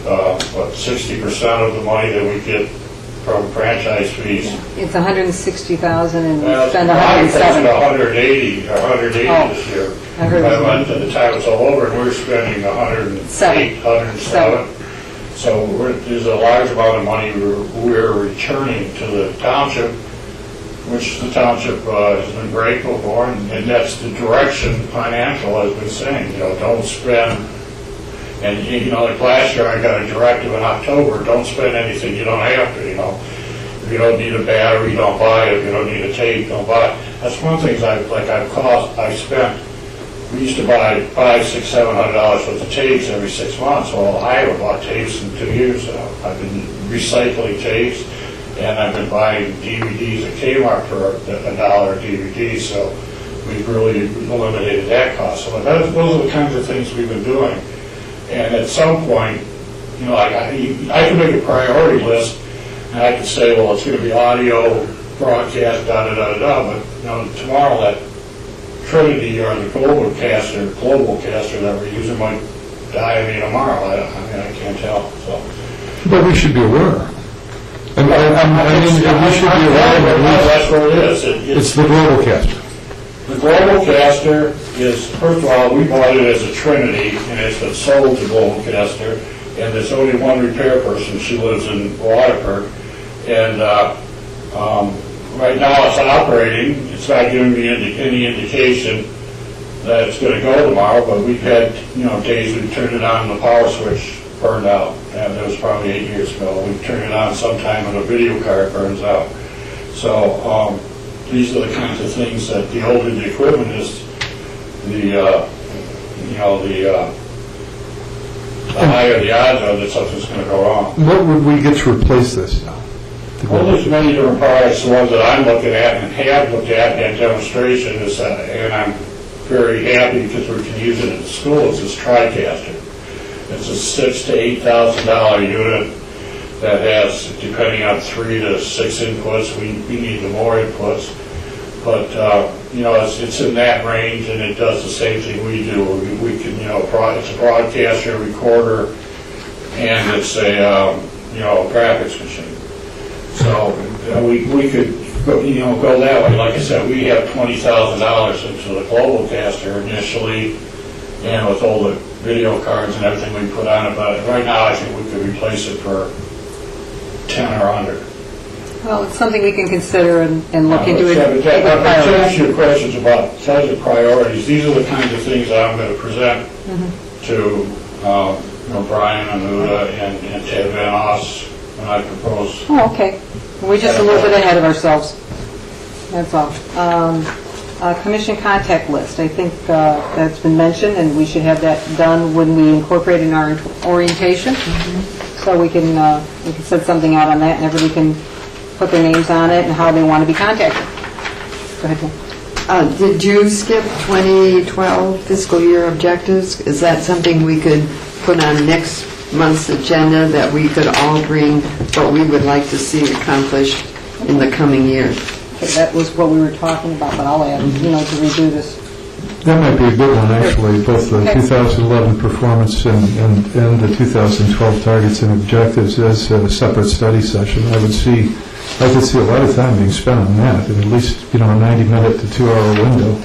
60% of the money that we get from franchise fees. It's $160,000 and we Well, spend $180 $170,000. this year. I heard it. By the time it's all over, and we're spending 107. So there's a large amount of money we're returning to the township, which the township has been grateful for, and that's the direction financial has been saying, don't spend. And, like last year, I got a directive in October, don't spend anything you don't have to, If you don't need a battery, don't buy it. If you don't need a tape, don't buy it. That's one of the things I spent. We used to buy $500, $600, $700 worth of tapes every 6 months. Well, I haven't bought tapes in 2 years now. I've been recycling tapes, and I've been buying DVDs at Kmart for $1 a DVD, so we've really eliminated that cost. So those are the kinds of things we've been doing. And at some point, I can make a priority list, and I can say, well, it's going to be audio, broadcast, but tomorrow that Trinity or the global caster that we're using might die of me tomorrow. I can't tell. So. But we should be aware. We should be aware that's what it is. It's the global caster. The Global Caster is, first of all, we bought it as a Trinity, and it's been sold to Global Caster, and there's only one repair person. She lives in Waterford, and right now it's operating. It's not giving me any indication that it's going to go tomorrow, but we've had, days we turned it on and the power switch burned out, and that was probably 8 years ago. We turned it on sometime and a video card burns out. So, these are the kinds of things that the older the equipment is, the higher the odds are that something's going to go wrong. What would we get to replace this now? Well, there's many different products. The ones that I'm looking at and have looked at in demonstration is, and I'm very happy because we can use it in the schools, is TriCaster. It's a $6,000 to $8,000 unit that has, depending on 3 to 6 inputs, we need the more inputs. But, it's in that range, and it does the same thing we do. We can, it's a broadcaster, recorder, and it's a, graphics machine. So we could, go that way. Like I said, we have $20,000 into the Global Caster initially, and with all the video cards and everything we put on it. But right now, I think we could replace it for 10 or under. Well, it's something we can consider and look into it. To answer your questions about budget priorities, these are the kinds of things that I'm going to present to Brian Anuda and Ted Van Oss when I propose. Oh, okay. We're just a little bit ahead of ourselves. That's all. Commission contact list. I think that's been mentioned, and we should have that done when we incorporate in our orientation. So we can set something out on that, and everybody can put their names on it and how they want to be contacted. Go ahead, Tim. Did you skip 2012 fiscal year objectives? Is that something we could put on next month's agenda, that we could all bring what we would like to see accomplished in the coming year? Okay, that was what we were talking about, but I'll add, to redo this. That might be a good one, actually, both the 2011 performance and the 2012 targets and objectives as a separate study session. I could see a lot of time being spent on that, in at least, a 90-minute to 2-hour window.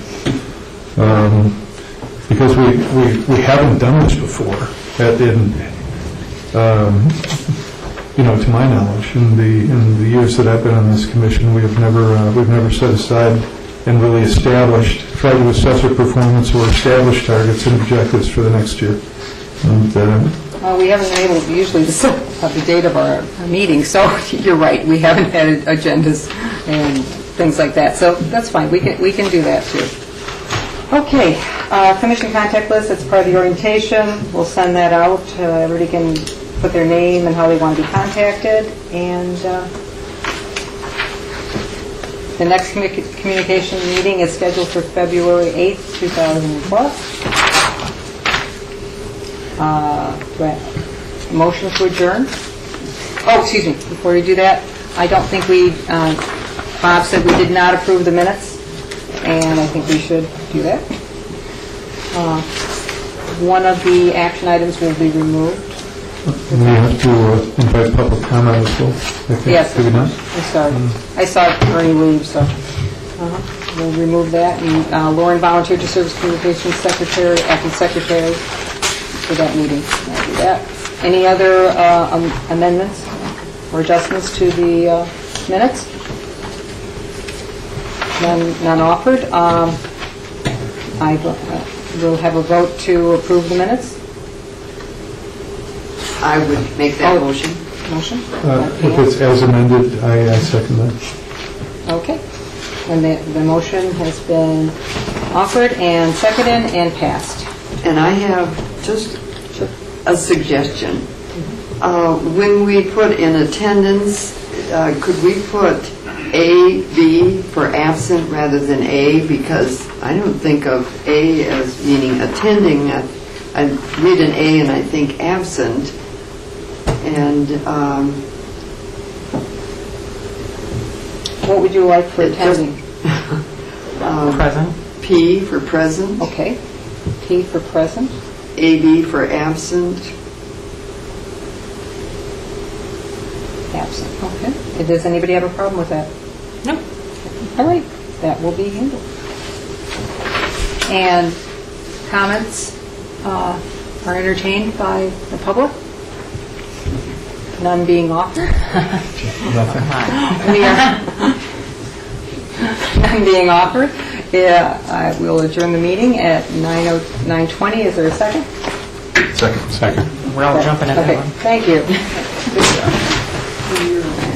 Because we haven't done this before, to my knowledge, in the years that I've been on this commission, we've never set aside and really try to assess our performance or establish targets and objectives for the next year. And, We haven't been able to usually to set up the date of our meeting, so you're right, we haven't had agendas and things like that, so that's fine, we can do that too. Okay, commission contact list, that's part of the orientation, we'll send that out, everybody can put their name and how they want to be contacted, and the next communication meeting is scheduled for February 8th, 2012. Do I have a motion to adjourn? Oh, excuse me, before we do that, I don't think Bob said we did not approve the minutes, and I think we should do that. One of the action items will be removed. we have to invite public comment as well. I think. Yes, Do we not? I'm sorry. I saw Ernie leave, so we'll remove that. And Lauren volunteered to serve as communications secretary, acting secretary for that meeting. I'll do that. Any other amendments or adjustments to the minutes? None offered. I will have a vote to approve the minutes. I would make that motion. Motion? If it's as amended, I second that. Okay. And the motion has been offered and seconded and passed. And I have just a suggestion. When we put in attendance, could we put A, B for absent rather than A? Because I don't think of A as meaning attending. I read an A and I think absent. And What would you like for attending? Present. P for present, Okay. P for present. AB for absent. Absent. Okay. Does anybody have a problem with that? No. All right. That will be handled. And comments are entertained by the public? None being offered? Nothing. None being offered. Yeah, I will adjourn the meeting at 9:20. Is there a second? Second. We're all jumping at that Okay, one. thank you. Good job.